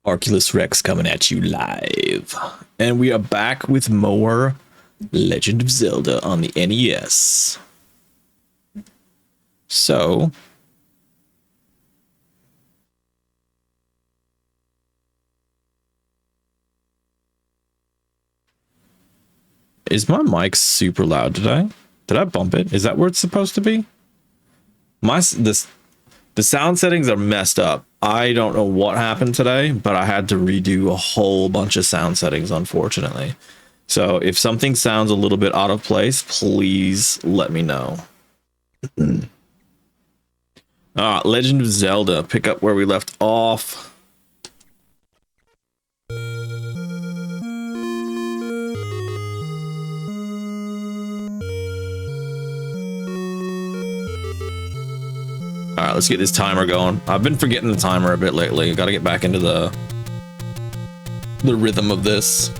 Arculus Rex coming at you live. And we are back with more Legend of Zelda on the NES. So, is my mic super loud today? Did I bump it? Is that where it's supposed to be? The sound settings are messed up. I don't know what happened today, but I had to redo a whole bunch of sound settings, unfortunately. So if something sounds a little bit out of place, please let me know. Legend of Zelda, pick up where we left off. All right, let's get this timer going. I've been forgetting the timer a bit lately. Got to get back into the rhythm of this.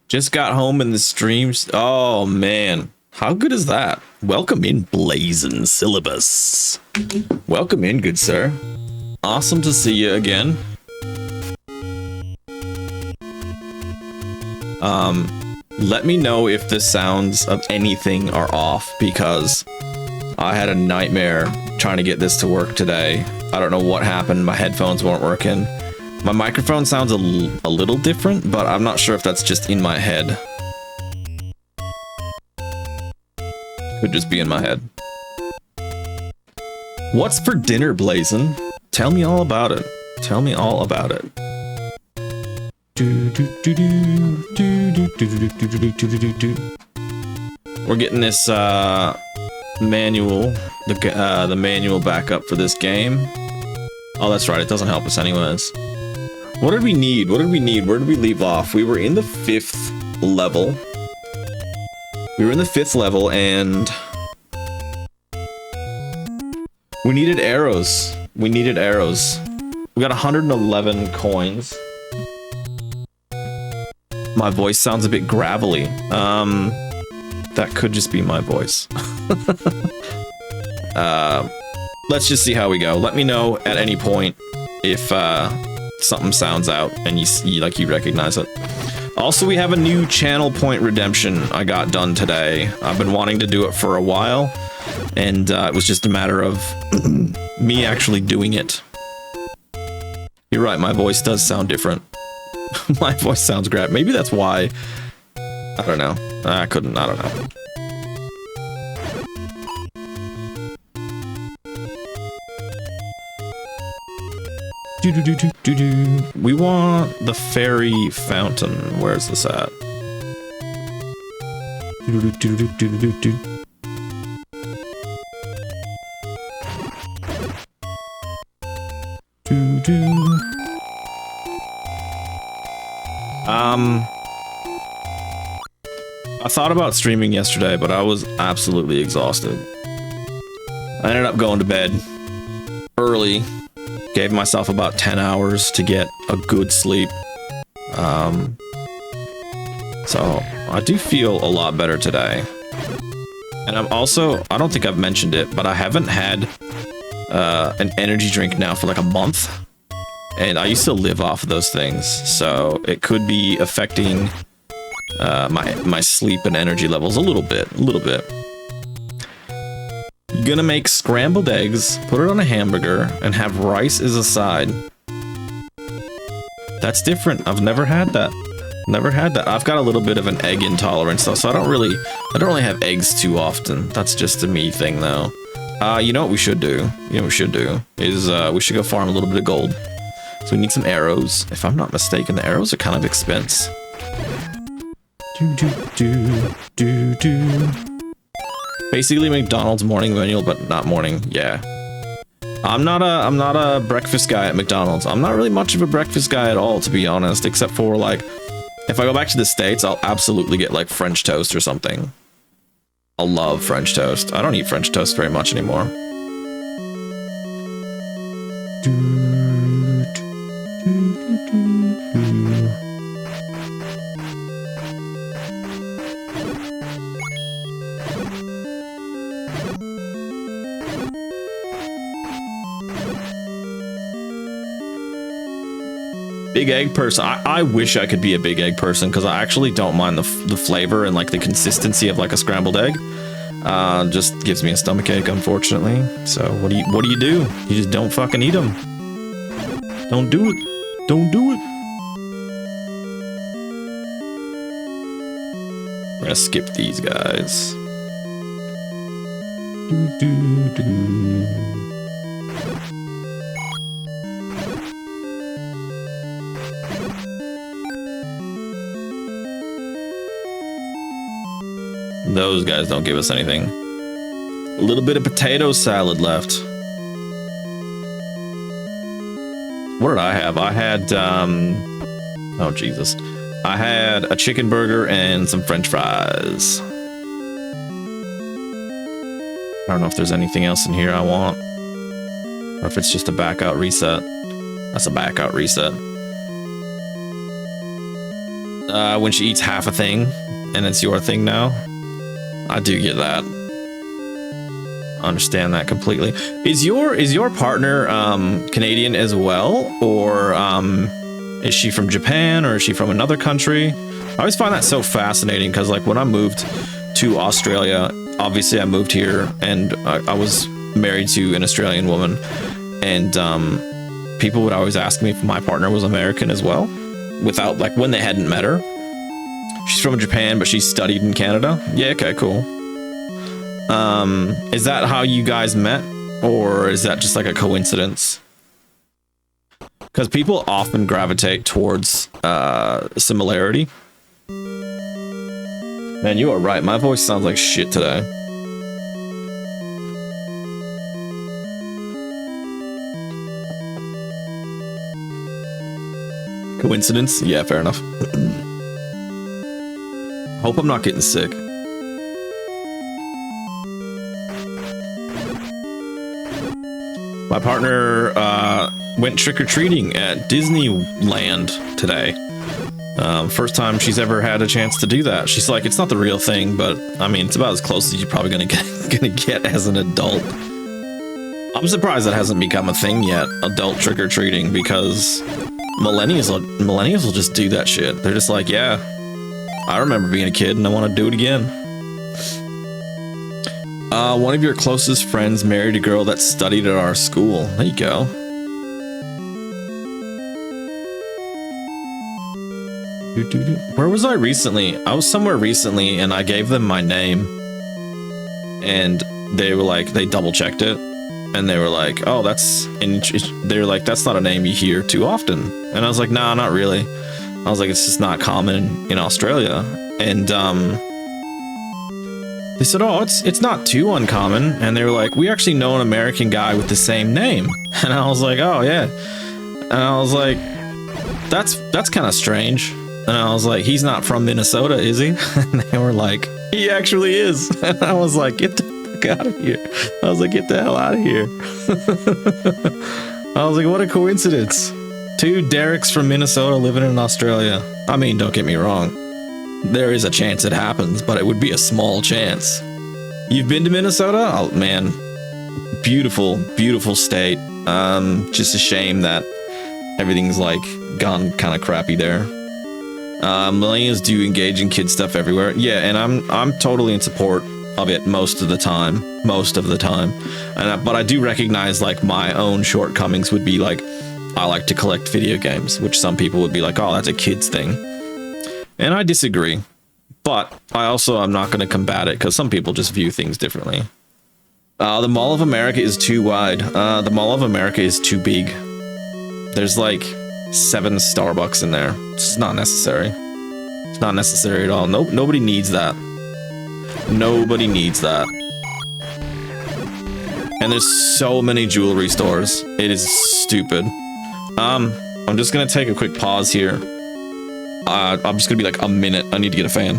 Just got home in the streams. Oh man. How good is that? Welcome in, Blazing Syllabus. Welcome in, good sir. Awesome to see you again. Let me know if the sounds of anything are off, because I had a nightmare trying to get this to work today. I don't know what happened. My headphones weren't working. My microphone sounds a little different, but I'm not sure if that's just in my head. Could just be in my head. What's for dinner, Blazin'? Tell me all about it. Tell me all about it. We're getting this manual, the manual back up for this game. Oh, that's right. It doesn't help us anyways. What did we need? What did we need? Where did we leave off? We were in the 5th level. We were in the 5th level and we needed arrows. We needed arrows. We got 111 coins. My voice sounds a bit gravelly. That could just be my voice. Let's just see how we go. Let me know at any point if something sounds out and you recognize it. Also, we have a new channel point redemption I got done today. I've been wanting to do it for a while, and it was just a matter of me actually doing it. You're right, my voice does sound different. My voice sounds great. Maybe that's why. I don't know. I don't know. We want the fairy fountain. Where's this at? I thought about streaming yesterday, but I was absolutely exhausted. I ended up going to bed early. Gave myself about 10 hours to get a good sleep. So I do feel a lot better today. And I'm also, I don't think I've mentioned it, but I haven't had an energy drink now for like a month. And I used to live off of those things. So it could be affecting my sleep and energy levels a little bit. Gonna make scrambled eggs, put it on a hamburger, and have rice as a side. That's different. I've never had that. I've got a little bit of an egg intolerance though, so I don't really have eggs too often. That's just a me thing though. You know what we should do? Is we should go farm a little bit of gold. So we need some arrows. If I'm not mistaken, the arrows are kind of expensive. Basically McDonald's morning menu, but not morning. Yeah. I'm not a breakfast guy at McDonald's. I'm not really much of a breakfast guy at all, to be honest, except for like, if I go back to the States, I'll absolutely get like French toast or something. I love French toast. I don't eat French toast very much anymore. Big egg person. I wish I could be a big egg person because I actually don't mind the flavor and like the consistency of like a scrambled egg. Just gives me a stomachache, unfortunately. So what do you do? You just don't fucking eat them. Don't do it. Don't do it. We're gonna skip these guys. Those guys don't give us anything. A little bit of potato salad left. What did I have? I had, oh Jesus. I had a chicken burger and some French fries. I don't know if there's anything else in here I want. Or if it's just a back out reset. That's a back out reset. When she eats half a thing, and it's your thing now. I do get that. I understand that completely. Is your partner Canadian as well, or is she from Japan, or is she from another country? I always find that so fascinating because, like, when I moved to Australia, obviously I moved here and I was married to an Australian woman, and people would always ask me if my partner was American as well, without, like, when they hadn't met her. She's from Japan, but she studied in Canada. Yeah, okay, cool. Is that how you guys met? Or is that just like a coincidence? Because people often gravitate towards similarity. Man, you are right. My voice sounds like shit today. Coincidence? Yeah, fair enough. Hope I'm not getting sick. My partner went trick-or-treating at Disneyland today. First time she's ever had a chance to do that. She's like, it's not the real thing, but I mean, it's about as close as you're probably gonna get as an adult. I'm surprised that hasn't become a thing yet, adult trick-or-treating, because millennials will just do that shit. They're just like, yeah, I remember being a kid and I want to do it again. One of your closest friends married a girl that studied at our school. There you go. Where was I recently? I was somewhere recently and I gave them my name. And they were like, they double checked it. And they were like, oh, that's, and they're like, that's not a name you hear too often. And I was like, nah, not really. I was like, it's just not common in Australia. And they said, oh, it's not too uncommon. And they were like, we actually know an American guy with the same name. And I was like, oh yeah. And I was like, that's kind of strange. And I was like, he's not from Minnesota, is he? And they were like, he actually is. And I was like, get the fuck out of here. I was like, get the hell out of here. I was like, what a coincidence. Two Dereks from Minnesota living in Australia. I mean, don't get me wrong. There is a chance it happens, but it would be a small chance. You've been to Minnesota? Oh, man. Beautiful, beautiful state. Just a shame that everything's, like, gone kind of crappy there. Millennials do engage in kid stuff everywhere. Yeah, and I'm totally in support of it most of the time. But I do recognize, like, my own shortcomings would be, like, I like to collect video games, which some people would be like, oh, that's a kid's thing. And I disagree. But I also am not going to combat it because some people just view things differently. The Mall of America is too wide. The Mall of America is too big. There's like 7 Starbucks in there. It's not necessary. It's not necessary at all. Nope, nobody needs that. Nobody needs that. And there's so many jewelry stores. It is stupid. I'm just gonna take a quick pause here. I'm just gonna be like a minute. I need to get a fan.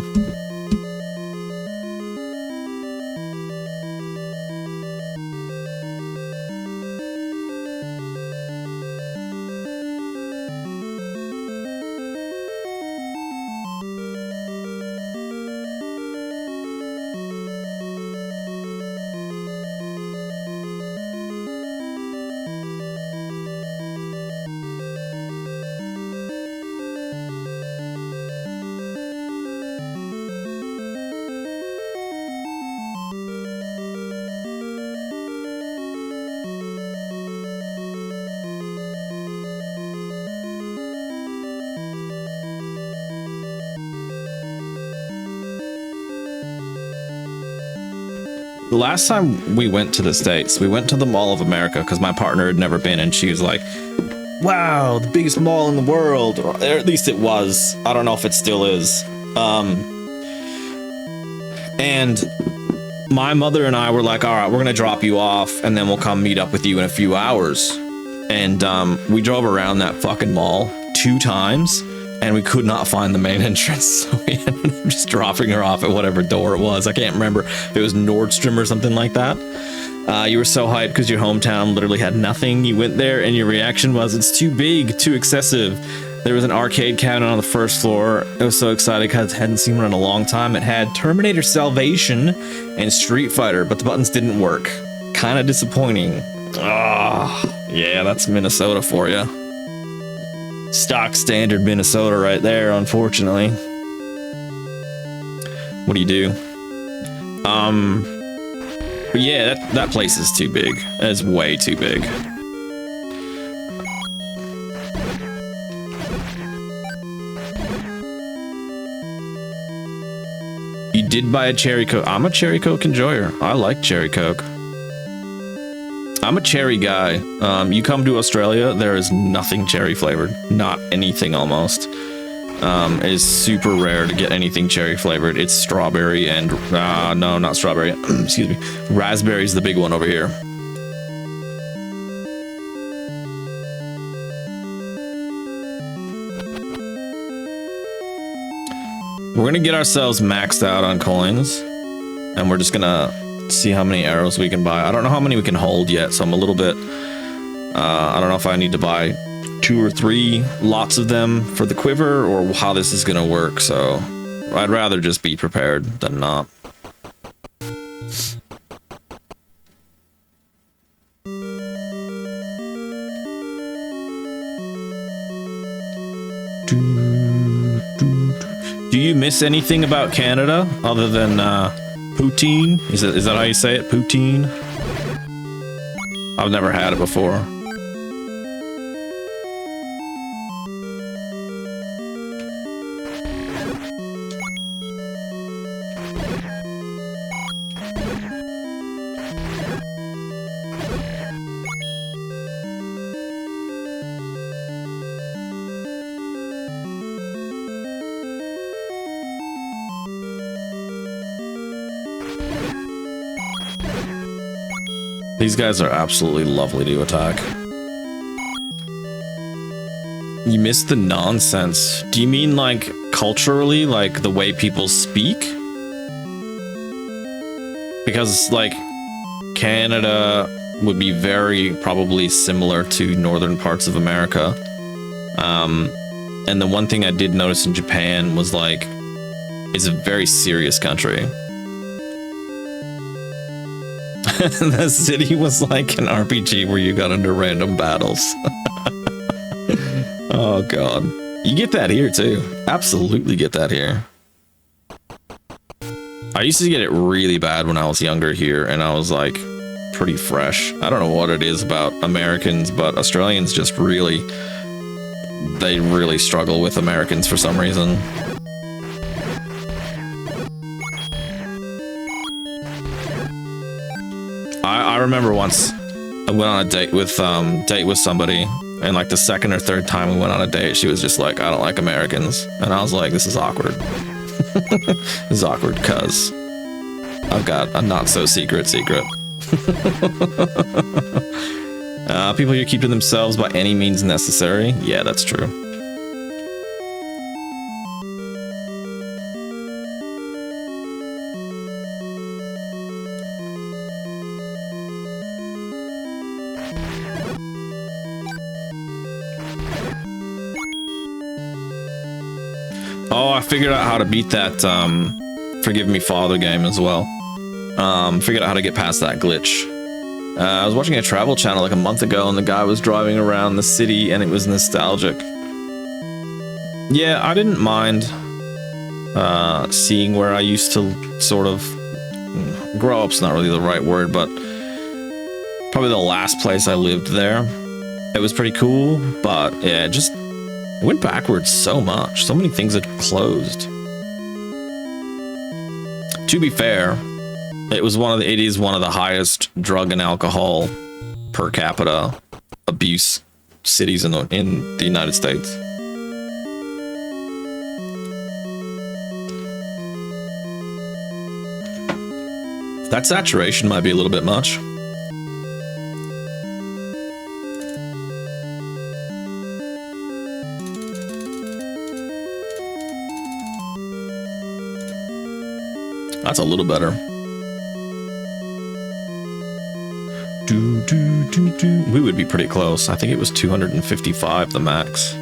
last time we went to the States, we went to the Mall of America because my partner had never been, and she was like, wow, the biggest mall in the world, or at least it was. I don't know if it still is. And my mother and I were like, all right, we're gonna drop you off and then we'll come meet up with you in a few hours. And we drove around that fucking mall 2 times and we could not find the main entrance, so we ended up just dropping her off at whatever door it was. I can't remember if it was Nordstrom or something like that. You were so hyped because your hometown literally had nothing. You went there and your reaction was, it's too big, too excessive. There was an arcade cabinet on the first floor. I was so excited because I hadn't seen one in a long time. It had Terminator Salvation and Street Fighter, but the buttons didn't work. Kind of disappointing. Ah, yeah, that's Minnesota for you. Stock standard Minnesota right there, unfortunately. What do you do? But yeah, that place is too big. It's way too big. You did buy a cherry Coke. I'm a cherry Coke enjoyer. I like cherry Coke. I'm a cherry guy. You come to Australia, there is nothing cherry flavored. Not anything almost. It is super rare to get anything cherry flavored. It's strawberry and, no, not strawberry. Excuse me. Raspberry's the big one over here. We're gonna get ourselves maxed out on coins, and we're just gonna see how many arrows we can buy. I don't know how many we can hold yet, so I'm a little bit, I don't know if I need to buy 2 or 3 lots of them for the quiver or how this is gonna work, so I'd rather just be prepared than not. Do you miss anything about Canada other than poutine? Is that how you say it? Poutine? I've never had it before. These guys are absolutely lovely to attack. You miss the nonsense. Do you mean like culturally, like the way people speak? Because like Canada would be very probably similar to northern parts of America. And the one thing I did notice in Japan was like, it's a very serious country. The city was like an RPG where you got into random battles. Oh god. You get that here too. Absolutely get that here. I used to get it really bad when I was younger here, and I was like pretty fresh. I don't know what it is about Americans, but Australians just really, they really struggle with Americans for some reason. I remember once I went on a date with somebody, and like the second or third time we went on a date, she was just like, I don't like Americans. And I was like, this is awkward. This is awkward because I've got a not so secret. People here keep to themselves by any means necessary. Yeah, that's true. Oh, I figured out how to beat that Forgive Me Father game as well. Figured out how to get past that glitch. I was watching a travel channel like a month ago, and the guy was driving around the city, and it was nostalgic. Yeah, I didn't mind seeing where I used to sort of grow up's not really the right word, but probably the last place I lived there. It was pretty cool, but yeah, just it went backwards so much. So many things had closed. To be fair, It was it is one of the highest drug and alcohol per capita abuse cities in the United States. That saturation might be a little bit much. That's a little better. We would be pretty close. I think it was 255 the max.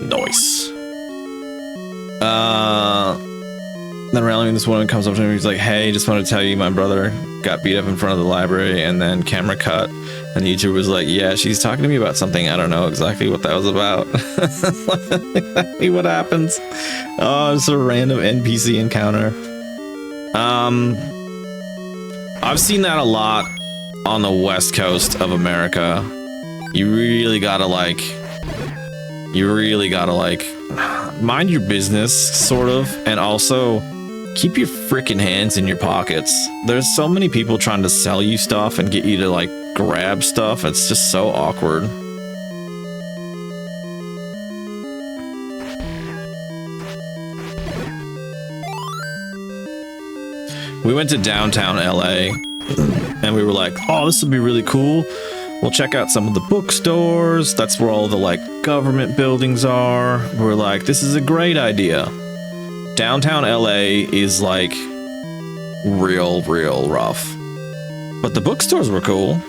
Nice. Then randomly this woman comes up to me, he's like, hey, just want to tell you my brother got beat up in front of the library, and then camera cut. And the YouTuber was like, yeah, she's talking to me about something. I don't know exactly what that was about. Exactly what happens. Oh, it's a random NPC encounter. I've seen that a lot on the West Coast of America. You really gotta like mind your business, sort of, and also keep your freaking hands in your pockets. There's so many people trying to sell you stuff and get you to like grab stuff. It's just so awkward. We went to downtown LA and we were like, oh, this would be really cool. We'll check out some of the bookstores. That's where all the like government buildings are. We're like, this is a great idea. Downtown LA is like real rough. But the bookstores were cool.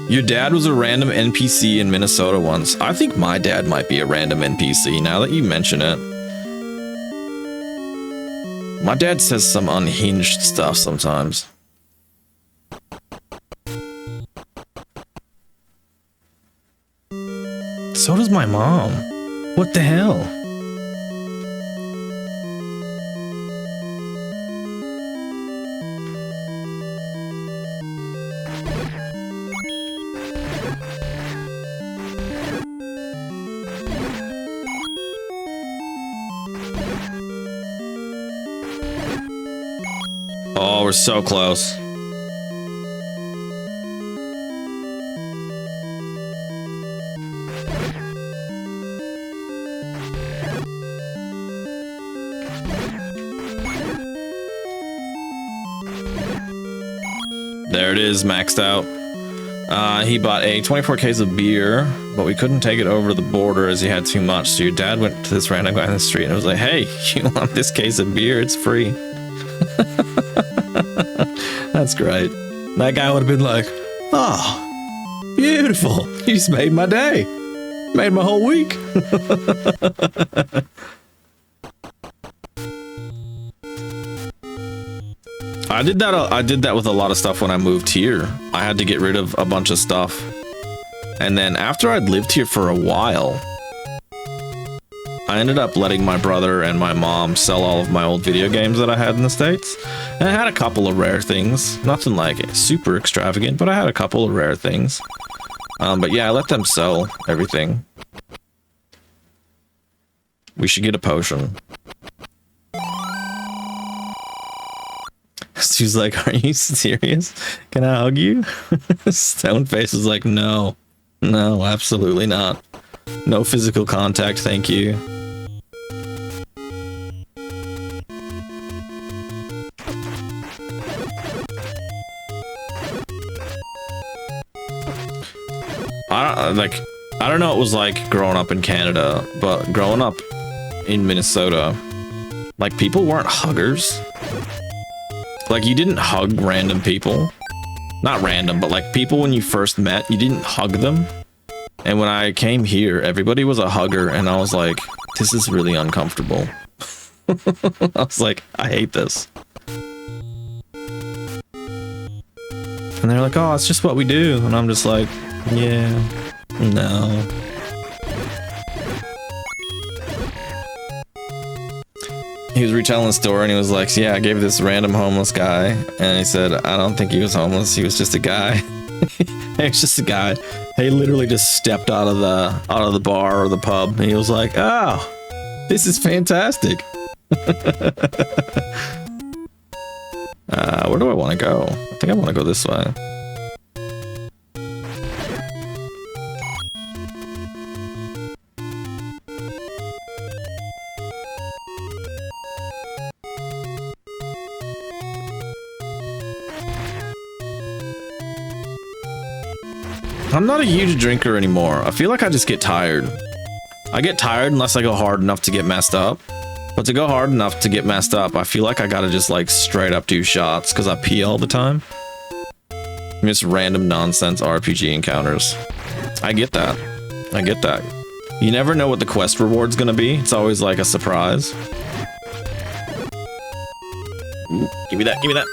Your dad was a random NPC in Minnesota once. I think my dad might be a random NPC now that you mention it. My dad says some unhinged stuff sometimes. So does my mom. What the hell? Oh, we're so close. There it is, maxed out. He bought a 24 case of beer, but we couldn't take it over the border as he had too much. So your dad went to this random guy in the street and was like, hey, you want this case of beer? It's free. That's great. That guy would have been like, oh, beautiful. You just made my day. Made my whole week. I did that with a lot of stuff when I moved here. I had to get rid of a bunch of stuff. And then after I'd lived here for a while, I ended up letting my brother and my mom sell all of my old video games that I had in the States. And I had a couple of rare things. Nothing like super extravagant, but I had a couple of rare things. But yeah, I let them sell everything. We should get a potion. She's like, are you serious? Can I hug you? Stoneface was like, no, absolutely not. No physical contact, thank you. I don't know what it was like growing up in Canada, but growing up in Minnesota, like, people weren't huggers. Like, you didn't hug random people. Not random, but like people when you first met, you didn't hug them. And when I came here, everybody was a hugger, and I was like, this is really uncomfortable. I was like, I hate this. And they're like, oh, it's just what we do. And I'm just like, yeah, no. He was retelling the story, and he was like, yeah, I gave this random homeless guy. And he said, I don't think he was homeless. He was just a guy. It's just a guy. He literally just stepped out of the bar or the pub, and he was like, "Oh, this is fantastic." Where do I want to go? I think I want to go this way. I'm not a huge drinker anymore. I feel like I just get tired. I get tired unless I go hard enough to get messed up. But to go hard enough to get messed up, I feel like I gotta just like straight up do shots because I pee all the time. Just random nonsense RPG encounters. I get that. I get that. You never know what the quest reward's gonna be. It's always like a surprise. Ooh, give me that, give me that.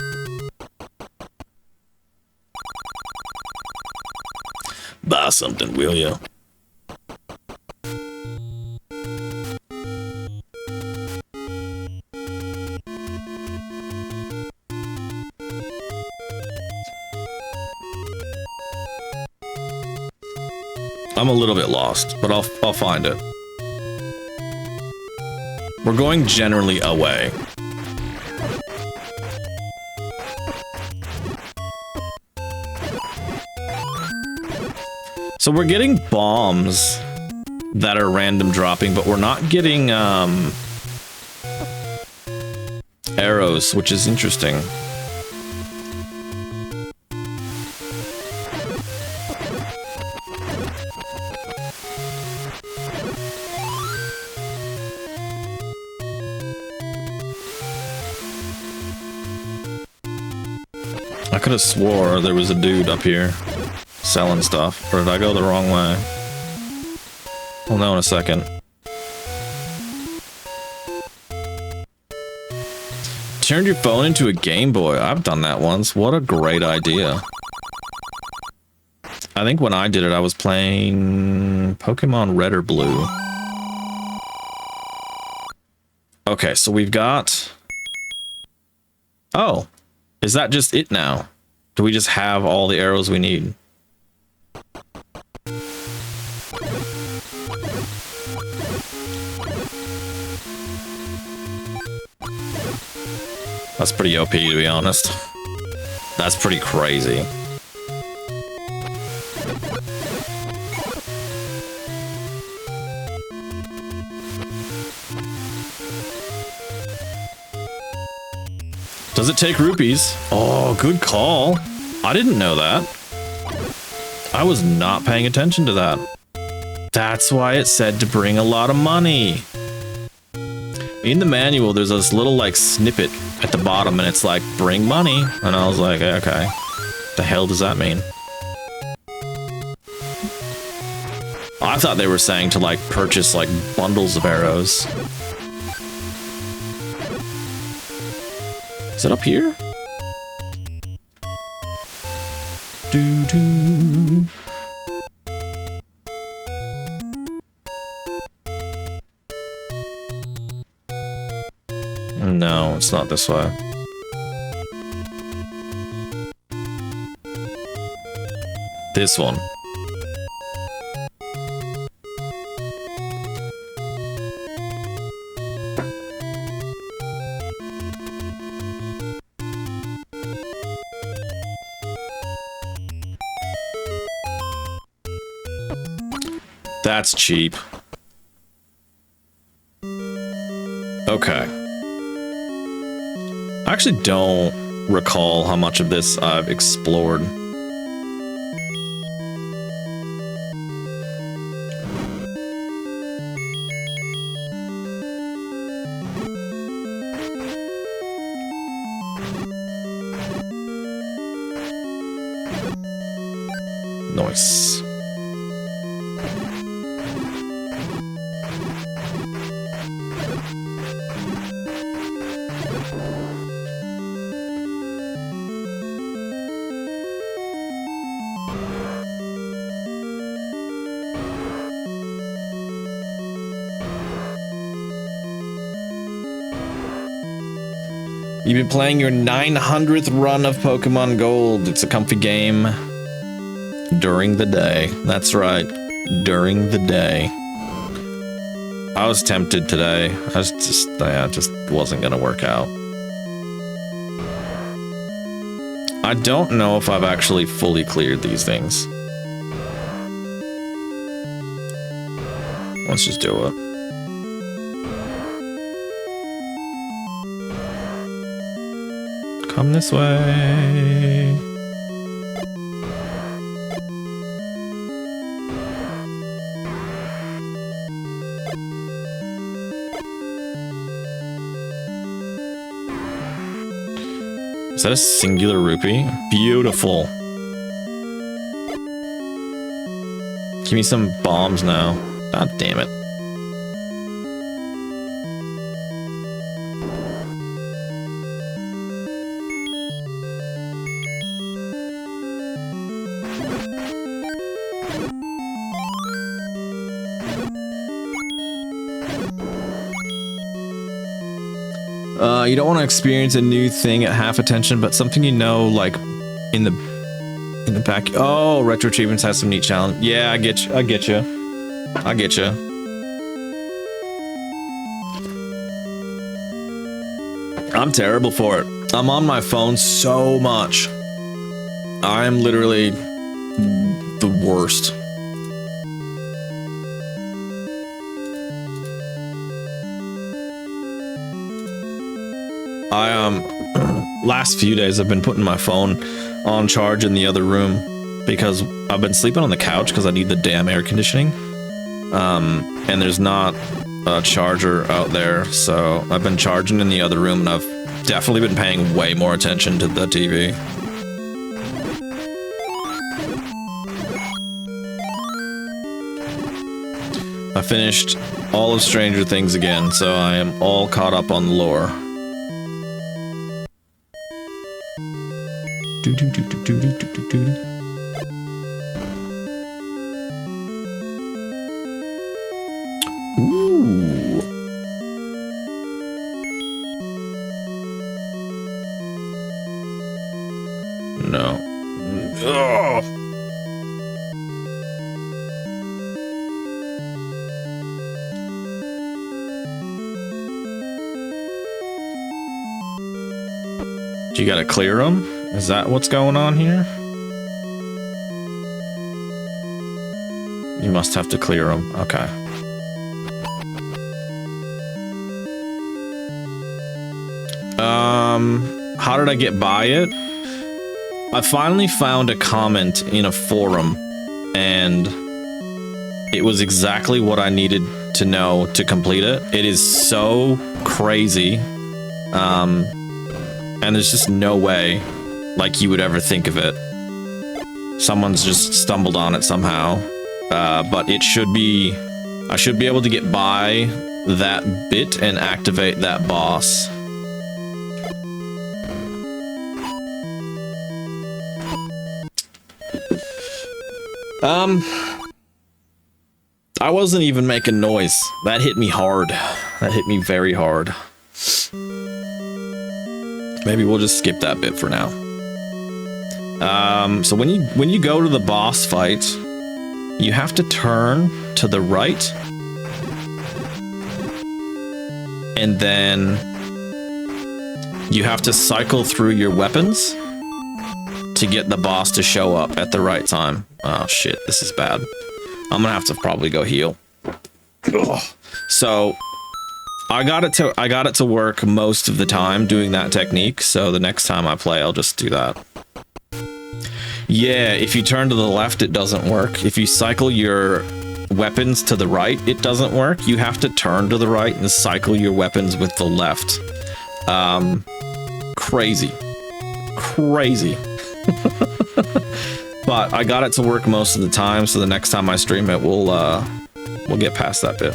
Buy something, will you? I'm a little bit lost, but I'll find it. We're going generally away. So we're getting bombs that are random dropping, but we're not getting arrows, which is interesting. I could have swore there was a dude up here selling stuff, or did I go the wrong way? We'll know in a second. Turned your phone into a Game Boy. I've done that once. What a great idea. I think when I did it, I was playing Pokemon Red or Blue. Okay, so we've got... Oh, is that just it now? Do we just have all the arrows we need? That's pretty OP, to be honest. That's pretty crazy. Does it take rupees? Oh, good call. I didn't know that. I was not paying attention to that. That's why it said to bring a lot of money. In the manual, there's this little like snippet at the bottom and it's like, bring money. And I was like, okay, the hell does that mean? I thought they were saying to like purchase like bundles of arrows. Is it up here? Doo-doo. No, it's not this way. This one. That's cheap. Okay. I actually don't recall how much of this I've explored. Nice. You've been playing your 900th run of Pokemon Gold. It's a comfy game. During the day. That's right. During the day. I was tempted today. I just wasn't gonna work out. I don't know if I've actually fully cleared these things. Let's just do it. Come this way. Is that a singular rupee? Beautiful. Give me some bombs now. God damn it. You don't want to experience a new thing at half attention, but something you know, like in the back. Oh, Retro Achievements has some neat challenge. Yeah, I get you. I get you. I get you. I'm terrible for it. I'm on my phone so much. I'm literally the worst. Last few days I've been putting my phone on charge in the other room because I've been sleeping on the couch because I need the damn air conditioning. And there's not a charger out there, so I've been charging in the other room, and I've definitely been paying way more attention to the TV. I finished all of Stranger Things again, so I am all caught up on the lore. Ooh. No. Ugh. You gotta clear them? Is that what's going on here? You must have to clear them. Okay. How did I get by it? I finally found a comment in a forum, and it was exactly what I needed to know to complete it. It is so crazy. And there's just no way, like, you would ever think of it. Someone's just stumbled on it somehow. But it should be... I should be able to get by that bit and activate that boss. I wasn't even making noise. That hit me hard. That hit me very hard. Maybe we'll just skip that bit for now. So when you go to the boss fight, you have to turn to the right, and then you have to cycle through your weapons to get the boss to show up at the right time. Oh shit, this is bad. I'm gonna have to probably go heal. Ugh. So I got it to work most of the time doing that technique, so the next time I play, I'll just do that. Yeah, if you turn to the left, it doesn't work. If you cycle your weapons to the right, it doesn't work. You have to turn to the right and cycle your weapons with the left. Crazy. Crazy. But I got it to work most of the time, so the next time I stream it, we'll get past that bit.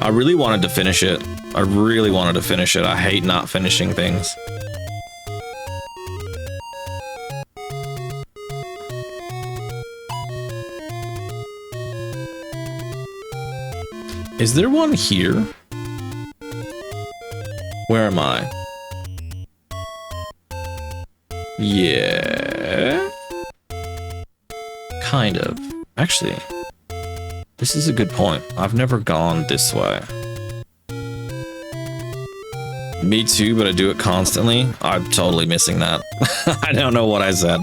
I really wanted to finish it. I really wanted to finish it. I hate not finishing things. Is there one here? Where am I? Yeah. Kind of. Actually, this is a good point. I've never gone this way. Me too, but I do it constantly. I'm totally missing that. I don't know what I said.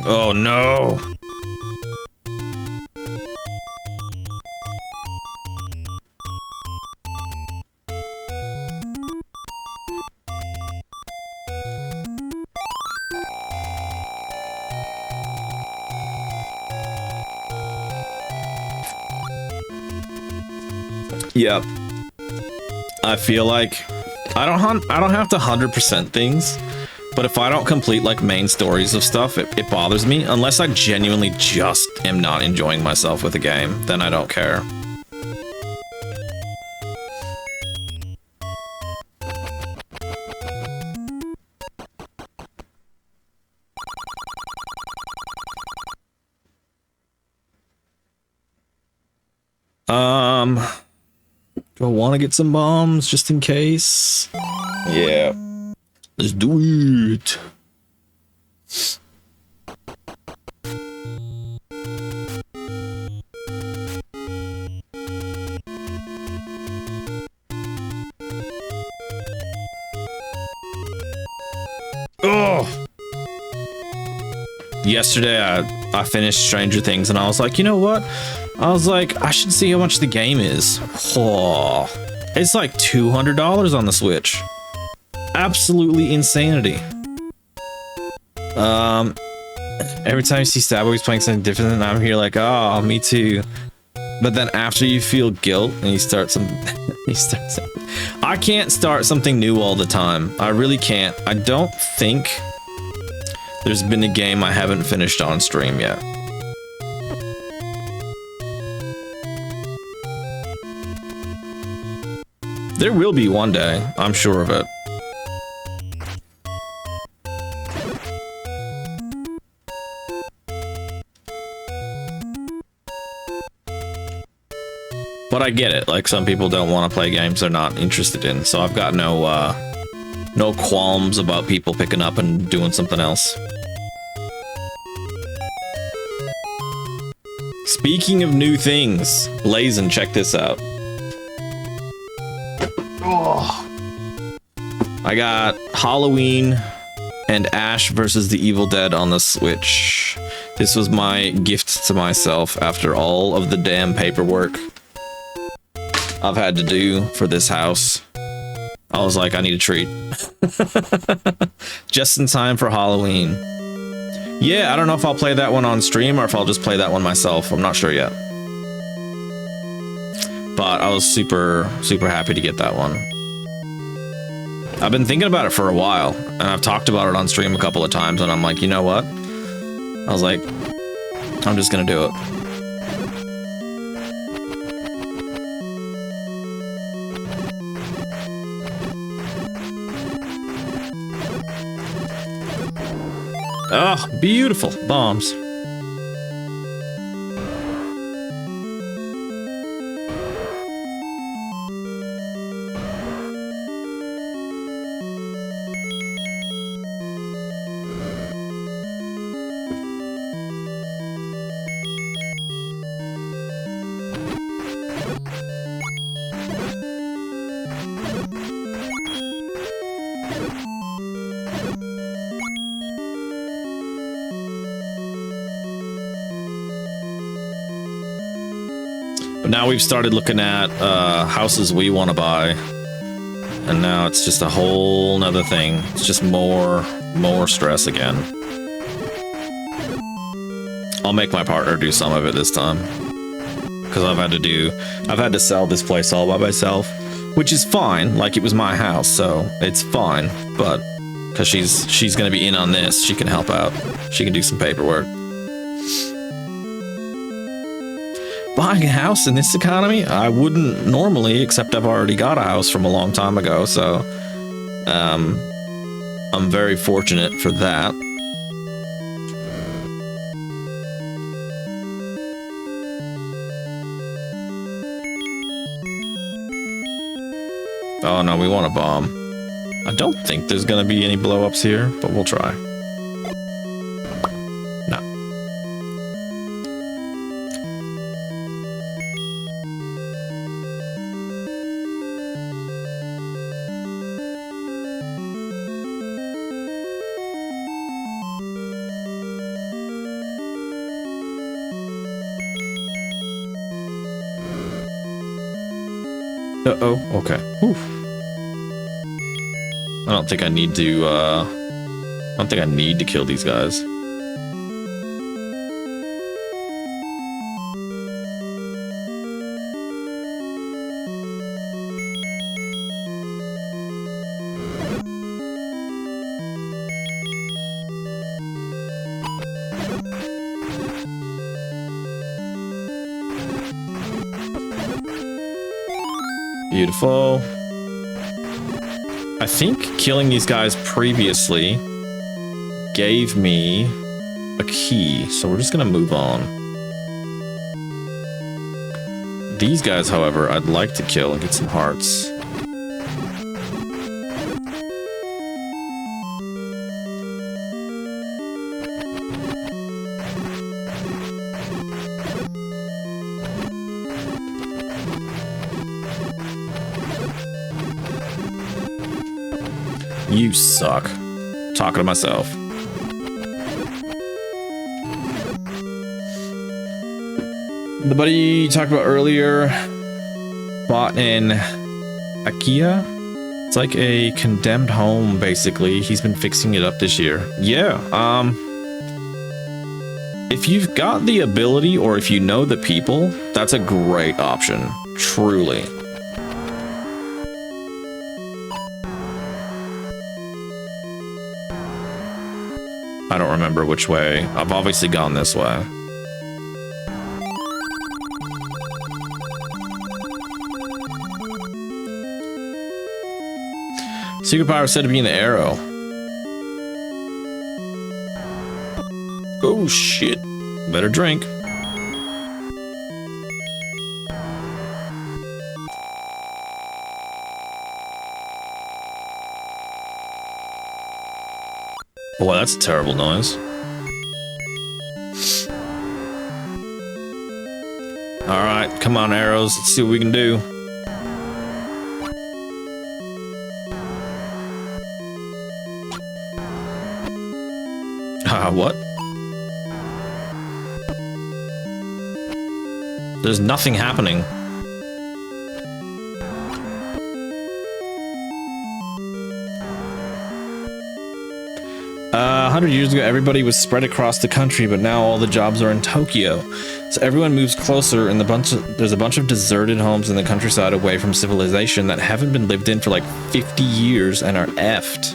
Oh no! Yep. I feel like I don't have to 100% things, but if I don't complete like main stories of stuff, it bothers me. Unless I genuinely just am not enjoying myself with a game, then I don't care. Do I want to get some bombs just in case? Yeah. Let's do it. Oh! Yesterday I finished Stranger Things and I was like, you know what? I was like, I should see how much the game is. Oh, it's like $200 on the Switch. Absolutely insanity. Every time you see Starboy's playing something different, and I'm here like, oh, me too. But then after you feel guilt and you start I can't start something new all the time. I really can't. I don't think there's been a game I haven't finished on stream yet. There will be one day, I'm sure of it. But I get it, like some people don't want to play games they're not interested in, so I've got no qualms about people picking up and doing something else. Speaking of new things, Blazin', check this out. Oh. I got Halloween and Ash versus the Evil Dead on the Switch. This was my gift to myself after all of the damn paperwork I've had to do for this house. I was like, I need a treat. Just in time for Halloween. Yeah, I don't know if I'll play that one on stream or if I'll just play that one myself. I'm not sure yet. But I was super, super happy to get that one. I've been thinking about it for a while, and I've talked about it on stream a couple of times, and I'm like, you know what? I was like, I'm just gonna do it. Oh, beautiful bombs. But now we've started looking at houses we want to buy, and now it's just a whole nother thing. It's just more stress again. I'll make my partner do some of it this time, because I've had to sell this place all by myself, which is fine. Like, it was my house, so it's fine. But because she's gonna be in on this, she can help out. She can do some paperwork. Buying a house in this economy, I wouldn't normally, except I've already got a house from a long time ago, so I'm very fortunate for that. Oh no, we want a bomb. I don't think there's gonna be any blow-ups here, but we'll try. No. Uh-oh, okay. Whew. I don't think I need to, I don't think I need to kill these guys. Beautiful. I think killing these guys previously gave me a key, so we're just gonna move on. These guys, however, I'd like to kill and get some hearts. You suck. Talking to myself. The buddy you talked about earlier bought in IKEA. It's like a condemned home, basically. He's been fixing it up this year. Yeah, if you've got the ability or if you know the people, that's a great option. Truly. I don't remember which way. I've obviously gone this way. Secret power said to be in the arrow. Oh shit. Better drink. Boy, that's a terrible noise. Alright, come on, arrows. Let's see what we can do. What? There's nothing happening. 100 years ago, everybody was spread across the country, but now all the jobs are in Tokyo. So everyone moves closer, and there's a bunch of deserted homes in the countryside away from civilization that haven't been lived in for like 50 years and are effed.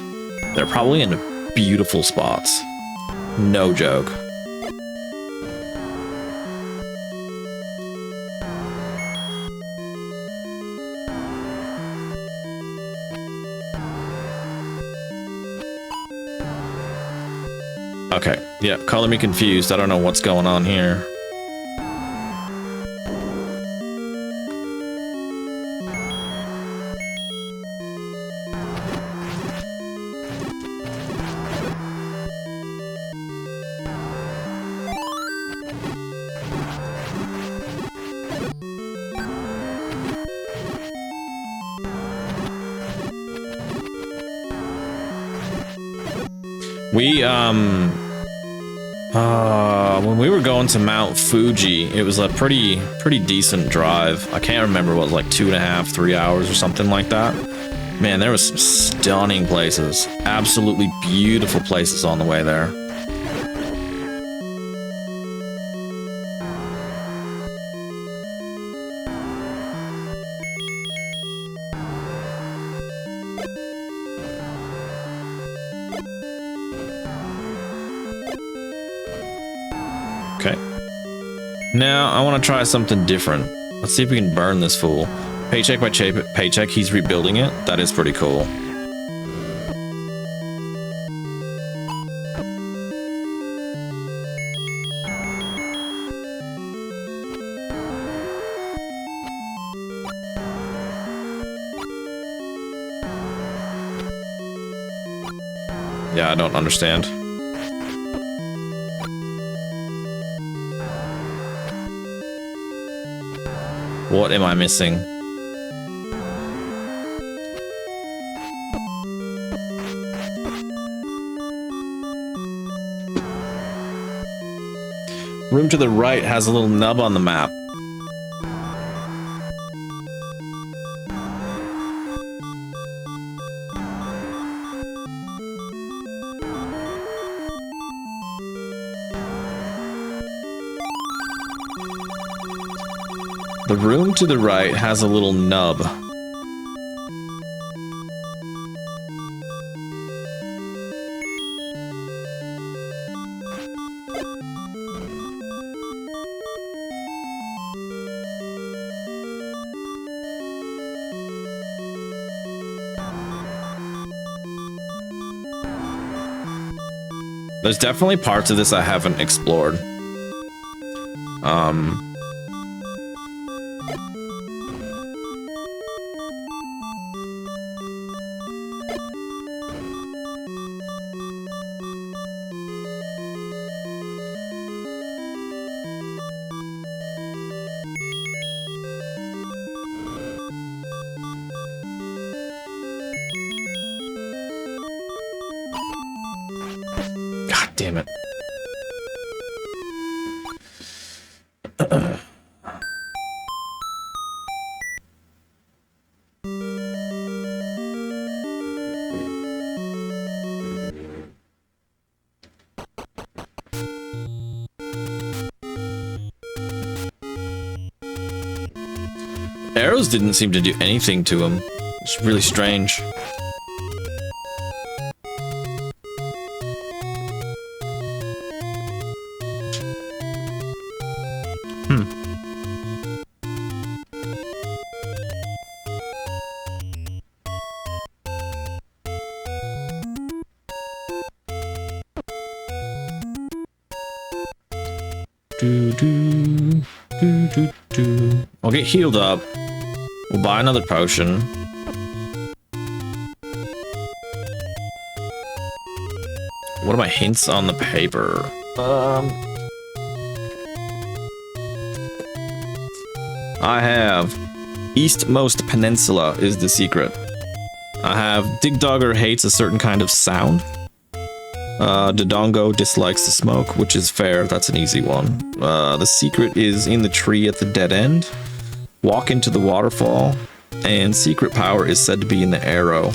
They're probably in beautiful spots. No joke. Okay, yeah, color me confused. I don't know what's going on here. When we were going to Mount Fuji, it was a pretty decent drive. I can't remember what it was, like 2.5, 3 hours or something like that. Man, there was some stunning places. Absolutely beautiful places on the way there. Okay. Now, I want to try something different. Let's see if we can burn this fool. Paycheck by paycheck, he's rebuilding it. That is pretty cool. Yeah, I don't understand. What am I missing? Room to the right has a little nub on the map. The room to the right has a little nub. There's definitely parts of this I haven't explored. God damn it. Arrows didn't seem to do anything to him. It's really strange. I'll get healed up. We'll buy another potion. What are my hints on the paper? I have Eastmost Peninsula is the secret. I have Digdogger hates a certain kind of sound. Dodongo dislikes the smoke, which is fair. That's an easy one. The secret is in the tree at the dead end. Walk into the waterfall. And secret power is said to be in the arrow.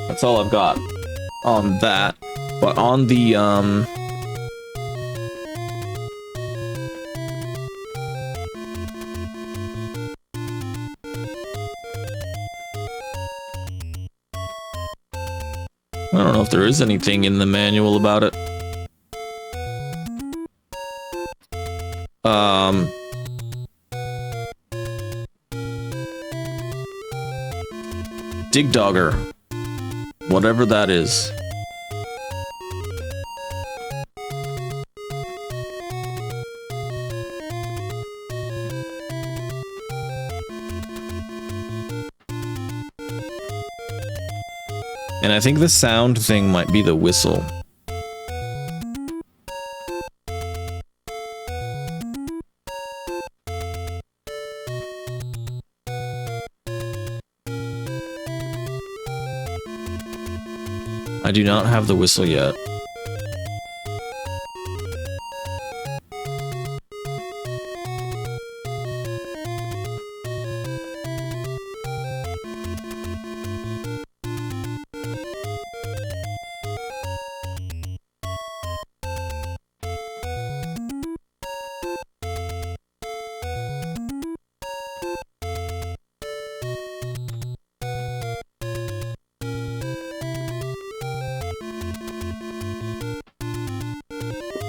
That's all I've got on that. But on the, I don't know if there is anything in the manual about it. Digdogger. Whatever that is. And I think the sound thing might be the whistle. I do not have the whistle yet.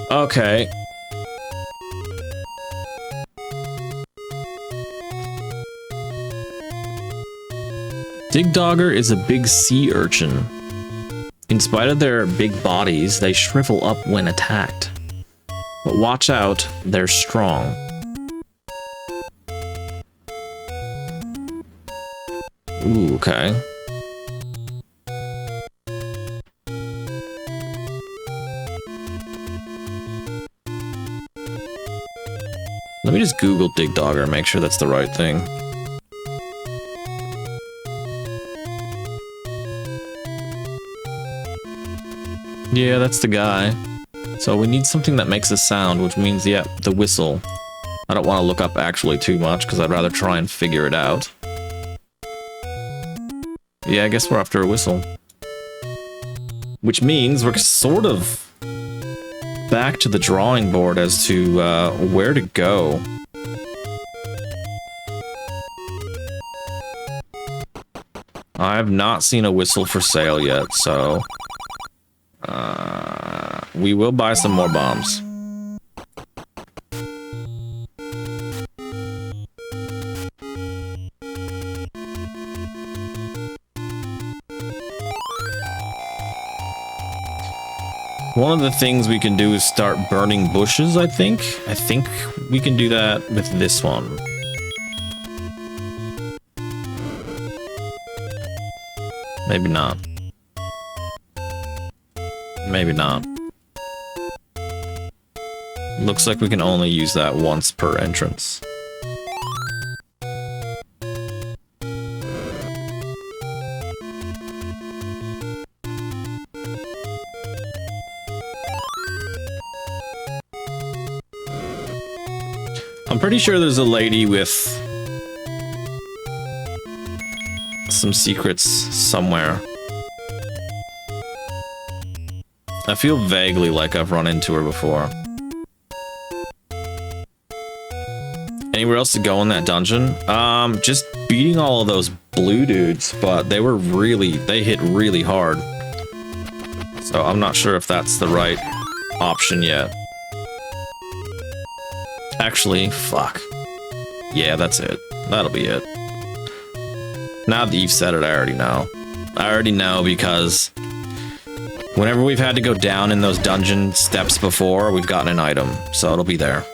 Okay. Digdogger is a big sea urchin. In spite of their big bodies, they shrivel up when attacked. But watch out, they're strong. Ooh, okay. Let me just Google Dig Dogger and make sure that's the right thing. Yeah, that's the guy. So we need something that makes a sound, which means, yeah, the whistle. I don't want to look up actually too much, because I'd rather try and figure it out. Yeah, I guess we're after a whistle. Which means we're sort of back to the drawing board as to where to go. I have not seen a whistle for sale yet, so we will buy some more bombs. One of the things we can do is start burning bushes, I think. I think we can do that with this one. Maybe not. Maybe not. Looks like we can only use that once per entrance. I'm pretty sure there's a lady with some secrets somewhere. I feel vaguely like I've run into her before. Anywhere else to go in that dungeon? Just beating all of those blue dudes, but they hit really hard. So I'm not sure if that's the right option yet. Actually, fuck. Yeah, that's it. That'll be it. Now that you've said it, I already know. I already know because whenever we've had to go down in those dungeon steps before, we've gotten an item, so it'll be there.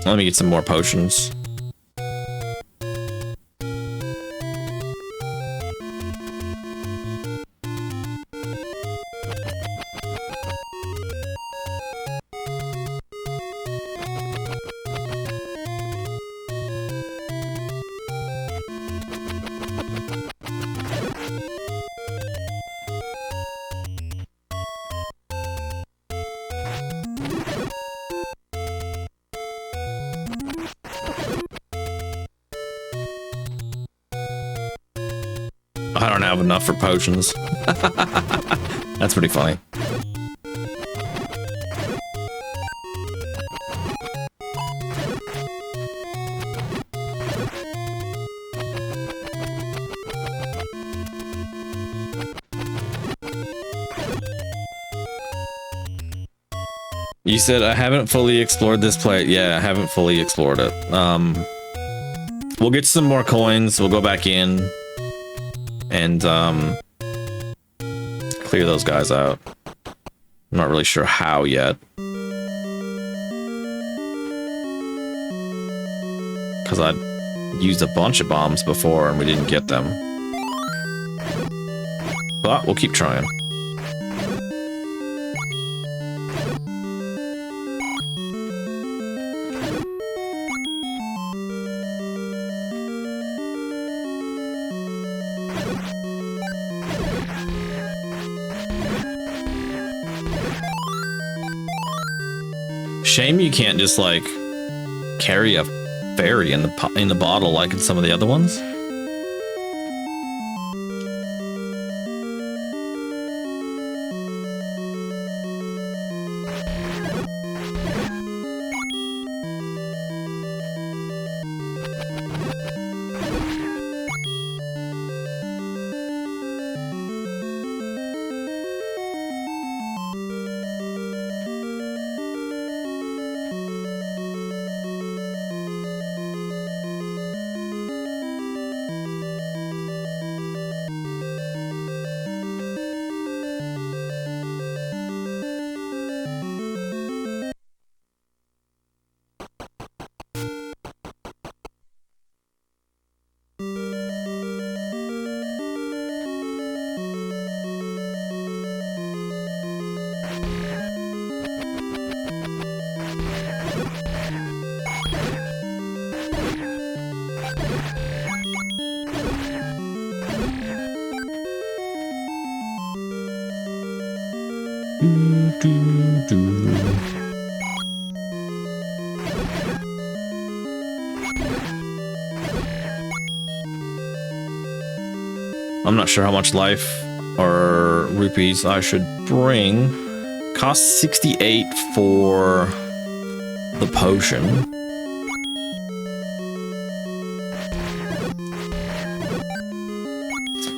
Let me get some more potions. I don't have enough for potions. That's pretty funny. You said I haven't fully explored this place. Yeah, I haven't fully explored it. We'll get some more coins. We'll go back in and clear those guys out. I'm not really sure how yet. Because I used a bunch of bombs before and we didn't get them. But we'll keep trying. Shame you can't just like carry a fairy in the bottle like in some of the other ones. I'm not sure how much life or rupees I should bring. Cost 68 for the potion.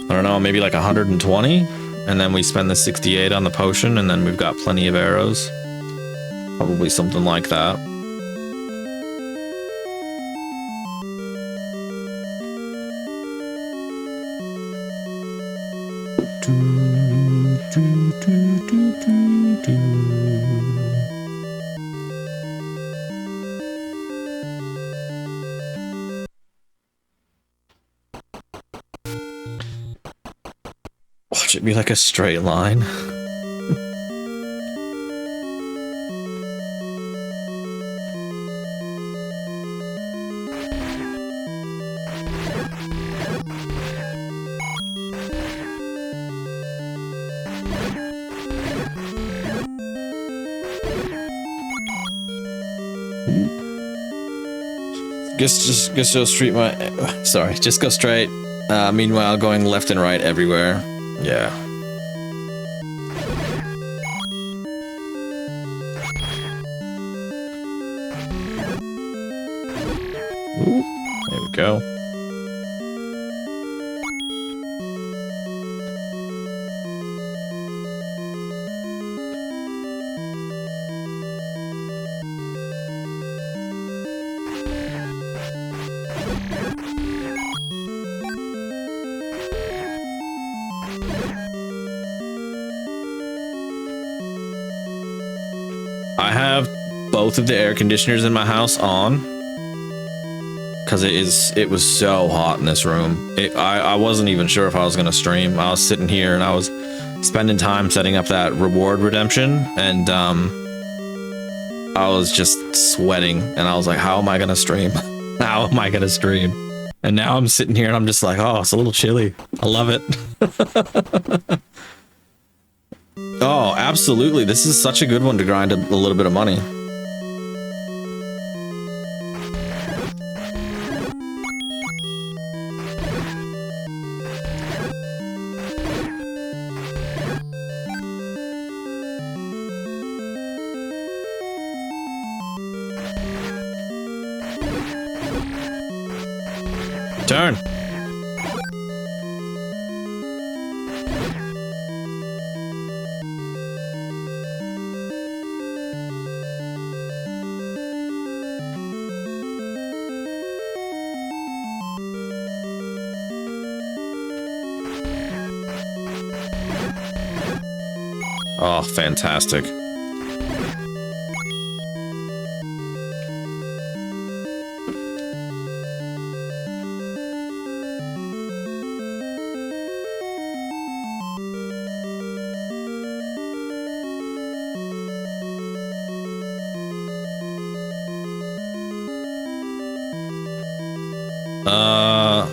I don't know, maybe like 120? And then we spend the 68 on the potion, and then we've got plenty of arrows. Probably something like that. Watch it be like a straight line. Just go straight. Sorry, just go straight. Meanwhile, going left and right everywhere. Yeah. Ooh, there we go. I have both of the air conditioners in my house on because it was so hot in this room. I wasn't even sure if I was gonna stream. I was sitting here and I was spending time setting up that reward redemption, and I was just sweating, and I was like, how am I gonna stream? How am I gonna stream? And now I'm sitting here and I'm just like, oh, it's a little chilly. I love it. Oh, absolutely. This is such a good one to grind a little bit of money. Turn. Oh, fantastic. Uh,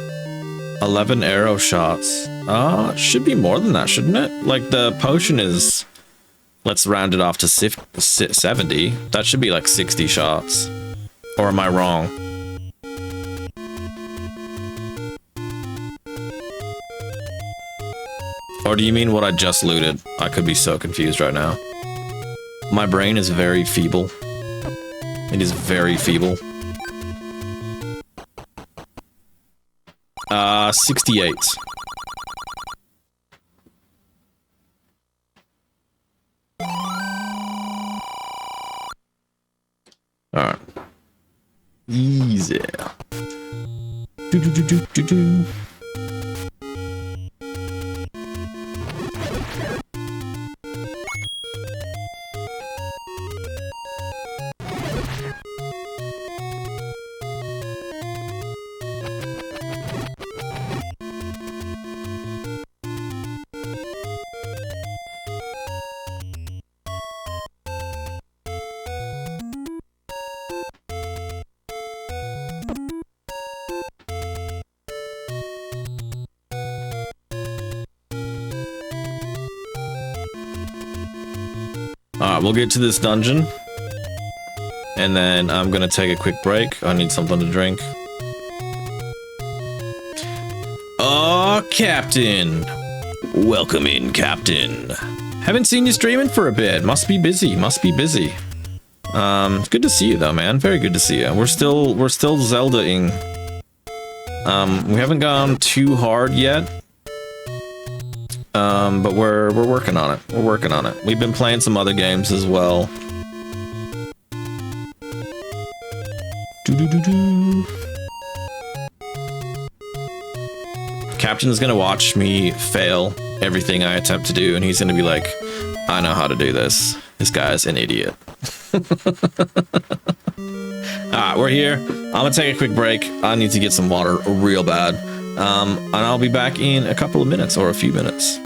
11 arrow shots. Should be more than that, shouldn't it? Like, the potion is... Let's round it off to 70. That should be like 60 shots. Or am I wrong? Or do you mean what I just looted? I could be so confused right now. My brain is very feeble. It is very feeble. 68. Alright. Easy. Do. Alright, we'll get to this dungeon. And then I'm gonna take a quick break. I need something to drink. Oh, Captain! Welcome in, Captain. Haven't seen you streaming for a bit. Must be busy, must be busy. Good to see you though, man. Very good to see you. We're still Zelda-ing. We haven't gone too hard yet. But we're working on it. We're working on it. We've been playing some other games as well. Captain's gonna watch me fail everything I attempt to do, and he's gonna be like, I know how to do this. This guy's an idiot. Alright, we're here. I'm gonna take a quick break. I need to get some water real bad. And I'll be back in a couple of minutes, or a few minutes.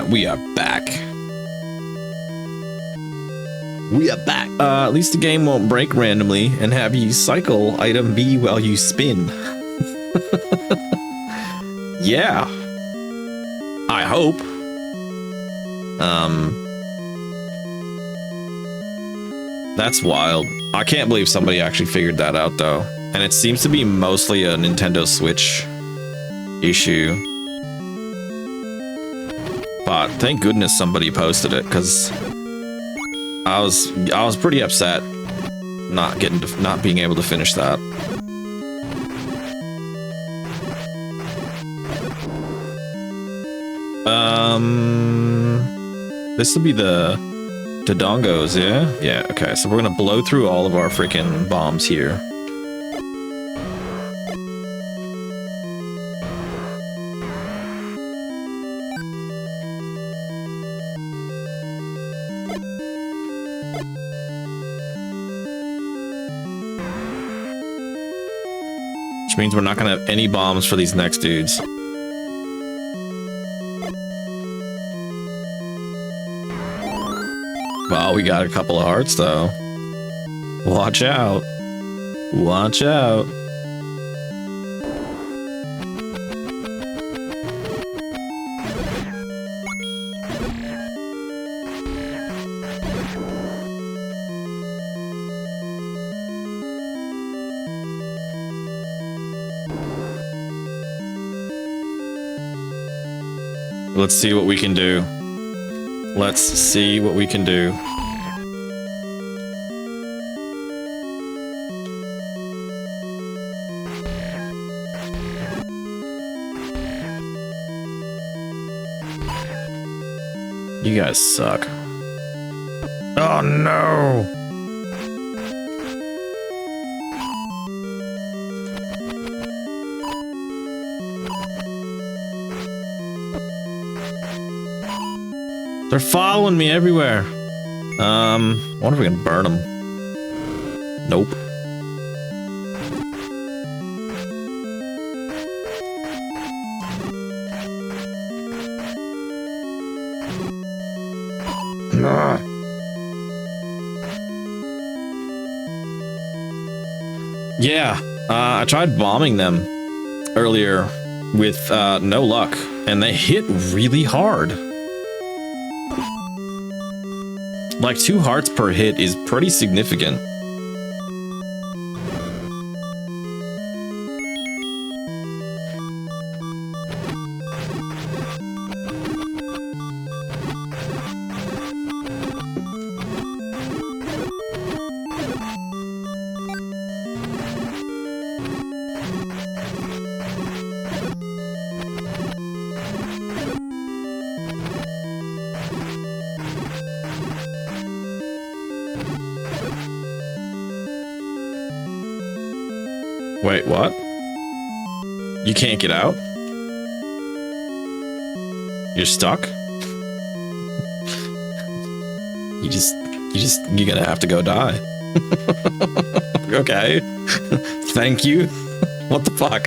We are back. We are back. At least the game won't break randomly and have you cycle item B while you spin. Yeah. I hope. That's wild. I can't believe somebody actually figured that out, though. And it seems to be mostly a Nintendo Switch issue. But thank goodness somebody posted it, because I was pretty upset not being able to finish that. This will be the Dodongos, yeah? Yeah, okay, so we're gonna blow through all of our freaking bombs here. Which means we're not gonna have any bombs for these next dudes. Well, we got a couple of hearts, though. Watch out. Watch out. Let's see what we can do. Let's see what we can do. You guys suck. Oh no! They're following me everywhere. I wonder if we can burn them. Nope. Yeah, I tried bombing them earlier with no luck, and they hit really hard. Like 2 hearts per hit is pretty significant. Wait, what? You can't get out? You're stuck? You're gonna have to go die. Okay. Thank you. What the fuck?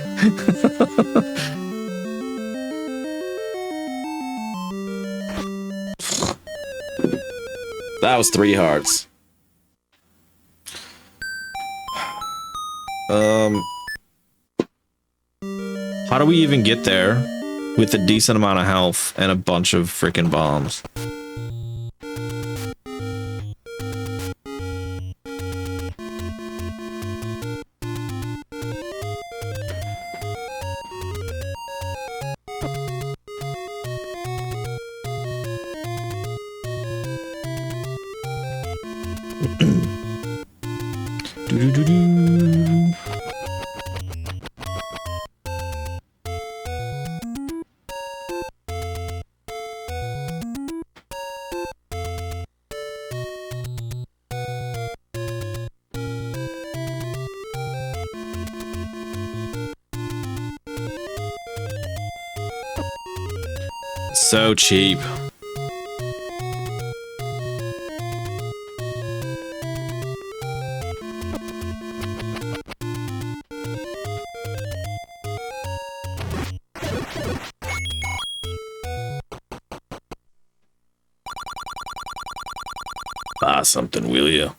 That was 3 hearts. How do we even get there with a decent amount of health and a bunch of freaking bombs? So cheap. Buy something, will you?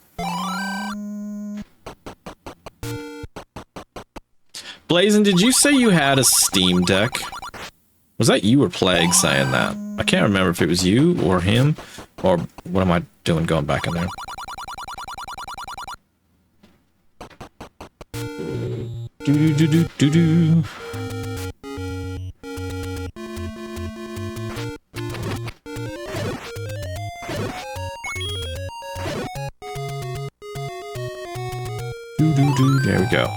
Blazin', did you say you had a Steam Deck? Was that you or Plague saying that? I can't remember if it was you or him, or what am I doing going back in there? Do do do do do. There we go.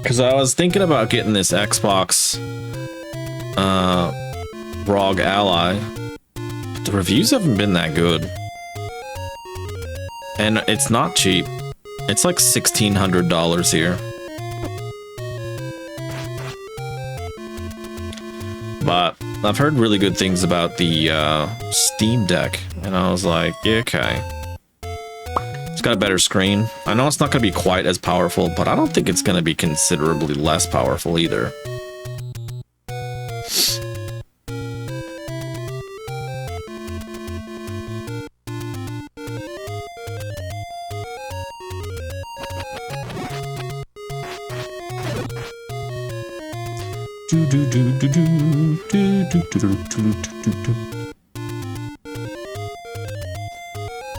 Because I was thinking about getting this Xbox ROG Ally. But the reviews haven't been that good. And it's not cheap. It's like $1,600 here. But I've heard really good things about the Steam Deck. And I was like, yeah, okay. It's got a better screen. I know it's not going to be quite as powerful, but I don't think it's going to be considerably less powerful either.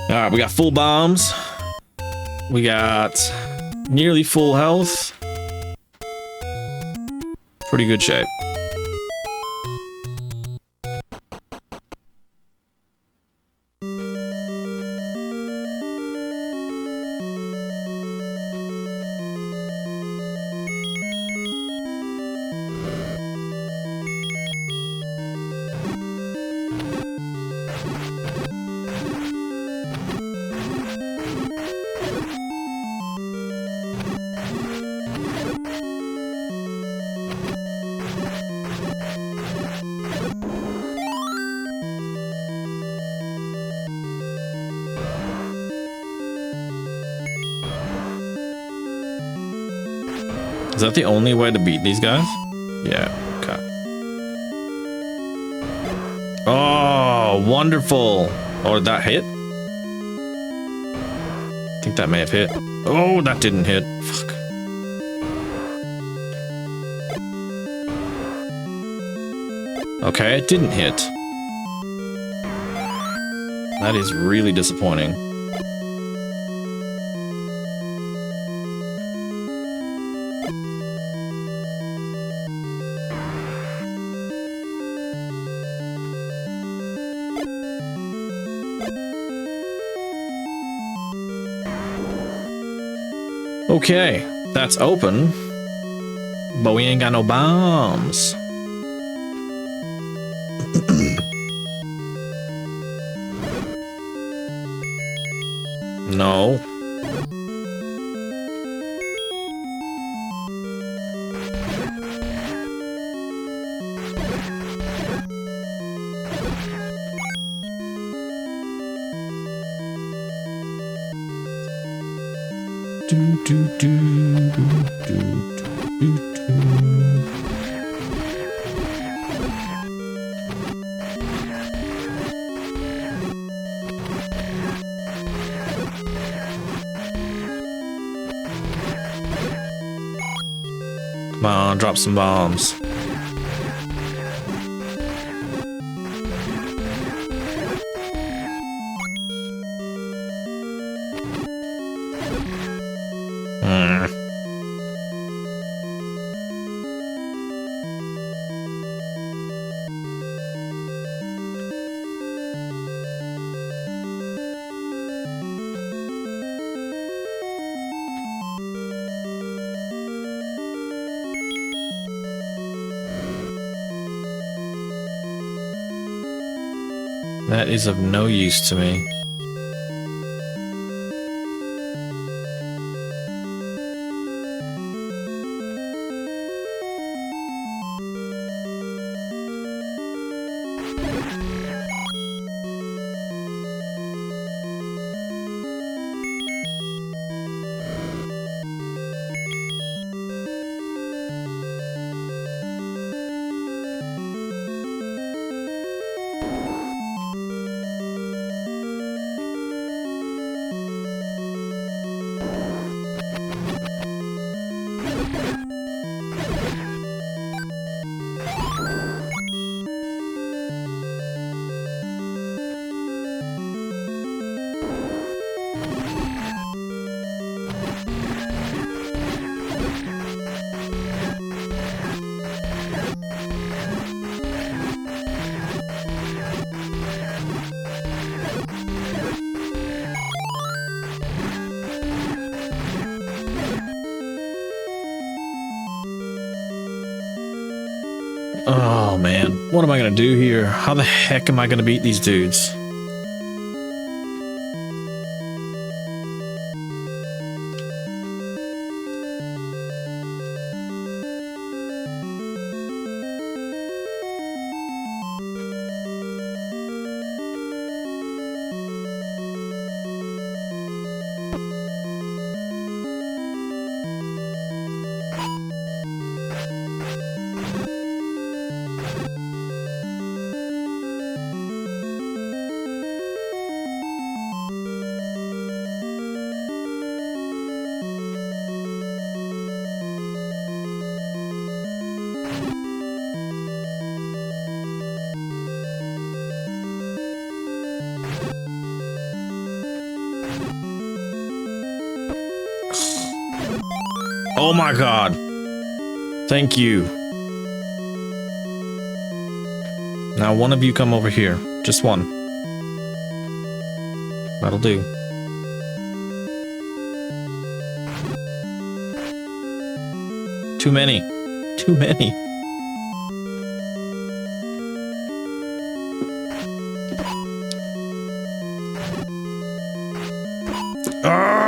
Alright, we got full bombs. We got nearly full health. Pretty good shape. Is that the only way to beat these guys? Yeah, okay. Oh, wonderful. Oh, that hit? I think that may have hit. Oh, that didn't hit. Fuck. Okay, it didn't hit. That is really disappointing. Okay, that's open, but we ain't got no bombs. No. Come on, drop some bombs. That is of no use to me. Oh man, what am I gonna do here? How the heck am I gonna beat these dudes? Oh my god. Thank you. Now one of you come over here. Just one. That'll do. Too many. Too many. Ah!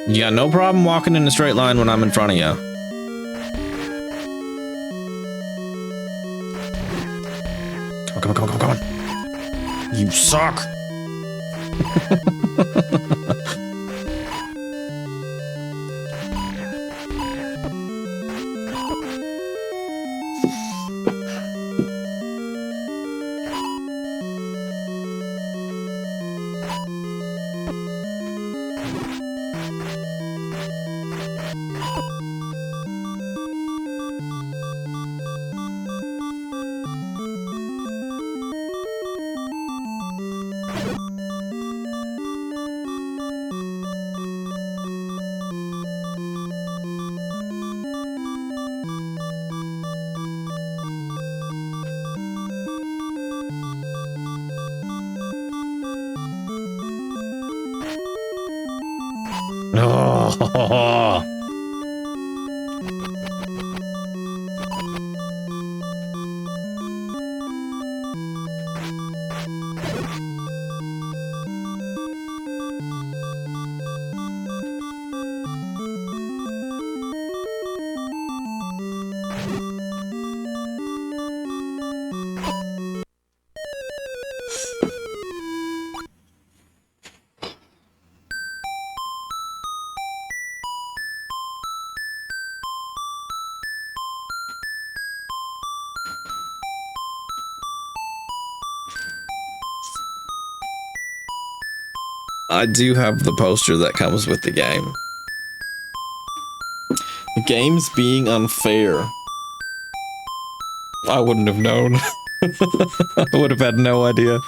You got no problem walking in a straight line when I'm in front of you. Come on, come on, come on, come on. You suck. Oh. I do have the poster that comes with the game. Games being unfair. I wouldn't have known. I would have had no idea.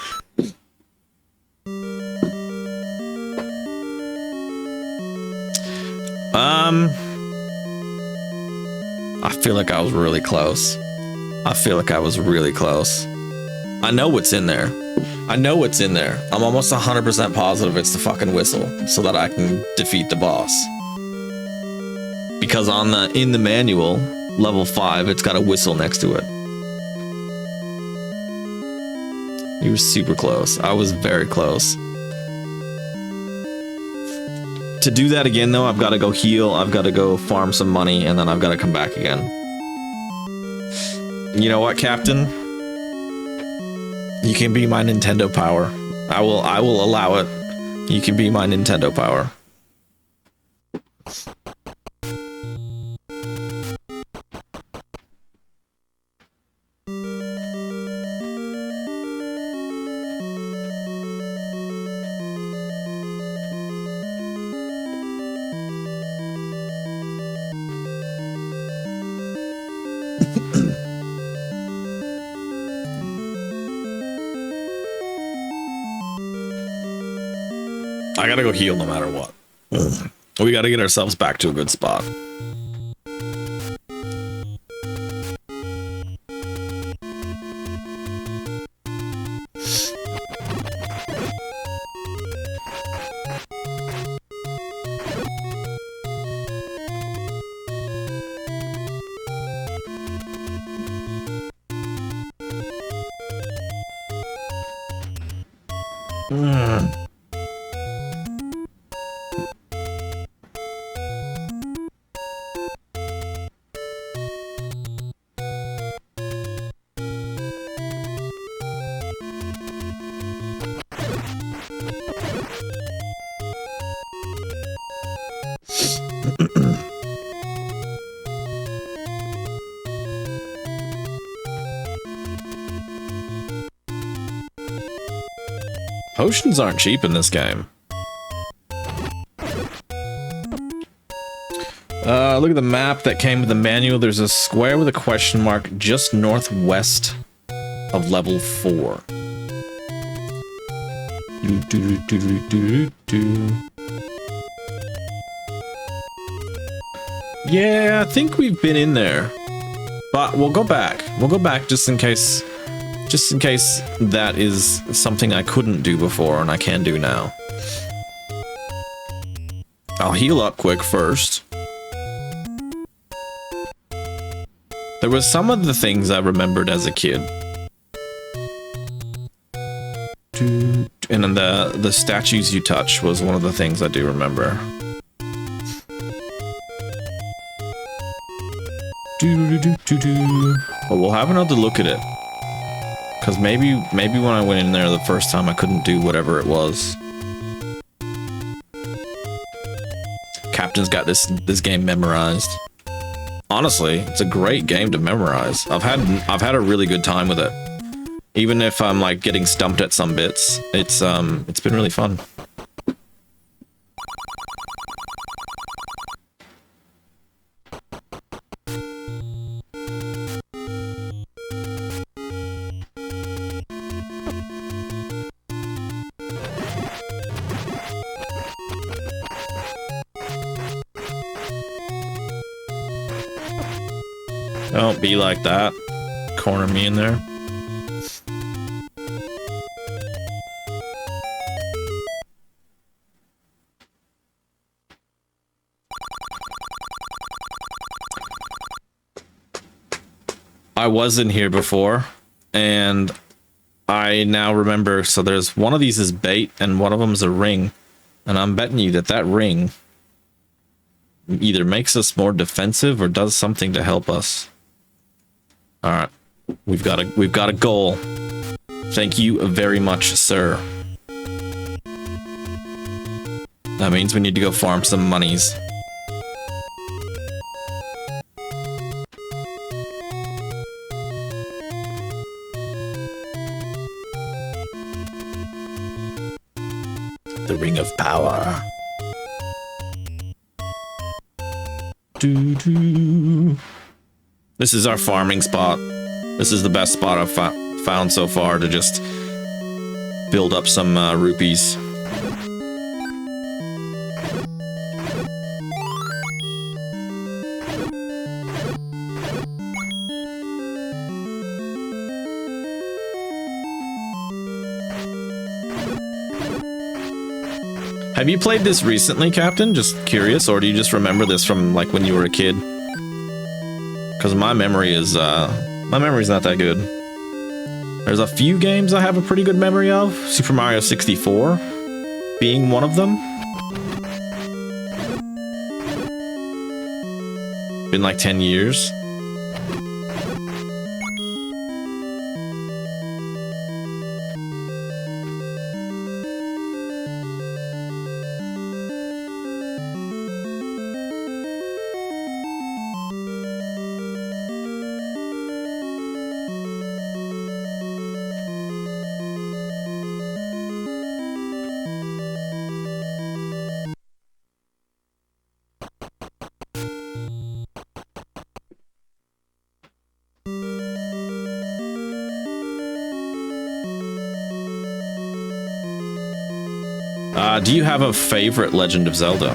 I feel like I was really close. I feel like I was really close. I know what's in there. I know what's in there. I'm almost 100% positive it's the fucking whistle so that I can defeat the boss. Because in the manual, level 5, it's got a whistle next to it. You were super close. I was very close. To do that again, though, I've got to go heal, I've got to go farm some money, and then I've got to come back again. You know what, Captain? You can be my Nintendo power. I will allow it. You can be my Nintendo power. I gotta go heal no matter what. We gotta get ourselves back to a good spot. Potions aren't cheap in this game. Look at the map that came with the manual. There's a square with a question mark just northwest of level 4. Yeah, I think we've been in there. But we'll go back. We'll go back just in case that is something I couldn't do before and I can do now. I'll heal up quick first. There was some of the things I remembered as a kid. And then the statues you touch was one of the things I do remember. But we'll have another look at it. Because maybe when I went in there the first time I couldn't do whatever it was. Captain's got this game memorized. Honestly, it's a great game to memorize. I've had a really good time with it. Even if I'm like getting stumped at some bits, it's been really fun. Don't be like that. Corner me in there. I was in here before, and I now remember, so there's one of these is bait, and one of them is a ring. And I'm betting you that ring either makes us more defensive or does something to help us. All right, we've got a goal. Thank you very much, sir. That means we need to go farm some monies. The Ring of Power. This is our farming spot. This is the best spot I've found so far to just build up some rupees. Have you played this recently, Captain? Just curious, or do you just remember this from like when you were a kid? Because my memory is memory's not that good. There's a few games I have a pretty good memory of. Super Mario 64 being one of them. Been like 10 years. Do you have a favorite Legend of Zelda?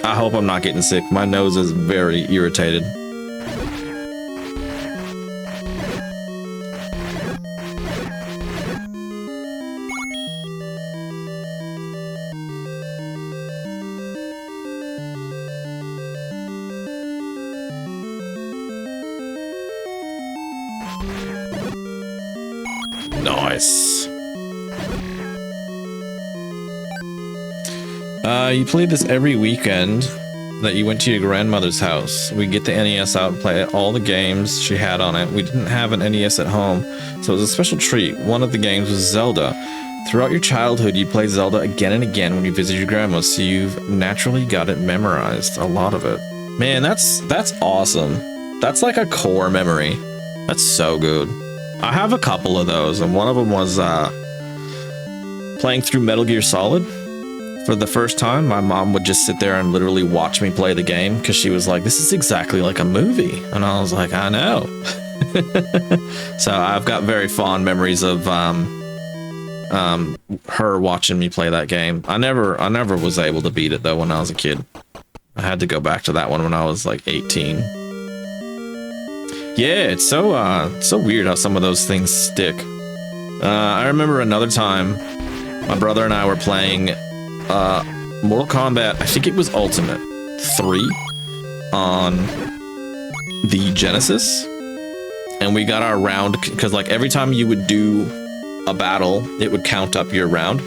I hope I'm not getting sick. My nose is very irritated. Nice. You played this every weekend that you went to your grandmother's house. We get the NES out and play all the games she had on it. We didn't have an NES at home, so it was a special treat. One of the games was Zelda. Throughout your childhood, you played Zelda again and again when you visited your grandma, so you've naturally got it memorized, a lot of it. Man, that's awesome. That's like a core memory. That's so good. I have a couple of those, and one of them was playing through Metal Gear Solid. For the first time, my mom would just sit there and literally watch me play the game because she was like, this is exactly like a movie. And I was like, I know. So I've got very fond memories of her watching me play that game. I never was able to beat it though when I was a kid. I had to go back to that one when I was like 18. Yeah, it's so weird how some of those things stick. I remember another time my brother and I were playing Mortal Kombat, I think it was Ultimate 3 on the Genesis, and we got our round because like every time you would do a battle it would count up your round.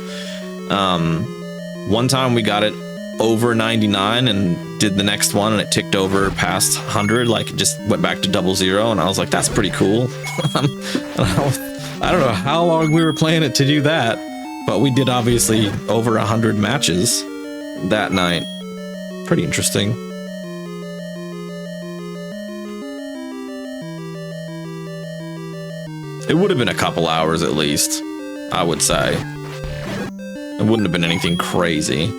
One time we got it over 99 and did the next one and it ticked over past 100, like it just went back to 00, and I was like, that's pretty cool. I don't know how long we were playing it to do that, but we did obviously over 100 matches that night. Pretty interesting. It would have been a couple hours at least, I would say. It wouldn't have been anything crazy.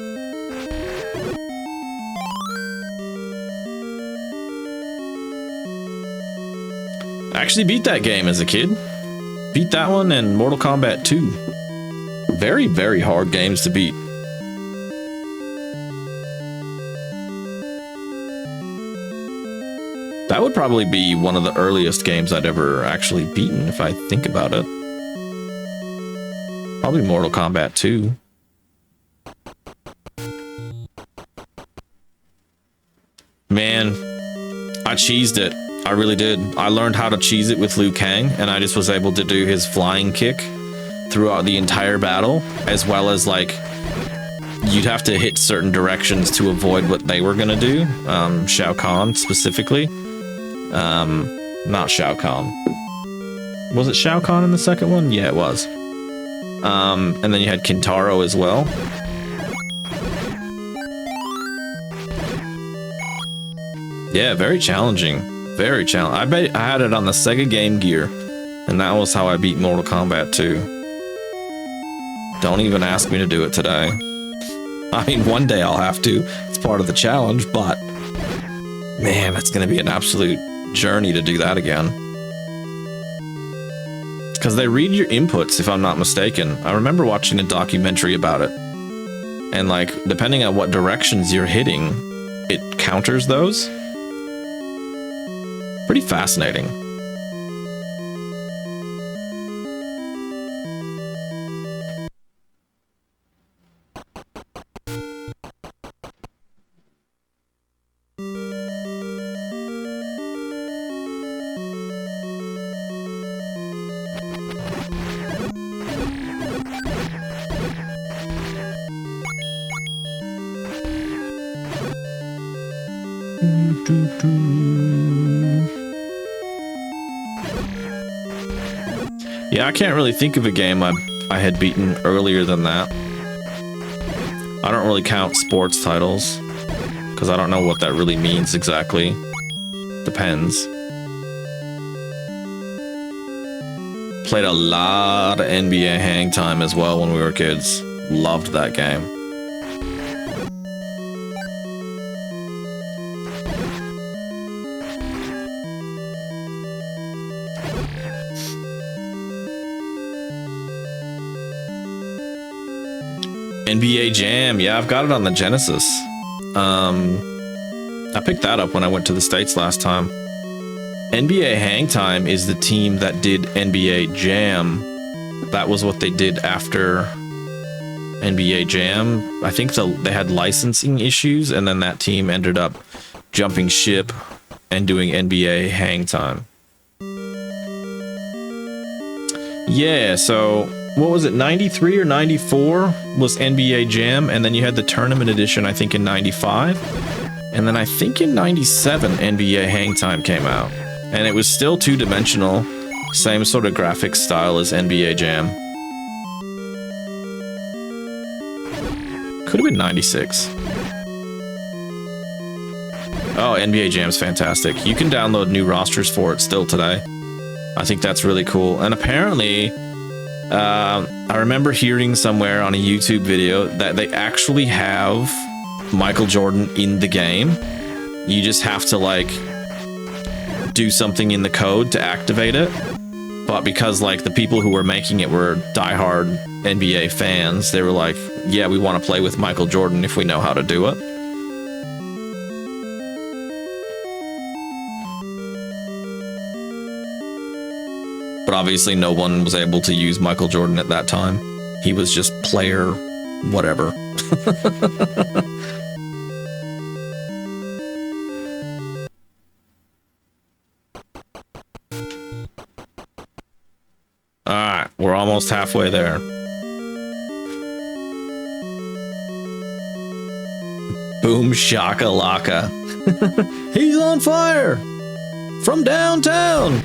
I actually beat that game as a kid. Beat that one and Mortal Kombat 2. Very, very hard games to beat. That would probably be one of the earliest games I'd ever actually beaten if I think about it. Probably Mortal Kombat 2. Man, I cheesed it. I really did. I learned how to cheese it with Liu Kang, and I just was able to do his flying kick throughout the entire battle, as well as like you'd have to hit certain directions to avoid what they were gonna do. Shao Kahn specifically. Not Shao Kahn. Was it Shao Kahn in the second one? Yeah, it was. And then you had Kintaro as well. Yeah, very challenging. Very challenging. I bet I had it on the Sega Game Gear, and that was how I beat Mortal Kombat 2. Don't even ask me to do it today. I mean, one day I'll have to. It's part of the challenge, but man, it's going to be an absolute journey to do that again. Because they read your inputs, if I'm not mistaken. I remember watching a documentary about it. And like, depending on what directions you're hitting, it counters those. Pretty fascinating. Yeah, I can't really think of a game I had beaten earlier than that. I don't really count sports titles, because I don't know what that really means exactly. Depends. Played a lot of NBA Hang Time as well when we were kids. Loved that game. NBA Jam, yeah, I've got it on the Genesis. I picked that up when I went to the States last time. NBA Hang Time is the team that did NBA Jam. That was what they did after NBA Jam. I think they had licensing issues, and then that team ended up jumping ship and doing NBA Hang Time. Yeah, so what was it, 93 or 94 was NBA Jam, and then you had the tournament edition, I think, in 95, and then I think in 97 NBA Hang Time came out, and it was still two-dimensional, same sort of graphics style as NBA Jam. Could have been 96. Oh, NBA Jam's fantastic. You can download new rosters for it still today. I think that's really cool, and apparently I remember hearing somewhere on a YouTube video that they actually have Michael Jordan in the game. You just have to like do something in the code to activate it. But because like the people who were making it were diehard NBA fans, they were like, yeah, we want to play with Michael Jordan if we know how to do it. But obviously no one was able to use Michael Jordan at that time. He was just player whatever. Alright, we're almost halfway there. Boom shakalaka. He's on fire! From downtown!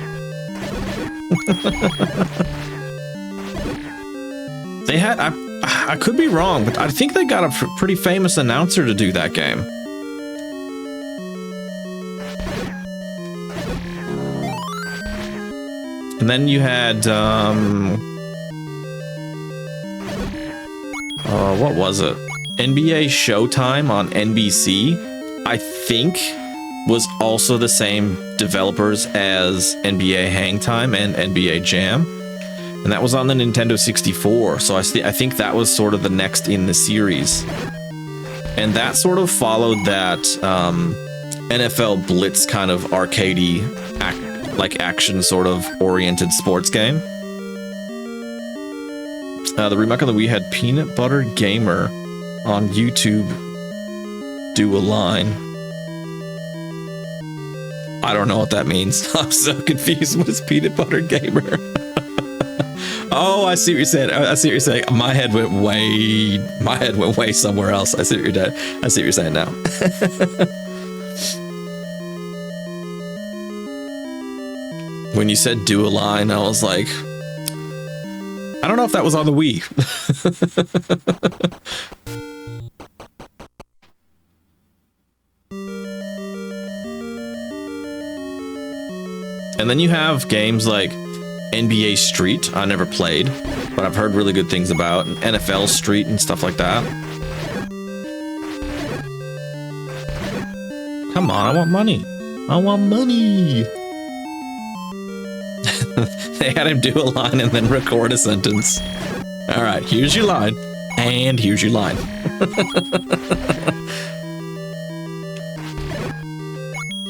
They had, I could be wrong, but I think they got a pretty famous announcer to do that game. And then you had, what was it? NBA Showtime on NBC, I think, was also the same developers as NBA Hang Time and NBA Jam. And that was on the Nintendo 64, so I think that was sort of the next in the series. And that sort of followed that NFL Blitz kind of arcadey, like action sort of oriented sports game. The remake on the Wii had Peanut Butter Gamer on YouTube do a line. I don't know what that means. I'm so confused. What is Peanut Butter Gamer? Oh, I see what you're saying. I see what you're saying. My head went way somewhere else. I see what you're saying now. When you said do a line, I was like, I don't know if that was on the Wii. And then you have games like NBA Street. I never played, but I've heard really good things about NFL Street and stuff like that. Come on, I want money. I want money. They had him do a line and then record a sentence. All right, here's your line, and here's your line.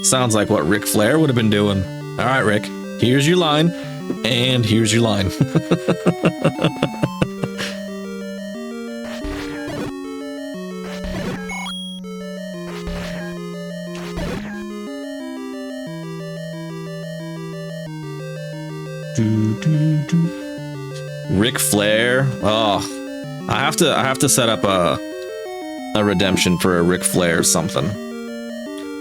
Sounds like what Ric Flair would have been doing. All right, Rick, here's your line, and here's your line. Ric Flair. Oh, I have to set up a redemption for a Ric Flair or something.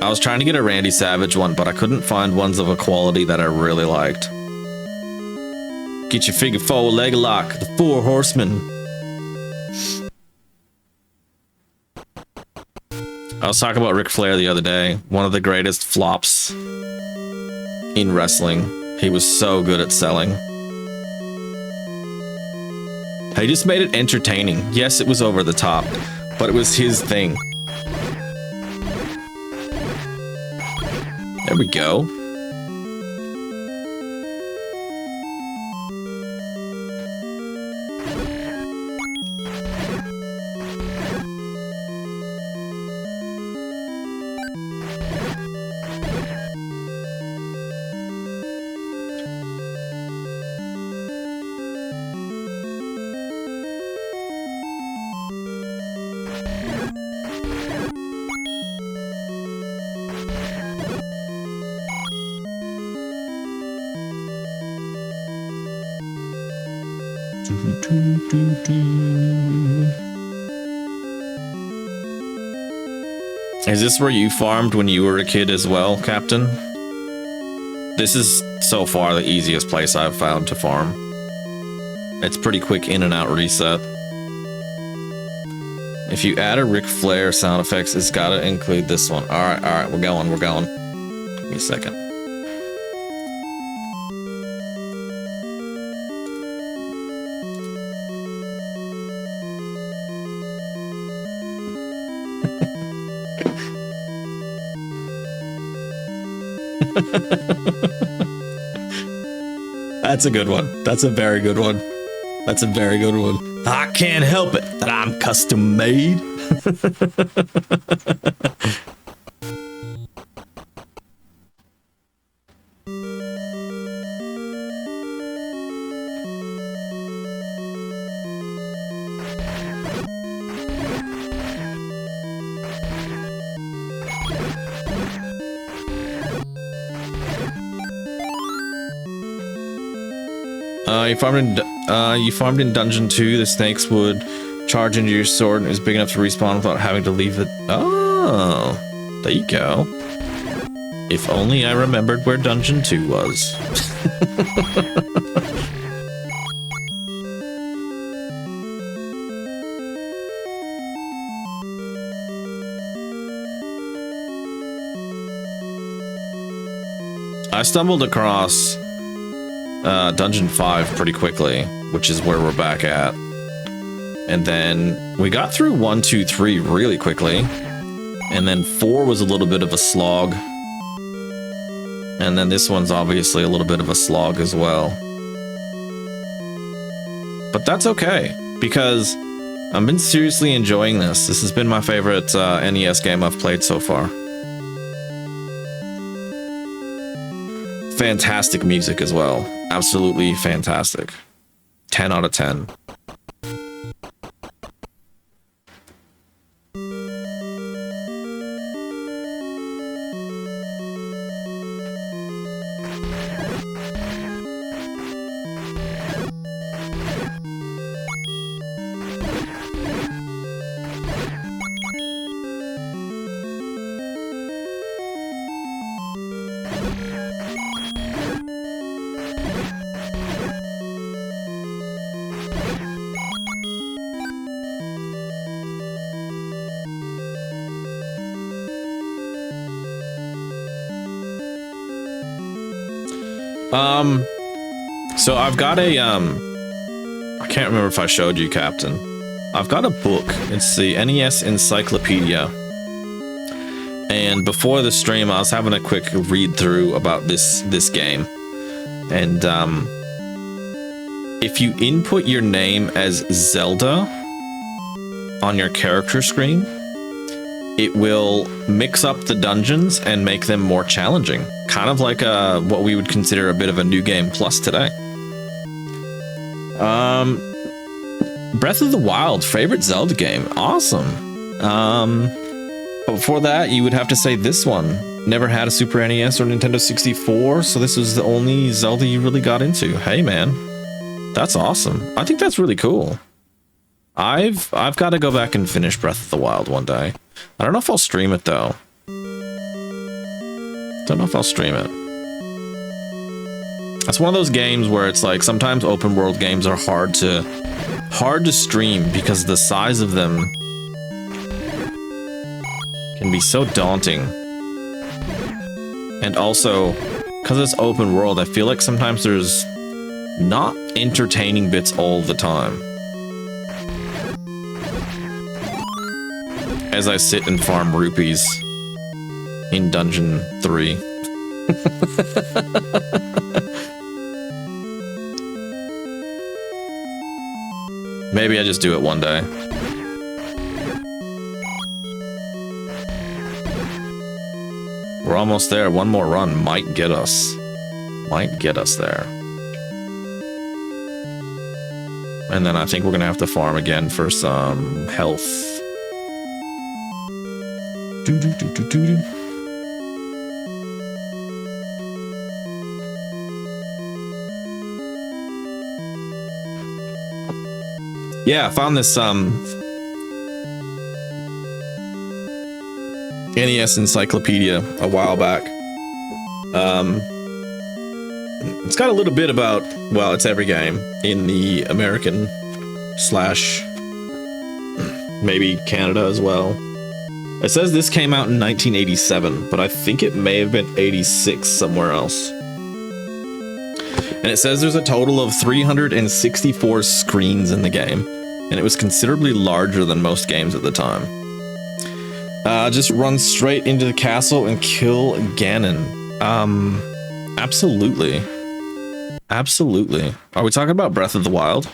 I was trying to get a Randy Savage one, but I couldn't find ones of a quality that I really liked. Get your figure four leg lock, the Four Horsemen. I was talking about Ric Flair the other day. One of the greatest flops in wrestling. He was so good at selling. He just made it entertaining. Yes, it was over the top, but it was his thing. There we go. Is this where you farmed when you were a kid as well, Captain? This is so far the easiest place I've found to farm. It's pretty quick in and out reset. If you add a Ric Flair sound effects, it's gotta include this one. Alright, we're going. Give me a second. That's a good one. That's a very good one. That's a very good one. I can't help it that I'm custom made. You farmed in Dungeon 2. The snakes would charge into your sword and it was big enough to respawn without having to leave it. Oh, there you go. If only I remembered where Dungeon 2 was. I stumbled across Dungeon 5 pretty quickly, which is where we're back at. And then we got through 1, 2, 3 really quickly. And then 4 was a little bit of a slog. And then this one's obviously a little bit of a slog as well. But that's okay, because I've been seriously enjoying this. This has been my favorite NES game I've played so far. Fantastic music as well. Absolutely fantastic. 10 out of 10. So I've got a I can't remember if I showed you, Captain. I've got a book. It's the NES Encyclopedia. And before the stream, I was having a quick read through about this game. And if you input your name as Zelda on your character screen, it will mix up the dungeons and make them more challenging. Kind of like what we would consider a bit of a New Game Plus today. Breath of the Wild, favorite Zelda game. Awesome. But before that, you would have to say this one. Never had a Super NES or Nintendo 64, so this was the only Zelda you really got into. Hey, man. That's awesome. I think that's really cool. I've got to go back and finish Breath of the Wild one day. I don't know if I'll stream it, though. Don't know if I'll stream it. That's one of those games where it's like sometimes open world games are hard to stream because the size of them can be so daunting. And also, because it's open world, I feel like sometimes there's not entertaining bits all the time. As I sit and farm rupees in Dungeon 3. Maybe I just do it one day. We're almost there. One more run might get us. Might get us there. And then I think we're gonna have to farm again for some health. Yeah, I found this NES Encyclopedia a while back. It's got a little bit about, well, it's every game in the American / maybe Canada as well. It says this came out in 1987, but I think it may have been 86 somewhere else. And it says there's a total of 364 screens in the game, and it was considerably larger than most games at the time. Just run straight into the castle and kill Ganon. Absolutely. Absolutely. Are we talking about Breath of the Wild?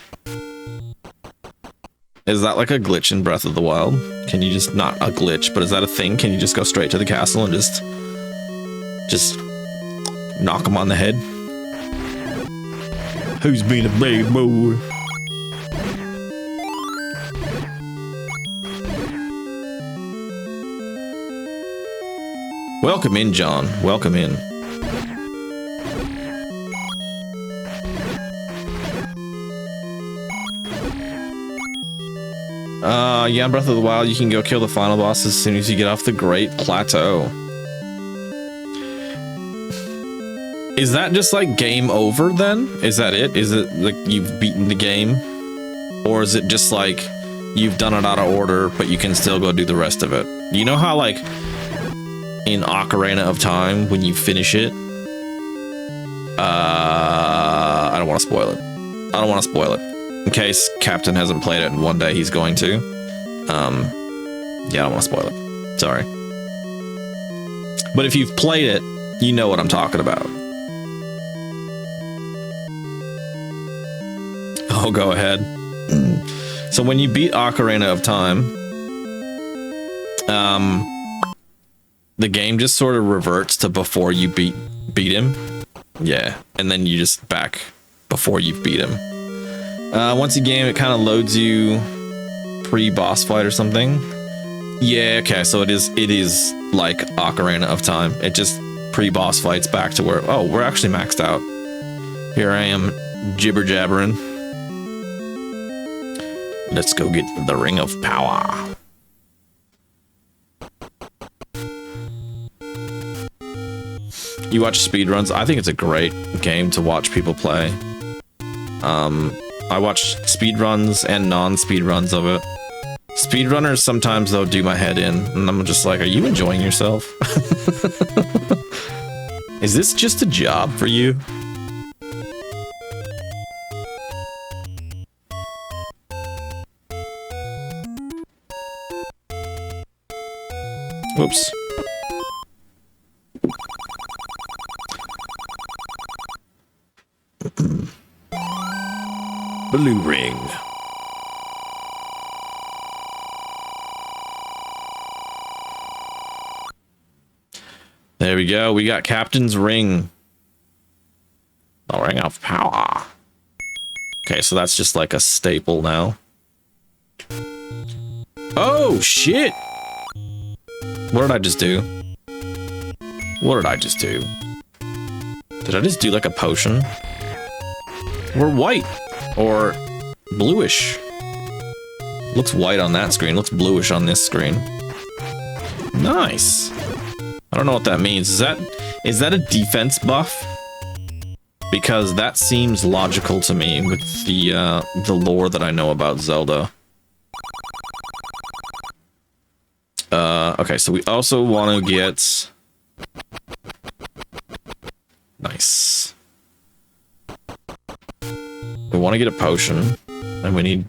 Is that like a glitch in Breath of the Wild? Can you just, not a glitch, but is that a thing? Can you just go straight to the castle and just knock him on the head? Who's been a bad boy? Welcome in, John. Welcome in. Yeah, in Breath of the Wild, you can go kill the final boss as soon as you get off the Great Plateau. Is that just like game over then? Is that it? Is it like you've beaten the game? Or is it just like you've done it out of order, but you can still go do the rest of it? You know how like in Ocarina of Time, when you finish it, I don't want to spoil it. I don't want to spoil it. In case Captain hasn't played it and one day he's going to. Yeah, I don't want to spoil it. Sorry. But if you've played it, you know what I'm talking about. Oh, go ahead. So when you beat Ocarina of Time, the game just sort of reverts to before you beat him. Yeah, and then you just back before you've beat him. Once a game, it kind of loads you pre-boss fight or something. Yeah, okay, so it is like Ocarina of Time. It just pre-boss fights back to where, oh, we're actually maxed out. Here I am jibber jabbering. Let's go get the Ring of Power. You watch speedruns? I think it's a great game to watch people play. I watch speedruns and non-speedruns of it. Speedrunners sometimes, though, do my head in, and I'm just like, are you enjoying yourself? Is this just a job for you? Whoops. Blue ring. There we go. We got Captain's Ring. The Ring of Power. Okay, so that's just like a staple now. Oh, shit! What did I just do? What did I just do? Did I just do like a potion? We're white. Or bluish. Looks white on that screen. Looks bluish on this screen. Nice. I don't know what that means. Is that a defense buff? Because that seems logical to me with the lore that I know about Zelda. Okay, so we also want to get... Nice. We want to get a potion, and we need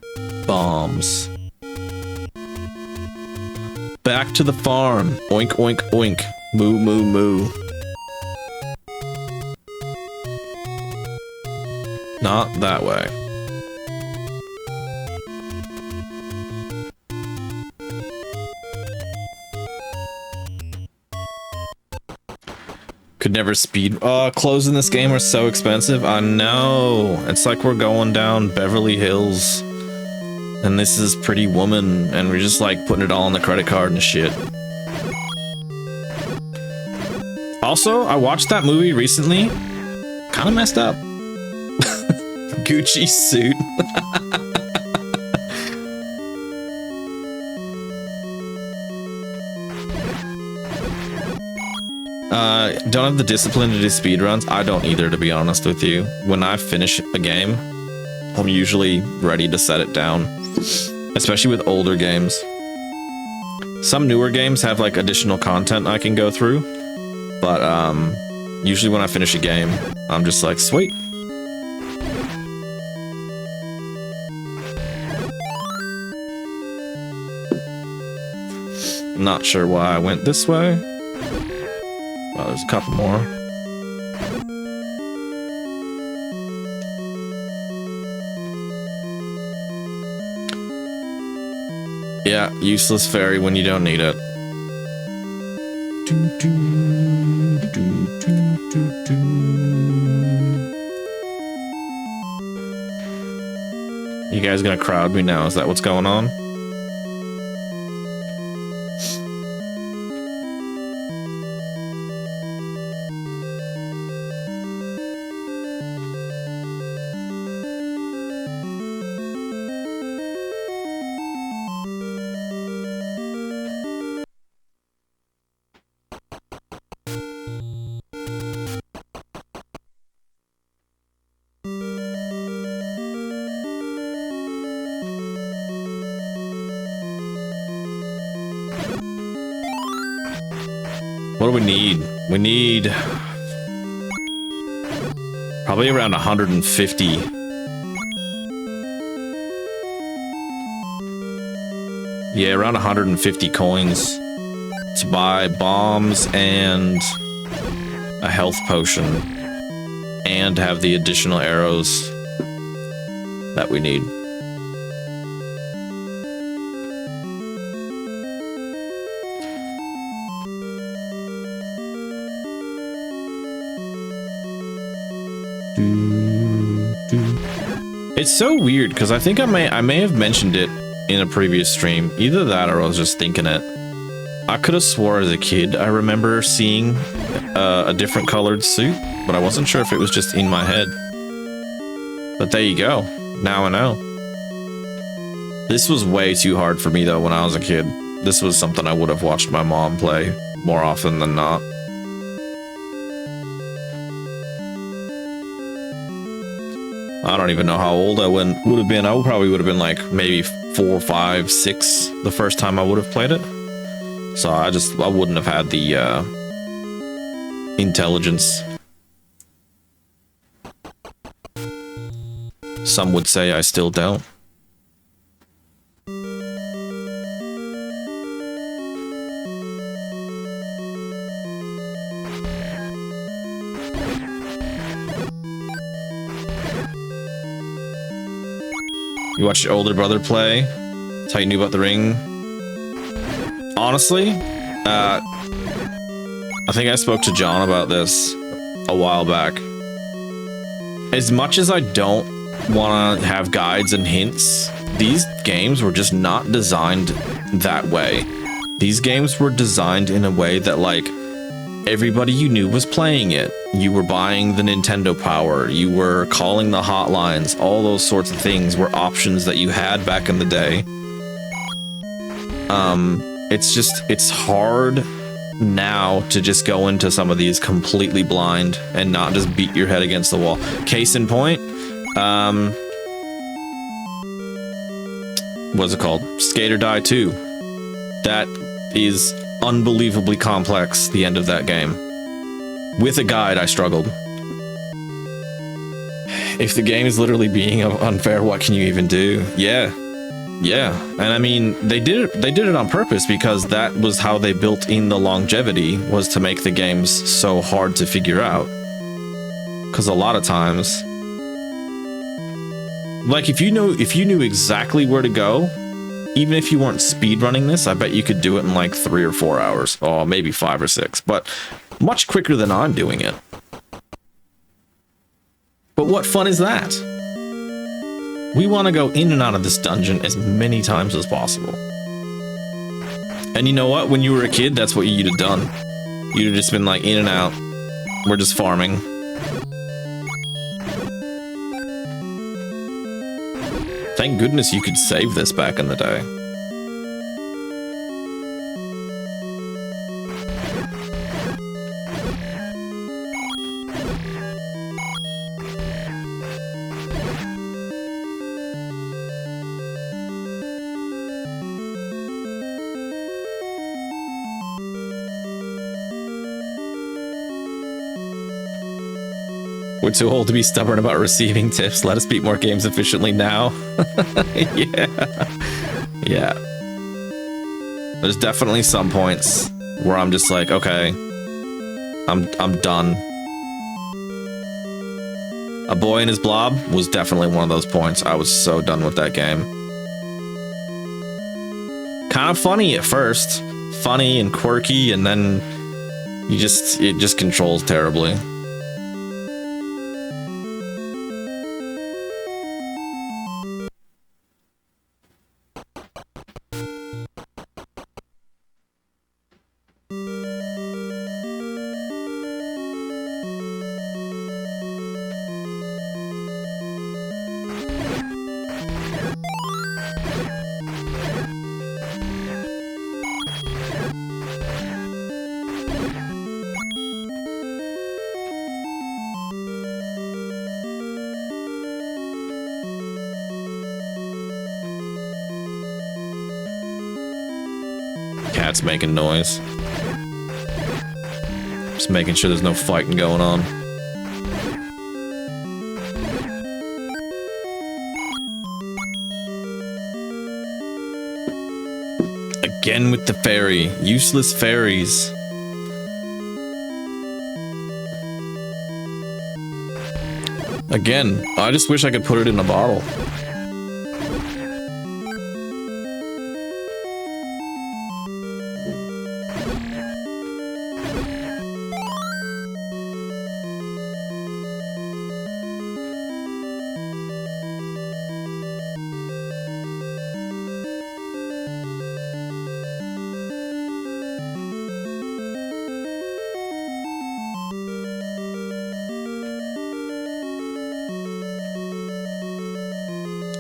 bombs. Back to the farm. Oink, oink, oink. Moo, moo, moo. Not that way. Could never speed. Clothes in this game are so expensive. I know. It's like we're going down Beverly Hills. And this is Pretty Woman. And we're just like putting it all on the credit card and shit. Also, I watched that movie recently. Kind of messed up. Gucci suit. Don't have the discipline to do speedruns. I don't either, to be honest with you. When I finish a game, I'm usually ready to set it down. Especially with older games. Some newer games have like additional content I can go through. But usually when I finish a game, I'm just like, sweet. Not sure why I went this way. Well, there's a couple more. Yeah, useless fairy when you don't need it. You guys gonna crowd me now? Is that what's going on? What do we need? We need probably around 150. Yeah, around 150 coins to buy bombs and a health potion and have the additional arrows that we need. It's so weird because I think I may have mentioned it in a previous stream. Either that or I was just thinking it. I could have swore as a kid I remember seeing a different colored suit, but I wasn't sure if it was just in my head. But there you go. Now I know. This was way too hard for me though when I was a kid. This was something I would have watched my mom play more often than not. I don't even know how old I would have been. I probably would have been like maybe 4, 5, 6 the first time I would have played it. So I wouldn't have had the intelligence. Some would say I still don't. You watched your older brother play? That's how you knew about the ring? Honestly, I think I spoke to John about this a while back. As much as I don't want to have guides and hints, these games were just not designed that way. These games were designed in a way that, like, everybody you knew was playing it. You were buying the Nintendo Power, you were calling the hotlines, all those sorts of things were options that you had back in the day. It's hard now to just go into some of these completely blind and not just beat your head against the wall. Case in point, what's it called? Skate or Die 2. That is unbelievably complex, the end of that game. With a guide, I struggled. If the game is literally being unfair, what can you even do? Yeah. And I mean, they did it on purpose, because that was how they built in the longevity, was to make the games so hard to figure out. Because a lot of times, like, if you knew exactly where to go, even if you weren't speedrunning this, I bet you could do it in like 3 or 4 hours, or maybe 5 or 6, but much quicker than I'm doing it. But what fun is that? We want to go in and out of this dungeon as many times as possible. And you know what? When you were a kid, that's what you'd have done. You'd have just been like in and out. We're just farming. Thank goodness you could save this back in the day. We're too old to be stubborn about receiving tips. Let us beat more games efficiently now. Yeah. There's definitely some points where I'm just like, okay, I'm done. A Boy and His Blob was definitely one of those points. I was so done with that game. Kind of funny at first. Funny and quirky, and then it just controls terribly. Cat's making noise. Just making sure there's no fighting going on. Again with the fairy. Useless fairies. Again, I just wish I could put it in a bottle.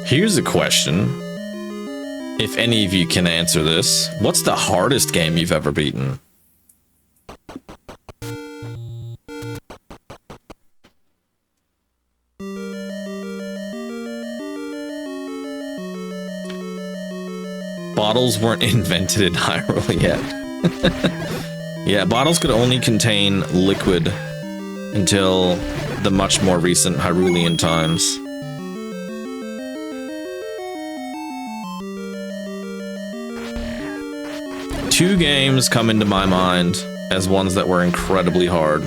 Here's a question. If any of you can answer this, what's the hardest game you've ever beaten? Bottles weren't invented in Hyrule yet. Yeah, bottles could only contain liquid until the much more recent Hyrulean times. Two games come into my mind as ones that were incredibly hard.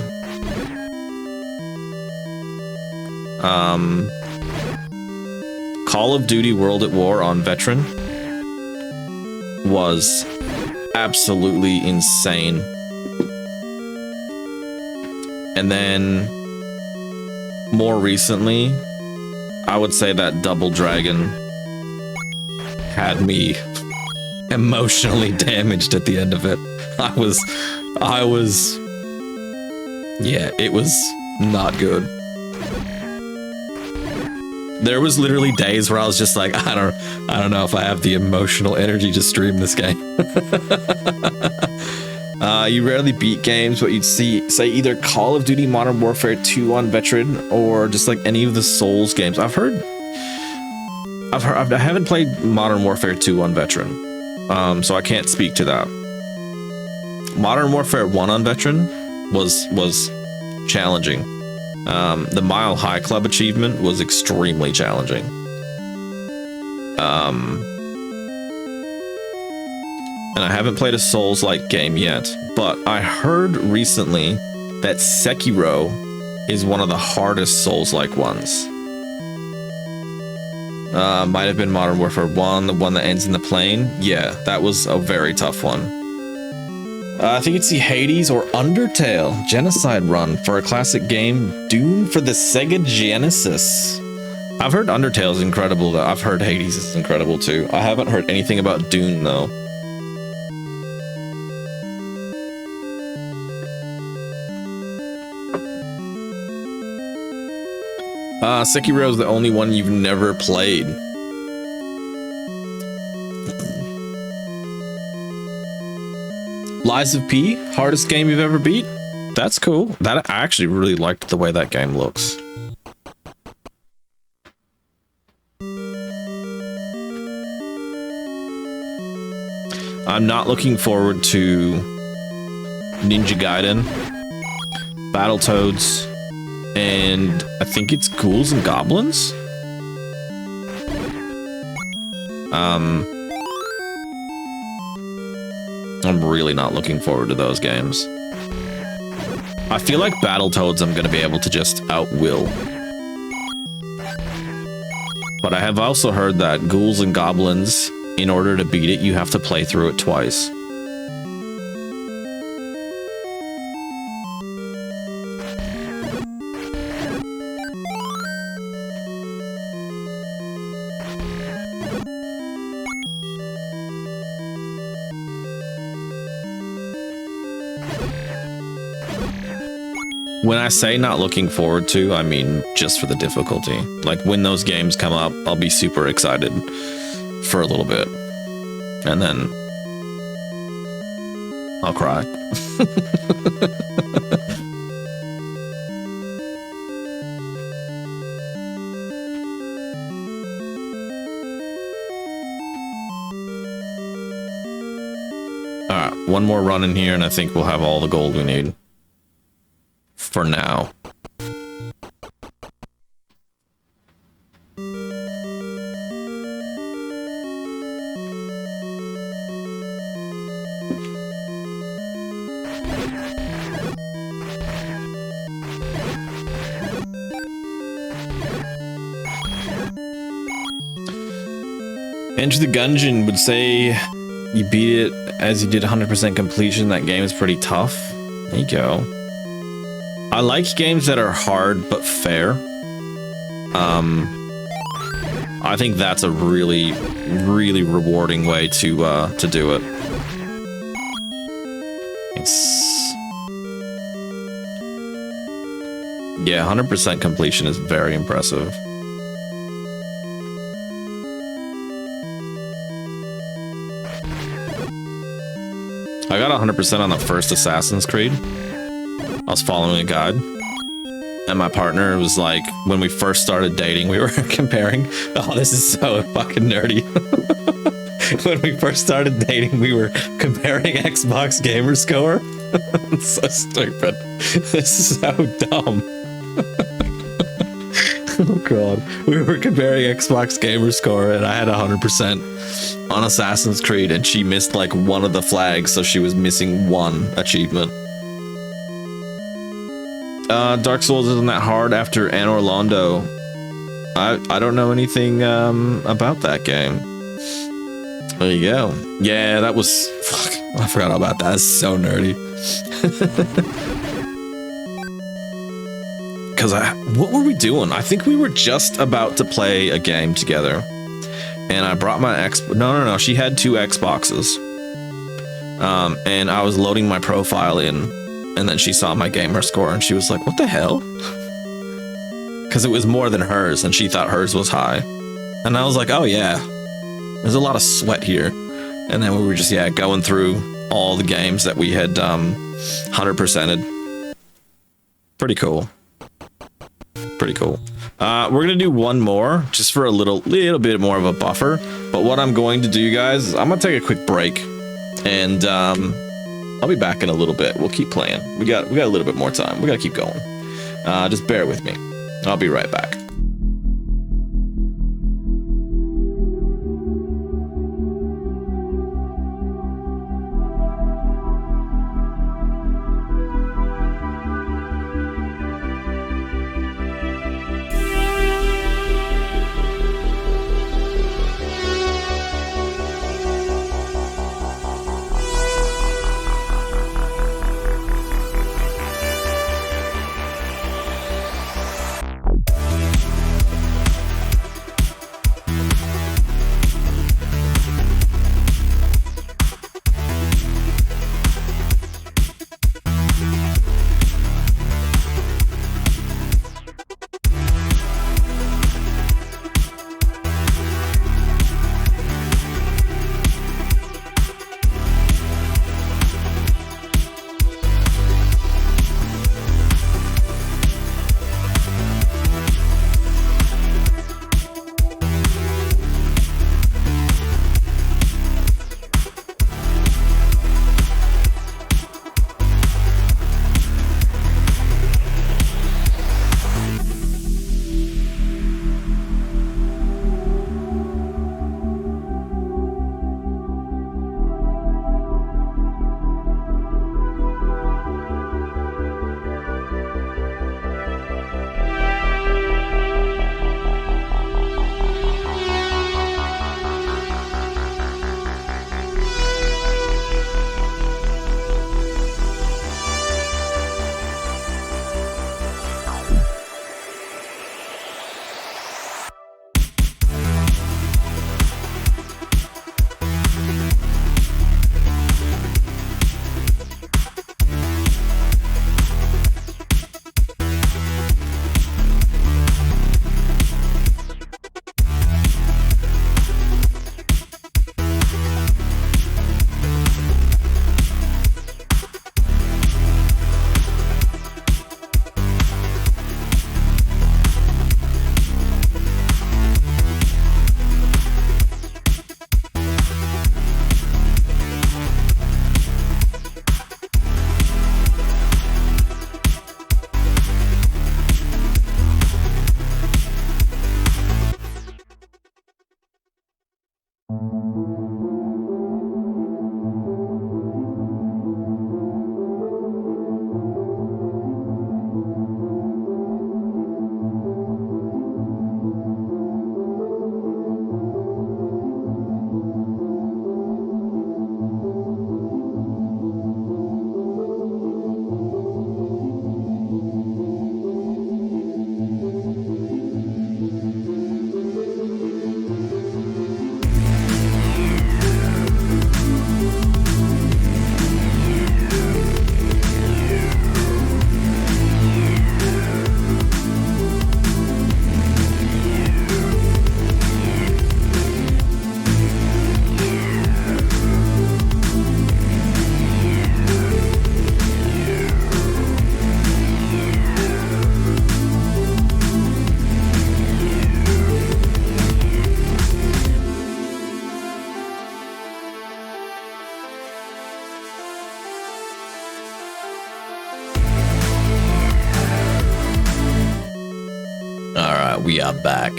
Call of Duty World at War on Veteran was absolutely insane. And then more recently, I would say that Double Dragon had me emotionally damaged at the end of it. Yeah, it was not good. There was literally days where I was just like, I don't know if I have the emotional energy to stream this game. You rarely beat games, but you'd say either Call of Duty Modern Warfare 2 on Veteran or just like any of the Souls games. I haven't played Modern Warfare 2 on Veteran, so I can't speak to that. Modern Warfare 1 on Veteran was challenging. The Mile High Club achievement was extremely challenging. And I haven't played a Souls-like game yet, but I heard recently that Sekiro is one of the hardest Souls-like ones. Might have been Modern Warfare 1, the one that ends in the plane. Yeah, that was a very tough one. I think it's the Hades or Undertale Genocide Run for a classic game, Dune for the Sega Genesis. I've heard Undertale is incredible, though. I've heard Hades is incredible, too. I haven't heard anything about Dune, though. Sekiro is the only one you've never played. Lies of P, hardest game you've ever beat? That's cool. I actually really liked the way that game looks. I'm not looking forward to Ninja Gaiden, Battletoads, and I think it's Ghouls and Goblins. I'm really not looking forward to those games. I feel like Battletoads I'm gonna be able to just outwill. But I have also heard that Ghouls and Goblins, in order to beat it, you have to play through it twice. When I say not looking forward to, I mean just for the difficulty. Like when those games come up, I'll be super excited for a little bit. And then I'll cry. Alright, one more run in here and I think we'll have all the gold we need. For now. Enter the Gungeon would say you beat it as you did 100% completion. That game is pretty tough. There you go. I like games that are hard but fair. I think that's a really, really rewarding way to do it. Yeah, 100% completion is very impressive. I got 100% on the first Assassin's Creed. I was following a guide, and my partner was like, when we first started dating, we were comparing. Oh, this is so fucking nerdy. When we first started dating, we were comparing Xbox gamer score. It's so stupid. This is so dumb. Oh god. We were comparing Xbox gamer score, and I had 100% on Assassin's Creed, and she missed like one of the flags, so she was missing one achievement. Dark Souls isn't that hard after Anor Londo. I don't know anything about that game. There you go. Yeah, that was... Fuck, I forgot all about that. That's so nerdy. Because what were we doing? I think we were just about to play a game together. And I brought my No, she had 2 Xboxes. And I was loading my profile in. And then she saw my gamer score and she was like, what the hell? Because it was more than hers and she thought hers was high. And I was like, oh yeah. There's a lot of sweat here. And then we were just, yeah, going through all the games that we had 100%ed. Pretty cool. Pretty cool. We're going to do one more, just for a little bit more of a buffer. But what I'm going to do, guys, is I'm going to take a quick break. And I'll be back in a little bit. We'll keep playing. We got a little bit more time. We got to keep going. Just bear with me. I'll be right back. We are back.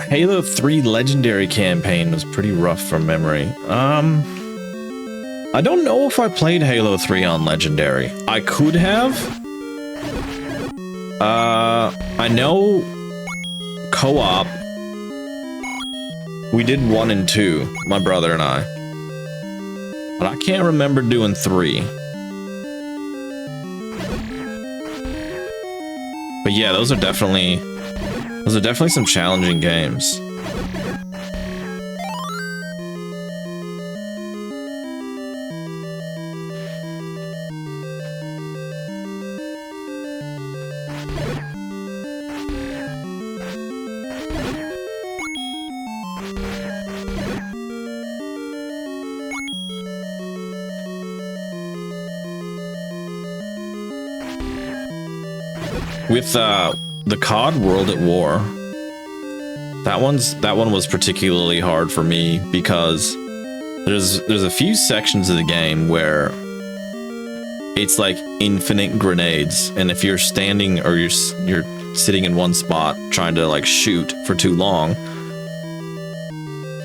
Halo 3 Legendary campaign was pretty rough from memory. I don't know if I played Halo 3 on Legendary. I could have, I know co-op. We did 1 and 2, my brother and I. But I can't remember doing 3. But yeah, those are definitely some challenging games. With the COD World at War, that one was particularly hard for me because there's a few sections of the game where it's like infinite grenades, and if you're standing or you're sitting in one spot trying to like shoot for too long,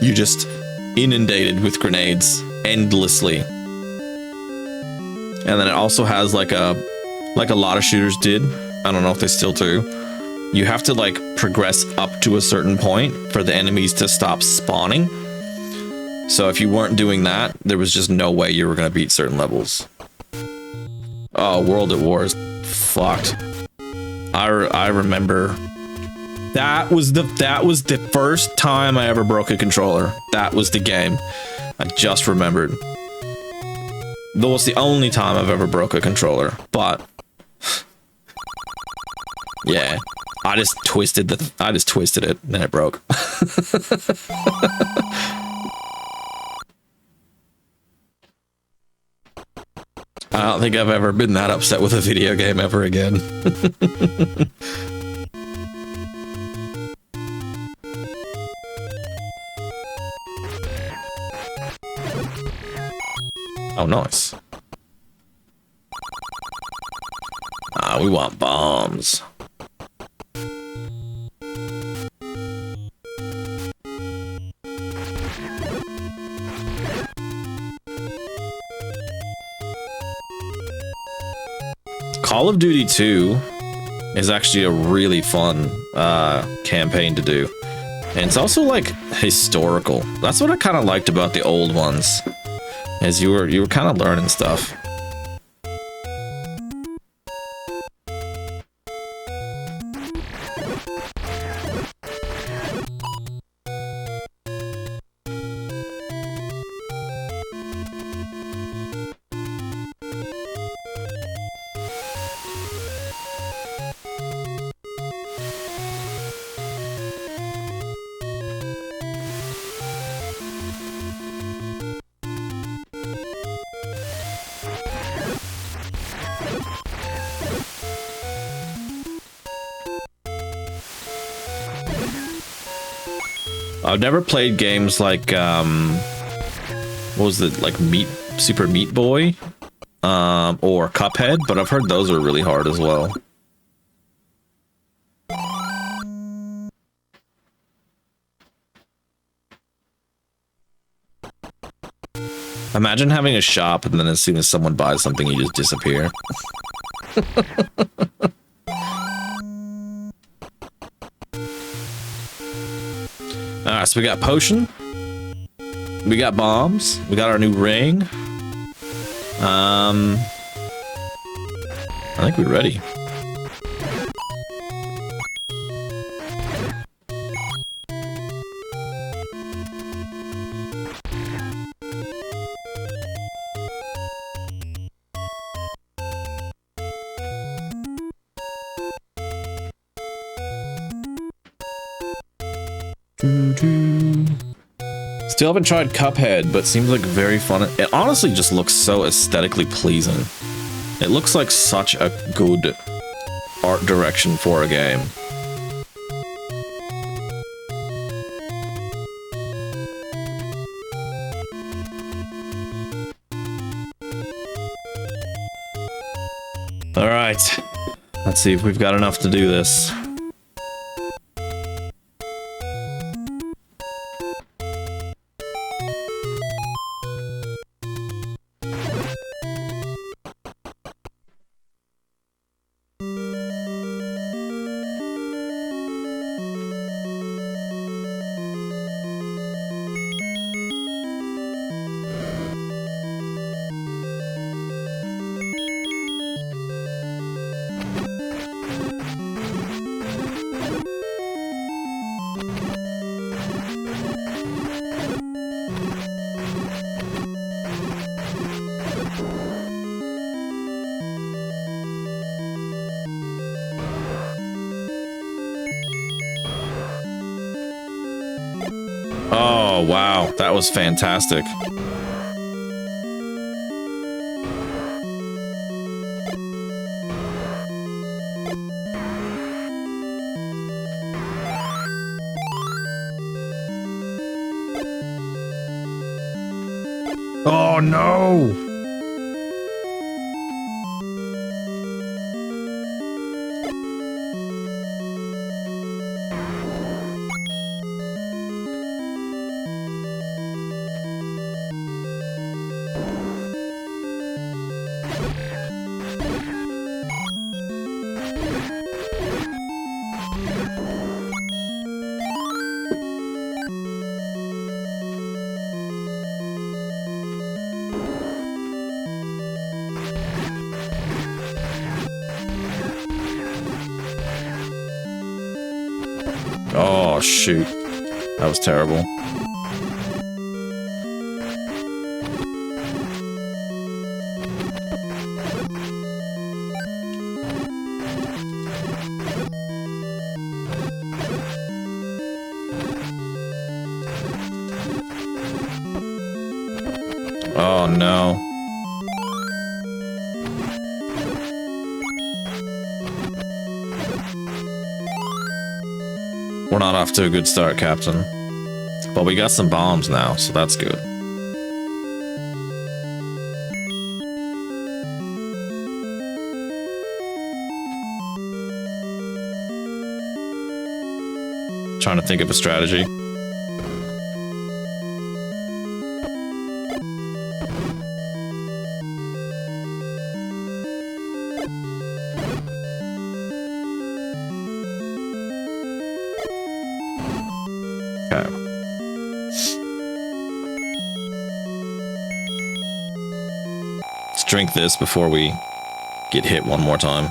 you're just inundated with grenades endlessly. And then it also has like a lot of shooters did. I don't know if they still do. You have to like progress up to a certain point for the enemies to stop spawning. So if you weren't doing that, there was just no way you were gonna beat certain levels. Oh, World at War is fucked. I remember that was the first time I ever broke a controller. That was the game. I just remembered. That was the only time I've ever broke a controller, but yeah, I just twisted it, and then it broke. I don't think I've ever been that upset with a video game ever again. Oh, nice. Ah, we want bombs. Call of Duty 2 is actually a really fun campaign to do. And it's also like historical. That's what I kind of liked about the old ones, is you were kind of learning stuff. I've never played games like, what was it, like Super Meat Boy, or Cuphead, but I've heard those are really hard as well. Imagine having a shop and then as soon as someone buys something, you just disappear. Alright, so we got potion. We got bombs. We got our new ring. I think we're ready. Still haven't tried Cuphead, but seems like very fun. It honestly just looks so aesthetically pleasing. It looks like such a good art direction for a game. All right, let's see if we've got enough to do this. wow, that was fantastic. Oh no! Oh, shoot. That was terrible. Oh, no. We're not off to a good start, Captain. But we got some bombs now, so that's good. Trying to think of a strategy. Drink this before we get hit one more time.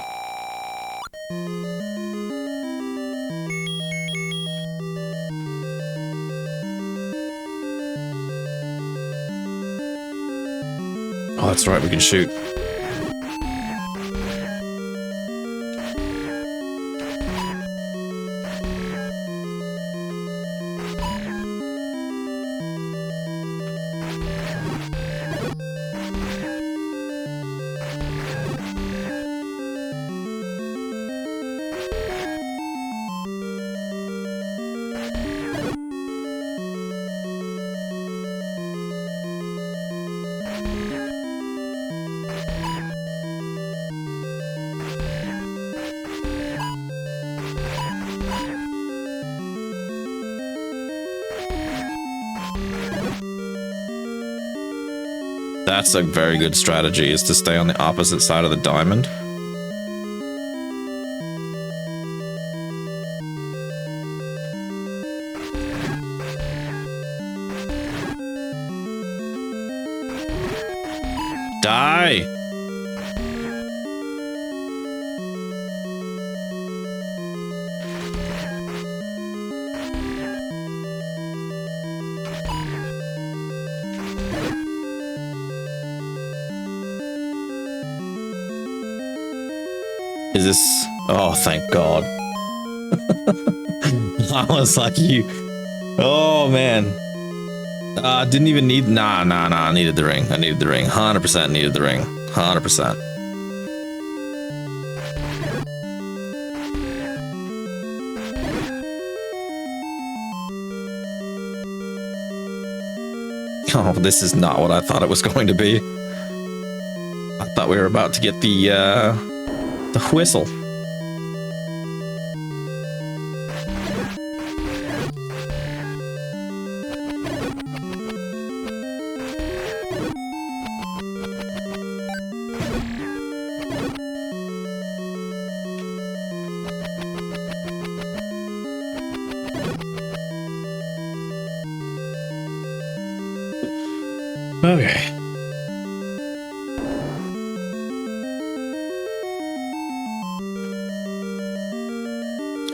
Oh, that's right, we can shoot. That's a very good strategy, is to stay on the opposite side of the diamond. Die! Is this... Oh, thank God. I was like, you... Oh, man. Didn't even need... Nah, I needed the ring. I needed the ring. 100% needed the ring. 100%. Oh, this is not what I thought it was going to be. I thought we were about to get the whistle. Okay.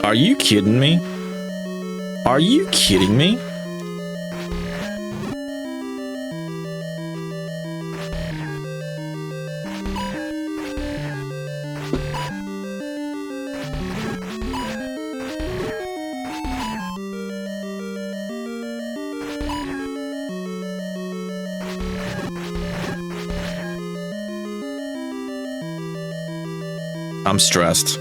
Are you kidding me? Are you kidding me? I'm stressed.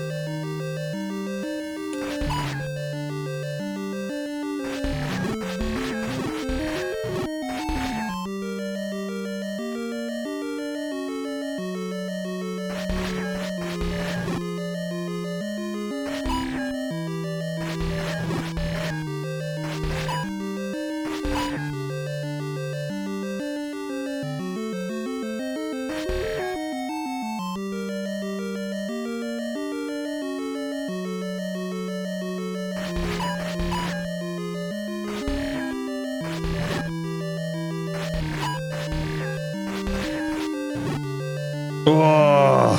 Oh.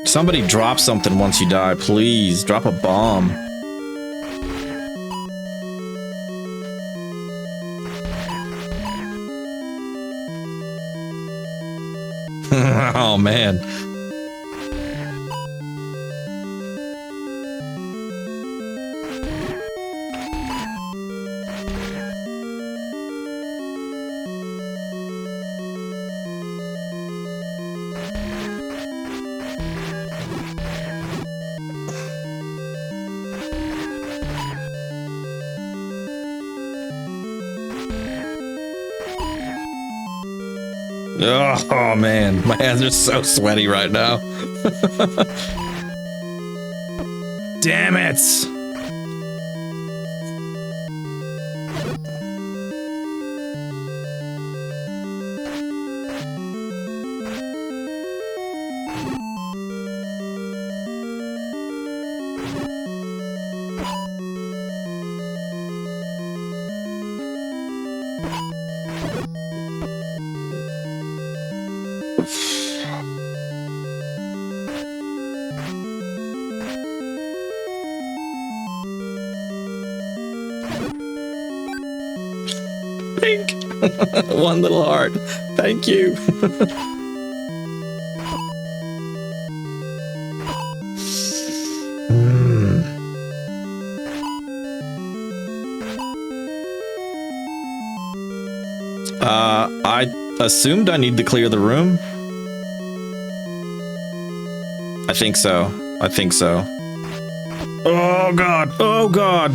Somebody drop something once you die, please. Drop a bomb. Oh, man. Oh man, my hands are so sweaty right now. Damn it! Pink! One little heart. Thank you. I assumed I need to clear the room. I think so. I think so. Oh god. Oh god.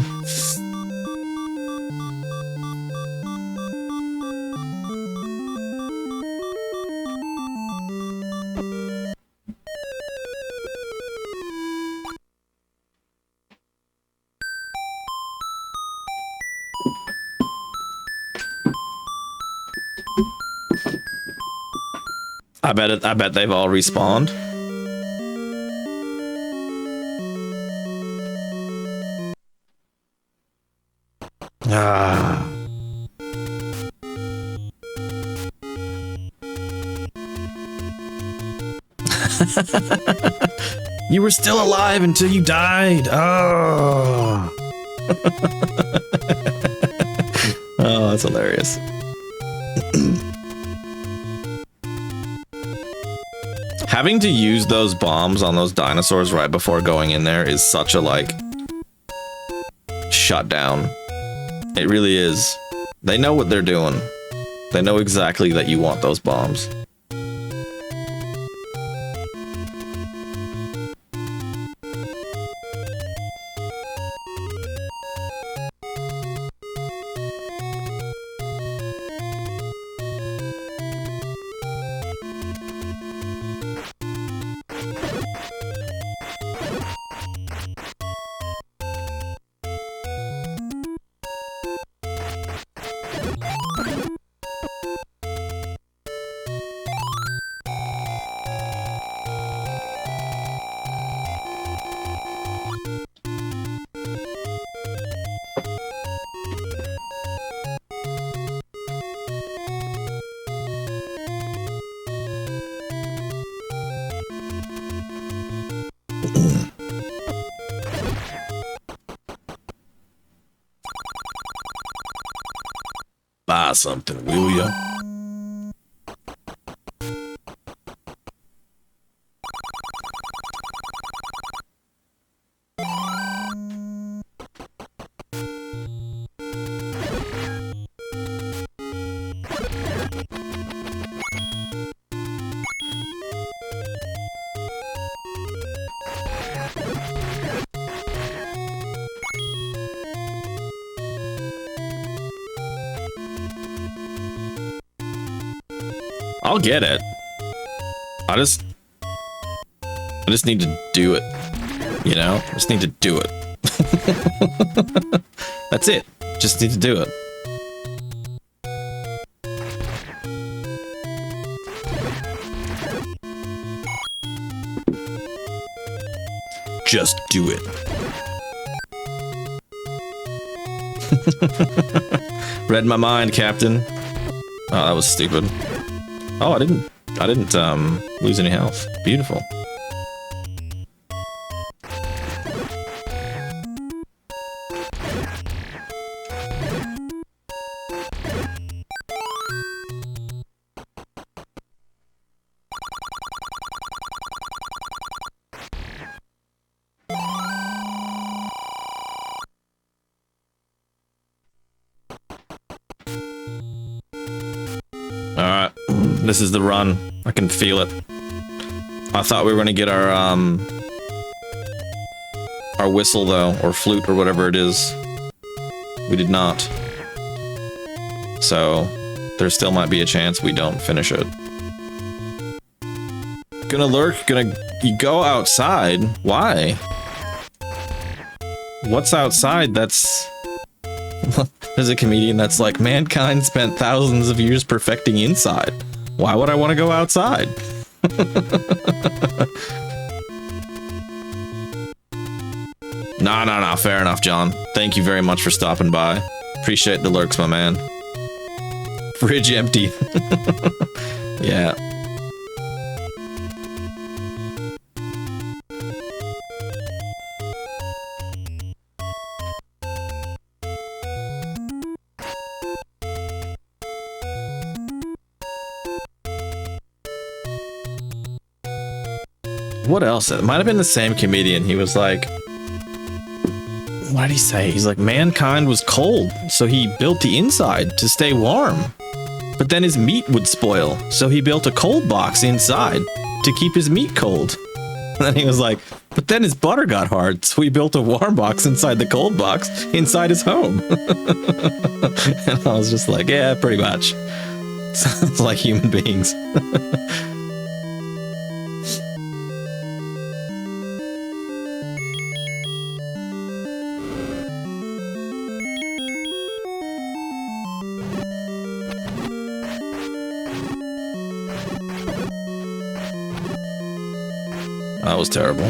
I bet they've all respawned. Ah. You were still alive until you died. Oh. Oh, that's hilarious. Having to use those bombs on those dinosaurs right before going in there is such a, like, shutdown. It really is. They know what they're doing. They know exactly that you want those bombs. Buy something, will ya? I'll get it. I just need to do it. You know? I just need to do it. That's it. Just need to do it. Just do it. Read my mind, Captain. Oh, that was stupid. Oh, I didn't lose any health. Beautiful. Alright, this is the run. I can feel it. I thought we were gonna get our whistle though, or flute or whatever it is. We did not. So, there still might be a chance we don't finish it. Gonna lurk, you go outside? Why? What's outside that's... There's a comedian that's like, mankind spent thousands of years perfecting inside. Why would I want to go outside? Nah, fair enough, John. Thank you very much for stopping by. Appreciate the lurks, my man. Fridge empty. Yeah. What else? It might have been the same comedian. He was like, what did he say? He's like, mankind was cold, so he built the inside to stay warm. But then his meat would spoil, so he built a cold box inside to keep his meat cold. And then he was like, but then his butter got hard, so he built a warm box inside the cold box inside his home. And I was just like, yeah, pretty much. Sounds like human beings. That was terrible.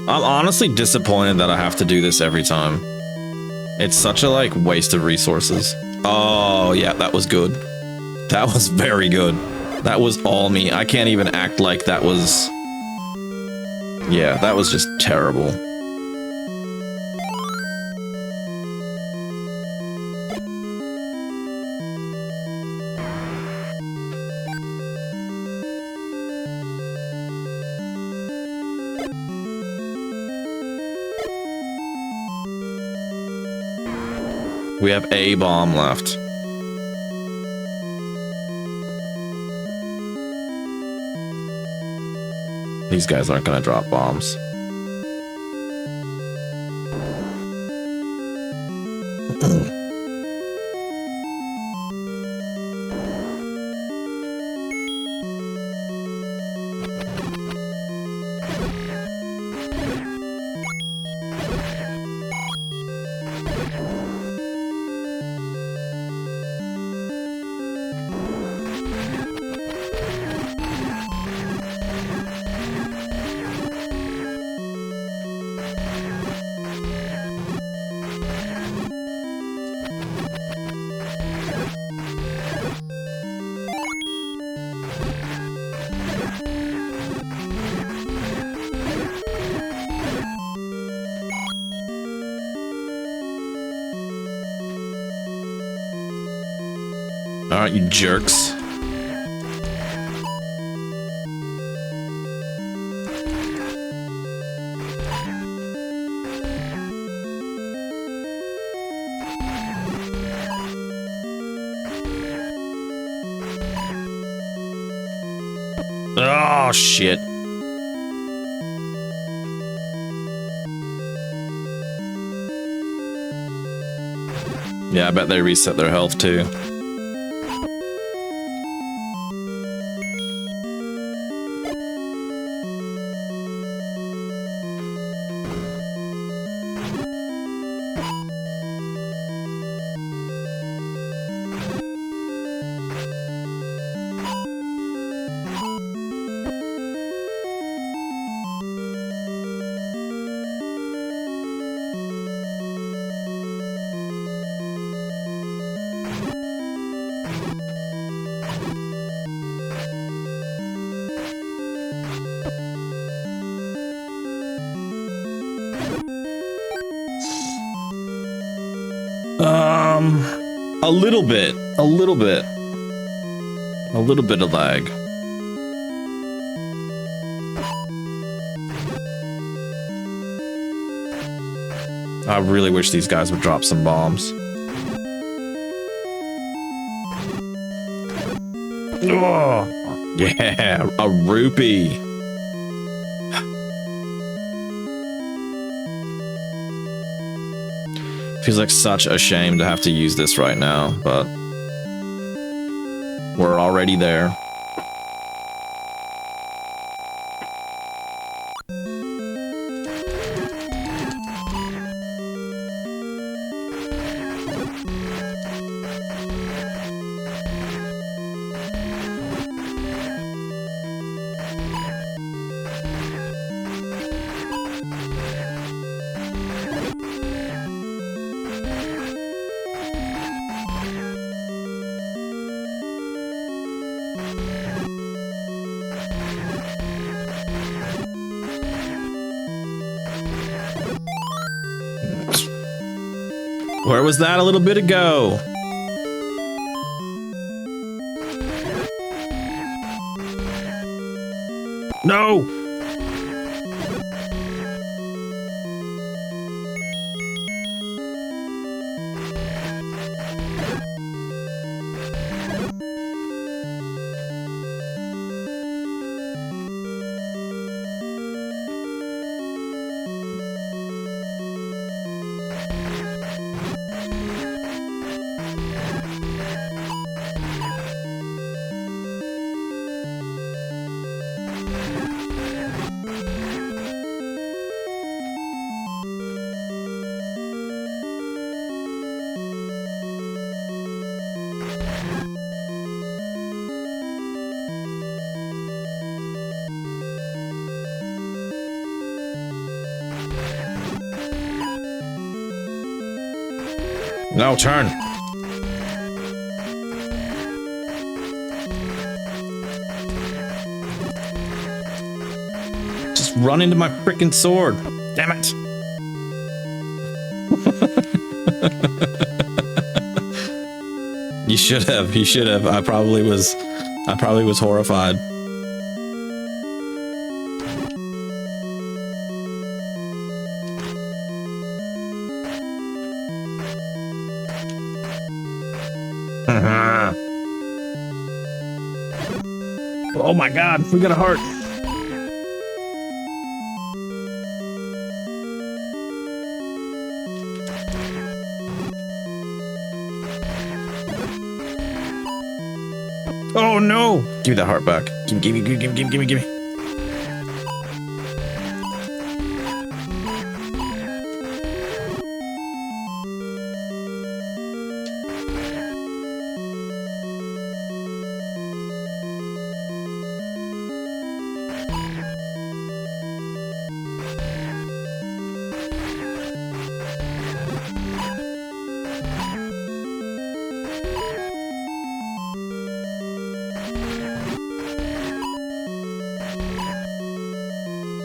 I'm honestly disappointed that I have to do this every time. It's such a, like, waste of resources. Oh, yeah, that was good. That was very good. That was all me. I can't even act like that was... Yeah, that was just terrible. We have a bomb left. These guys aren't gonna drop bombs. Alright, you jerks. Oh, shit. Yeah, I bet they reset their health too. A little bit of lag. I really wish these guys would drop some bombs. Oh, yeah, a rupee. Feels like such a shame to have to use this right now, but we're already there. Where was that a little bit ago? No! No, turn. Just run into my frickin' sword. Damn it. You should have. I probably was horrified. Oh my god, we got a heart. Oh no! Give me that heart back. Give me.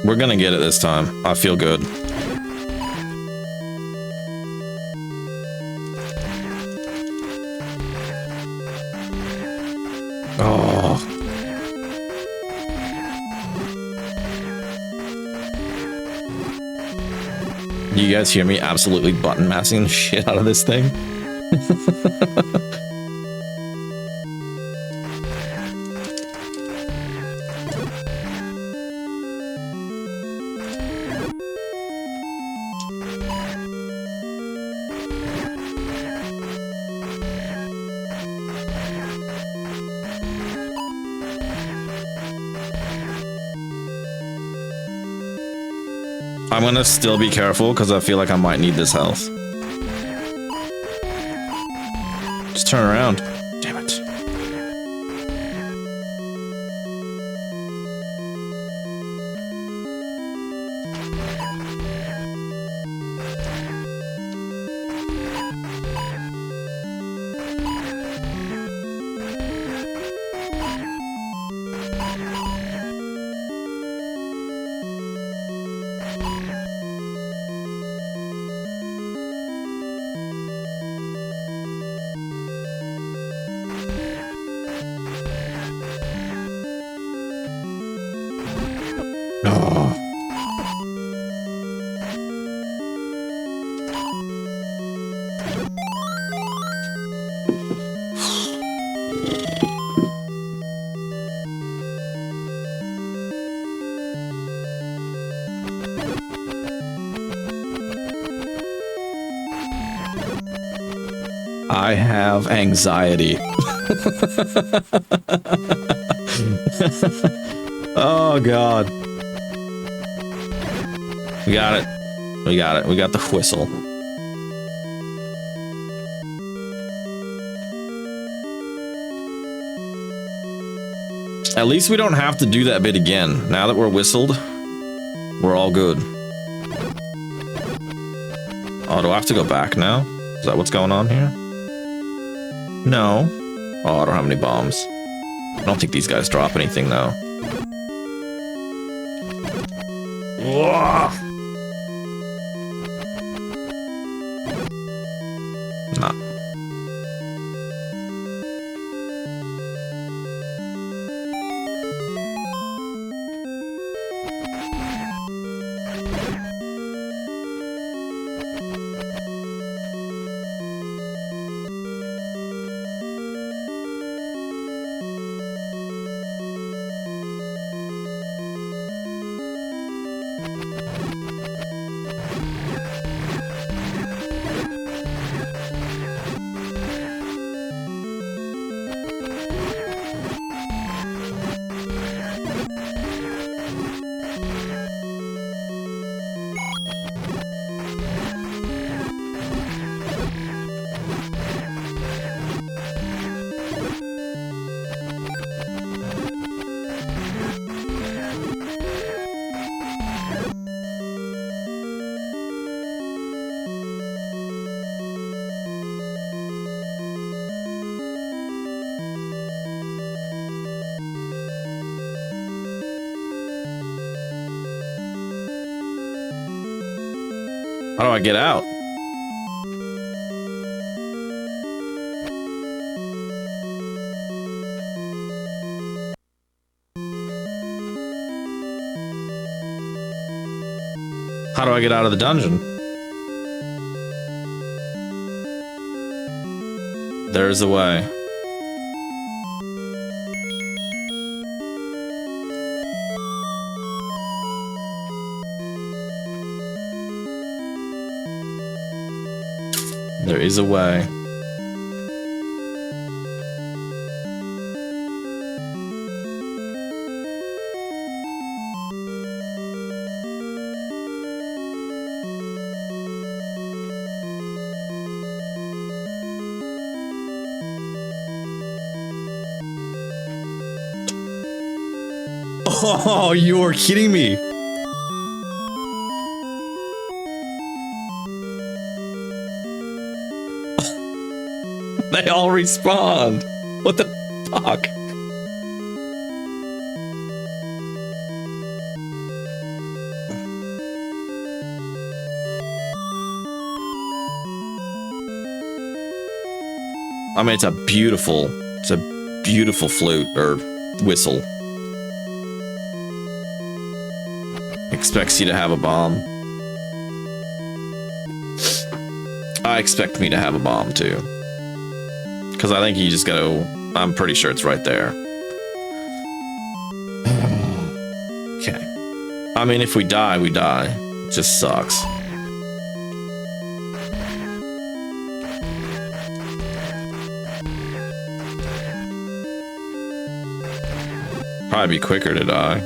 We're gonna get it this time. I feel good. Oh. You guys hear me absolutely button mashing the shit out of this thing? I'm gonna still be careful because I feel like I might need this health. Just turn around. Damn it. I have anxiety. Oh god. We got it. We got it. We got the whistle. At least we don't have to do that bit again. Now that we're whistled, we're all good. Oh, do I have to go back now? Is that what's going on here? No. Oh, I don't have any bombs. I don't think these guys drop anything, though. Whoa. Nah. How do I get out? How do I get out of the dungeon? There's a way. There is a way. Oh, you are kidding me. They all respawned. What the fuck? I mean, it's a beautiful flute or whistle. Expects you to have a bomb. I expect me to have a bomb too. Because I think you just go, I'm pretty sure it's right there. Okay. I mean, if we die, we die. It just sucks. Probably be quicker to die.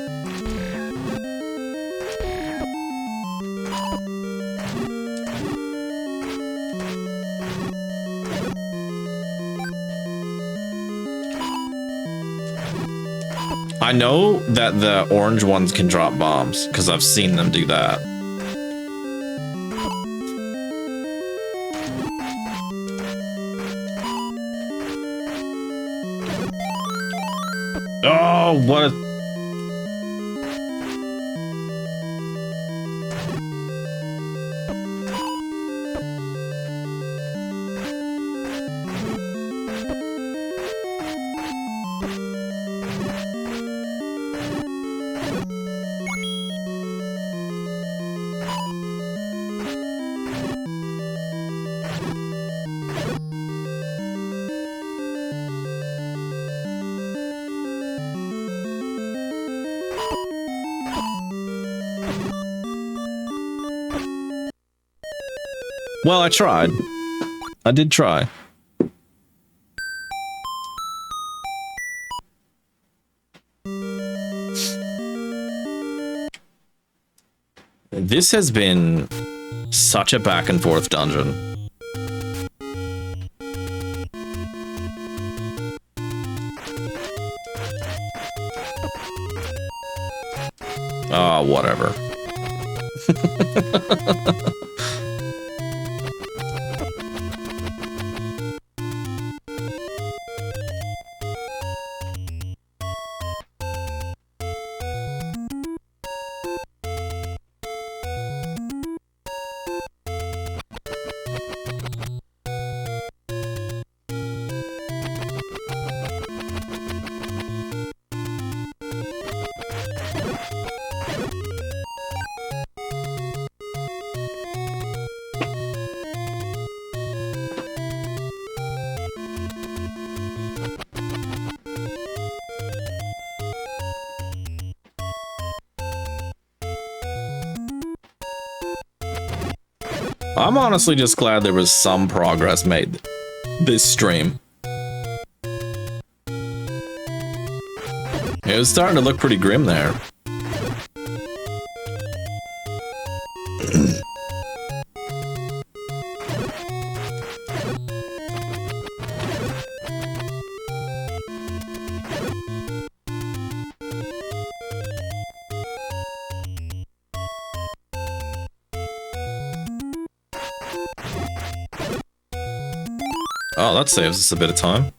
I know that the orange ones can drop bombs because I've seen them do that. Oh, what a... Well, I tried. I did try. This has been such a back and forth dungeon. Oh, whatever. I'm honestly just glad there was some progress made this stream. It was starting to look pretty grim there. Oh, that saves us a bit of time.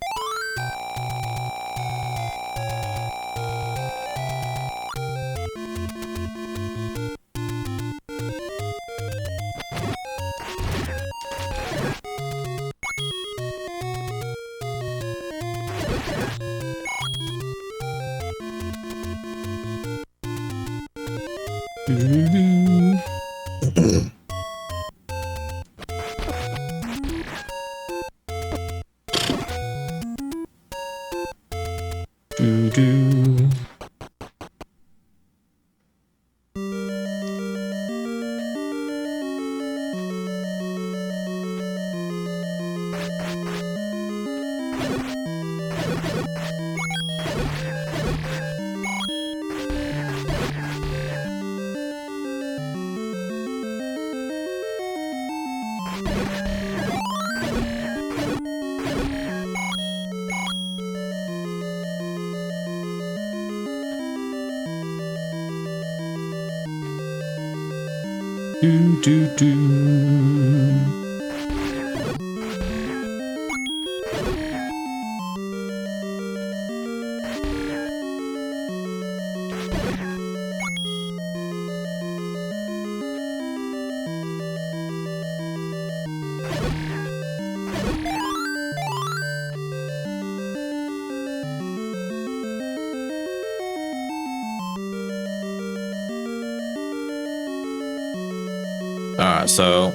Alright, so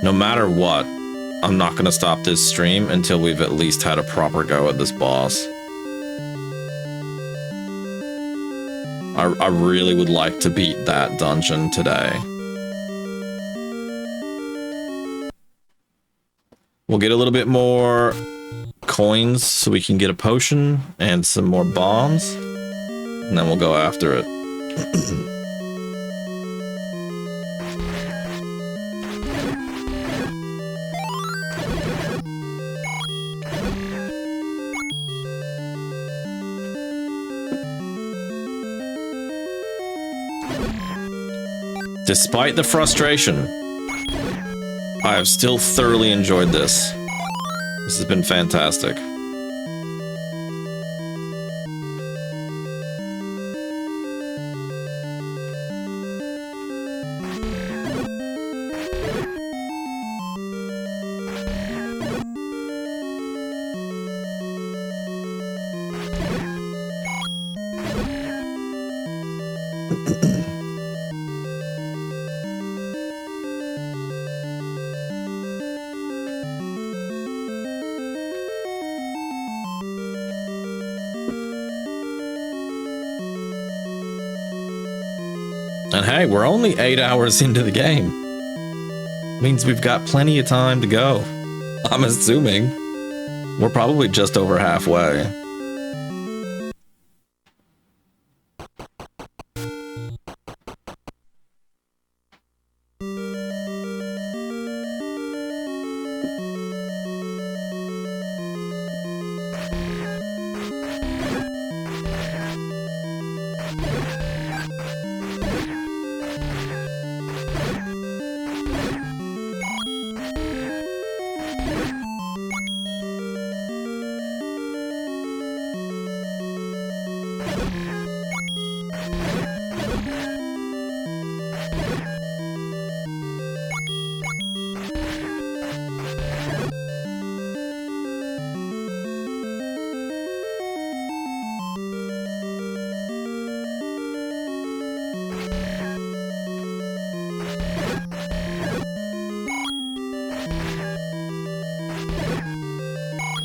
no matter what, I'm not gonna stop this stream until we've at least had a proper go at this boss. I really would like to beat that dungeon today. We'll get a little bit more coins so we can get a potion and some more bombs, and then we'll go after it. Despite the frustration, I have still thoroughly enjoyed this. This has been fantastic. And hey, we're only 8 hours into the game. Means we've got plenty of time to go. I'm assuming. We're probably just over halfway.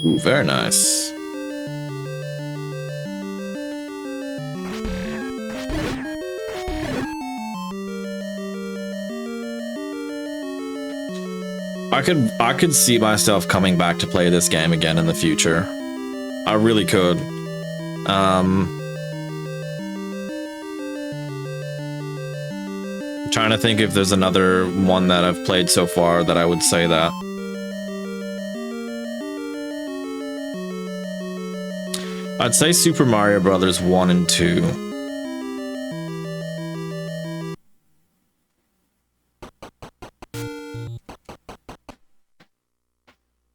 Ooh, very nice. I could see myself coming back to play this game again in the future. I really could. I'm trying to think if there's another one that I've played so far that I would say that. I'd say Super Mario Brothers 1 and 2.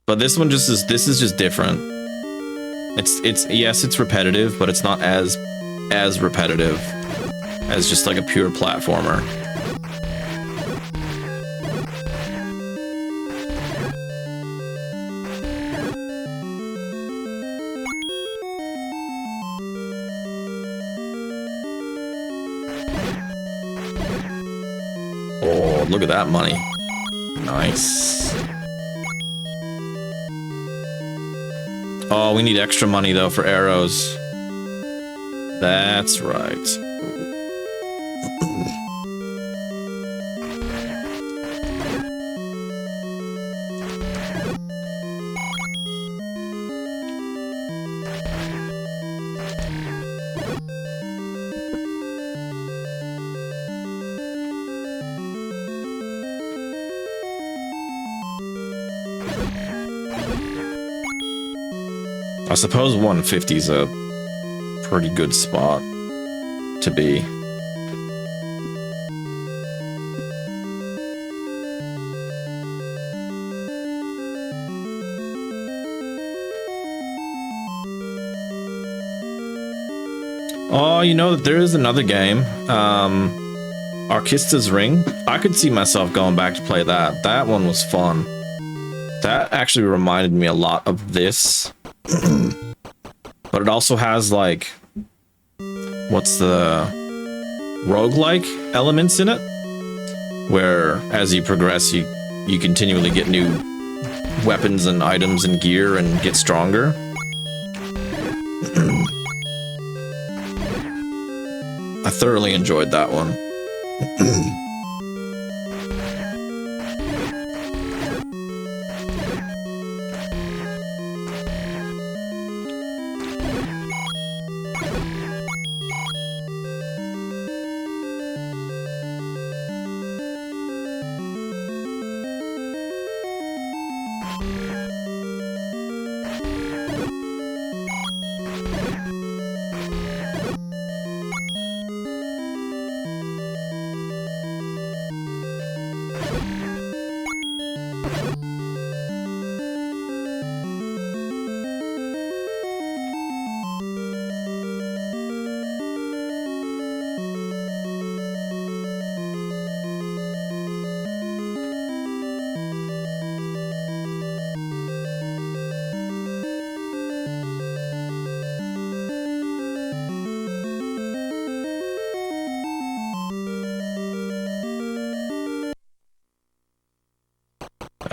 But this one this is just different. It's yes, it's repetitive, but it's not as repetitive as just like a pure platformer. Oh, look at that money. Nice. Oh, we need extra money though for arrows. That's right. I suppose 150 is a pretty good spot to be. Oh, you know that there is another game, Arkista's Ring. I could see myself going back to play that. That one was fun. That actually reminded me a lot of this. But it also has like, what's the roguelike elements in it, where as you progress you continually get new weapons and items and gear and get stronger. I thoroughly enjoyed that one.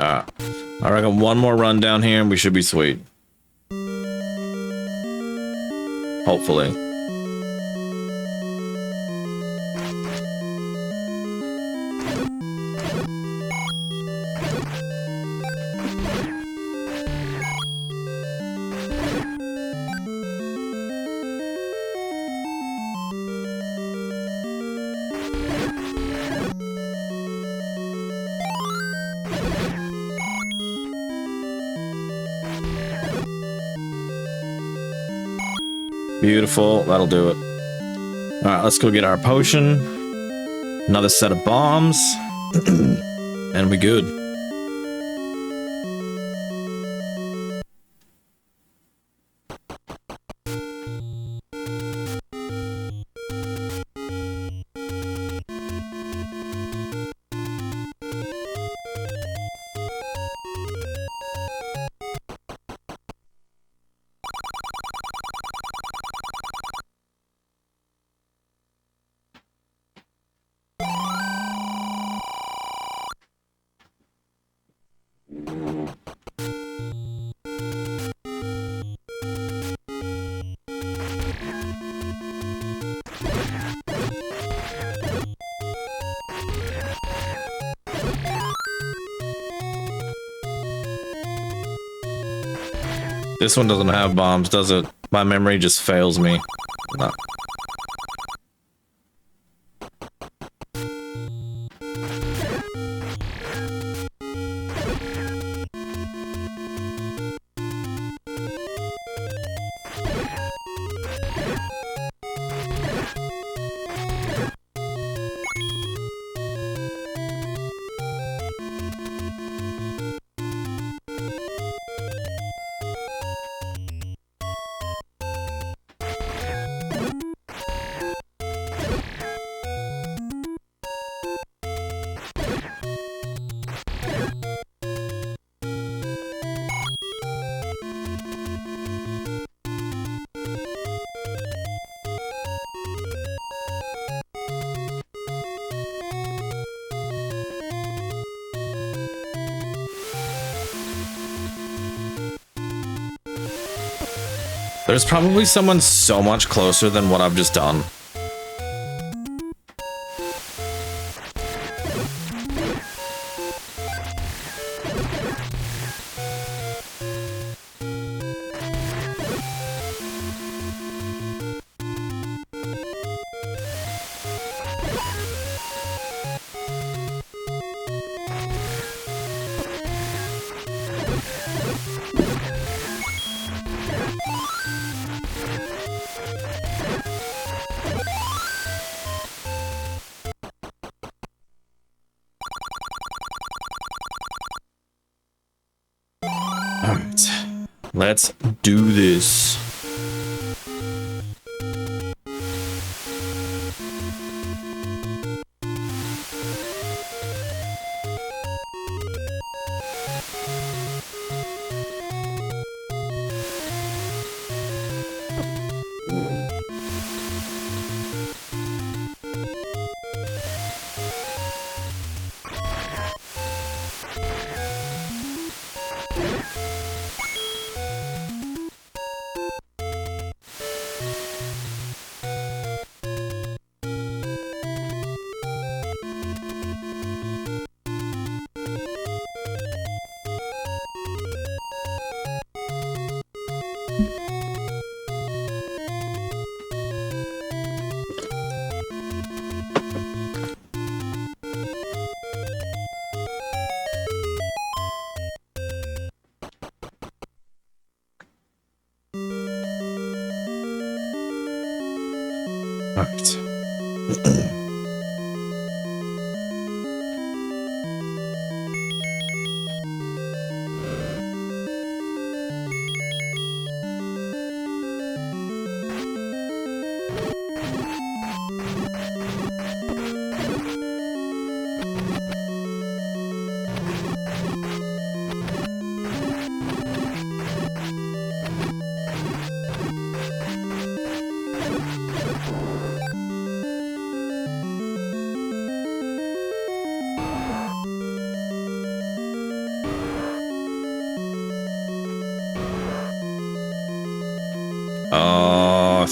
I reckon one more run down here and we should be sweet. Hopefully. Beautiful, that'll do it. Alright, let's go get our potion. Another set of bombs. And we good. This one doesn't have bombs, does it? My memory just fails me. No. There's probably someone so much closer than what I've just done. Alright, let's do this. Alright.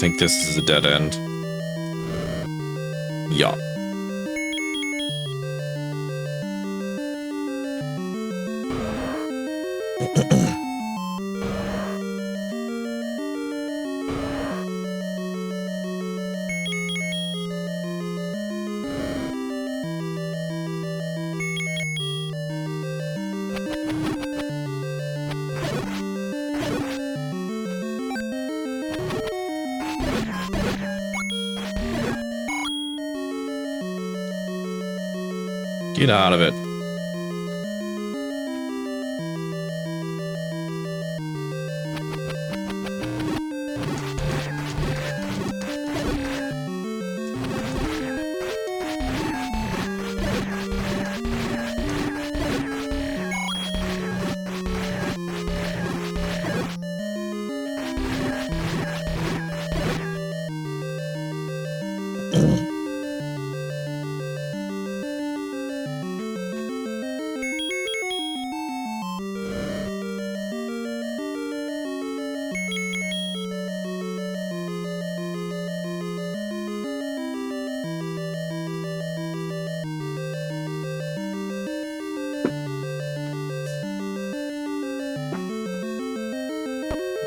think this is a dead end. Yeah. Get out of it.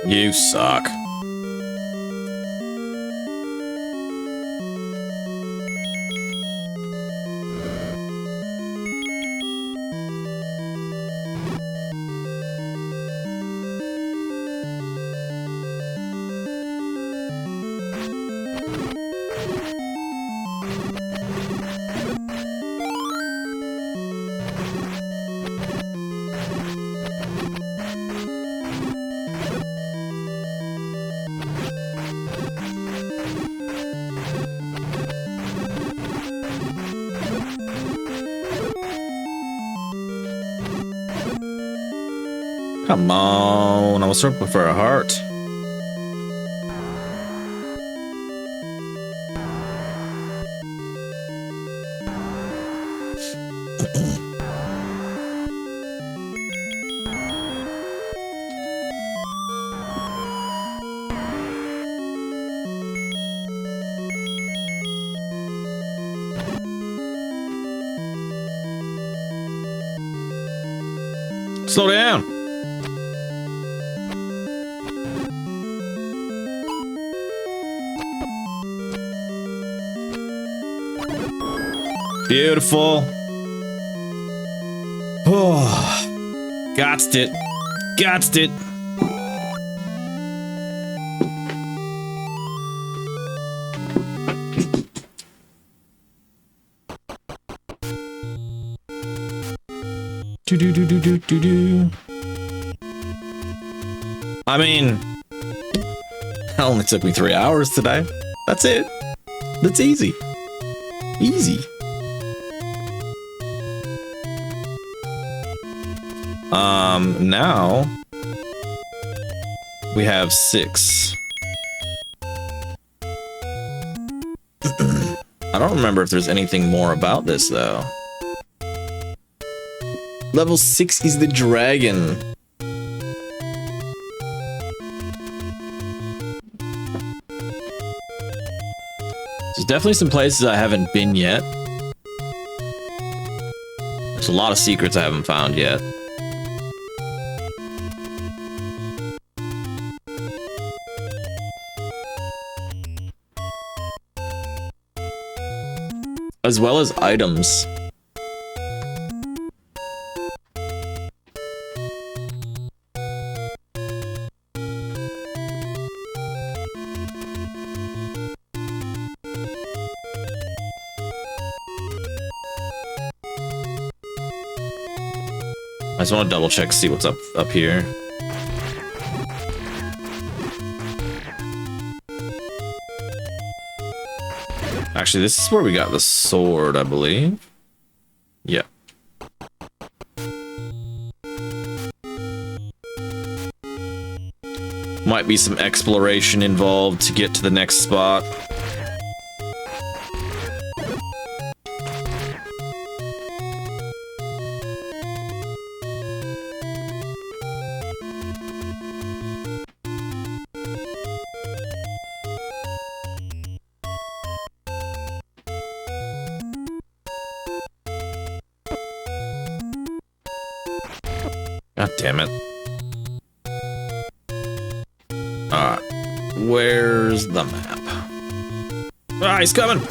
You suck. Come on, I was hoping for a heart. Slow down. Beautiful. Oh, gotched it. Gotched it. Do. I mean, that only took me 3 hours today. That's it. That's easy. Easy. Now we have 6. I don't remember if there's anything more about this though. Level 6 is the dragon. There's definitely some places I haven't been yet. There's a lot of secrets I haven't found yet. As well as items. I just want to double check, see what's up here. Actually, this is where we got the sword, I believe. Yeah. Might be some exploration involved to get to the next spot. God damn it. Alright. Where's the map? Ah, he's coming!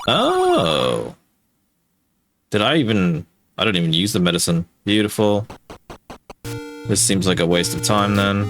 Oh. Did I don't even use the medicine. Beautiful. This seems like a waste of time then.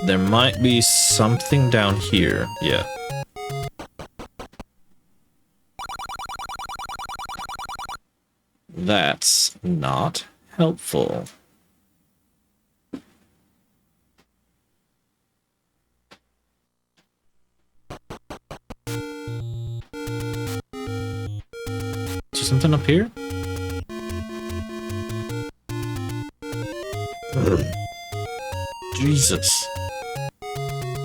There might be something down here. Yeah. That's not helpful. Is there something up here? Jesus.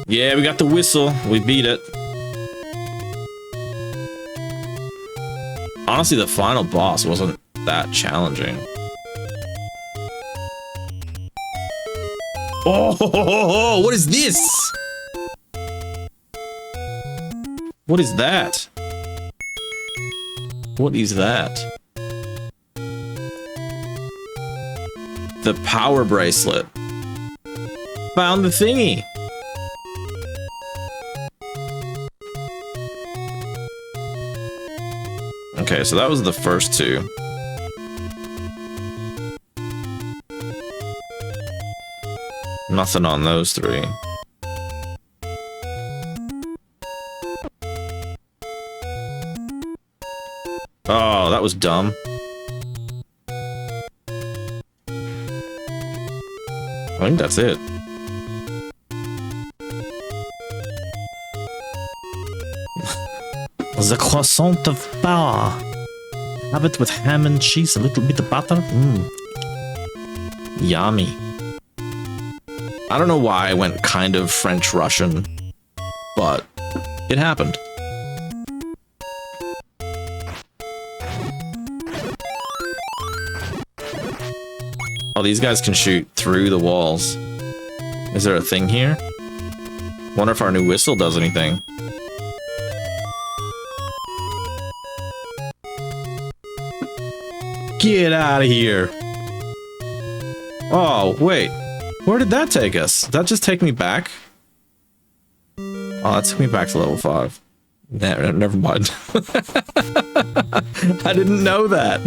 Yeah, we got the whistle. We beat it. Honestly, the final boss wasn't that challenging. Oh, what is this? What is that? What is that? The power bracelet. Found the thingy. Okay, so that was the first two. Nothing on those three. Oh, that was dumb. I think that's it. The croissant of power. Have it with ham and cheese, a little bit of butter. Mmm. Yummy. I don't know why I went kind of French-Russian, but it happened. Oh, these guys can shoot through the walls. Is there a thing here? Wonder if our new whistle does anything. Get out of here. Oh, wait. Where did that take us? Did that just take me back? Oh, that took me back to level 5. Nah, never mind. I didn't know that.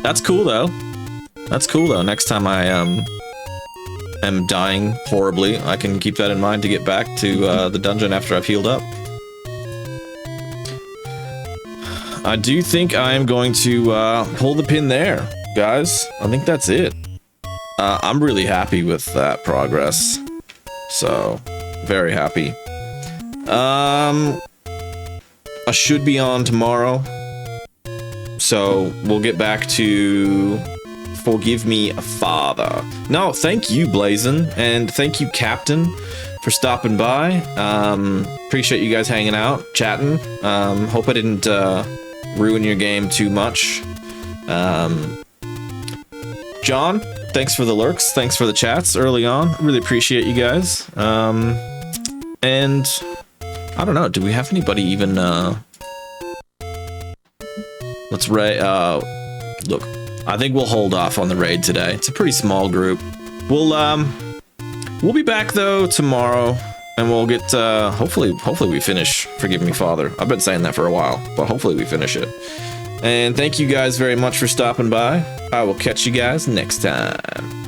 That's cool, though. That's cool, though. Next time I am dying horribly, I can keep that in mind to get back to the dungeon after I've healed up. I do think I am going to pull the pin there, guys. I think that's it. I'm really happy with that progress. So, very happy. I should be on tomorrow. So, we'll get back to Forgive Me, Father. No, thank you, Blazin', and thank you, Captain, for stopping by. Appreciate you guys hanging out, chatting. Hope I didn't ruin your game too much. John, thanks for the lurks. Thanks for the chats early on. Really appreciate you guys. And I don't know. Do we have anybody even? Let's raid. Look, I think we'll hold off on the raid today. It's a pretty small group. we'll be back though tomorrow, and we'll get hopefully we finish Forgive Me Father. I've been saying that for a while, but hopefully we finish it. And thank you guys very much for stopping by. I will catch you guys next time.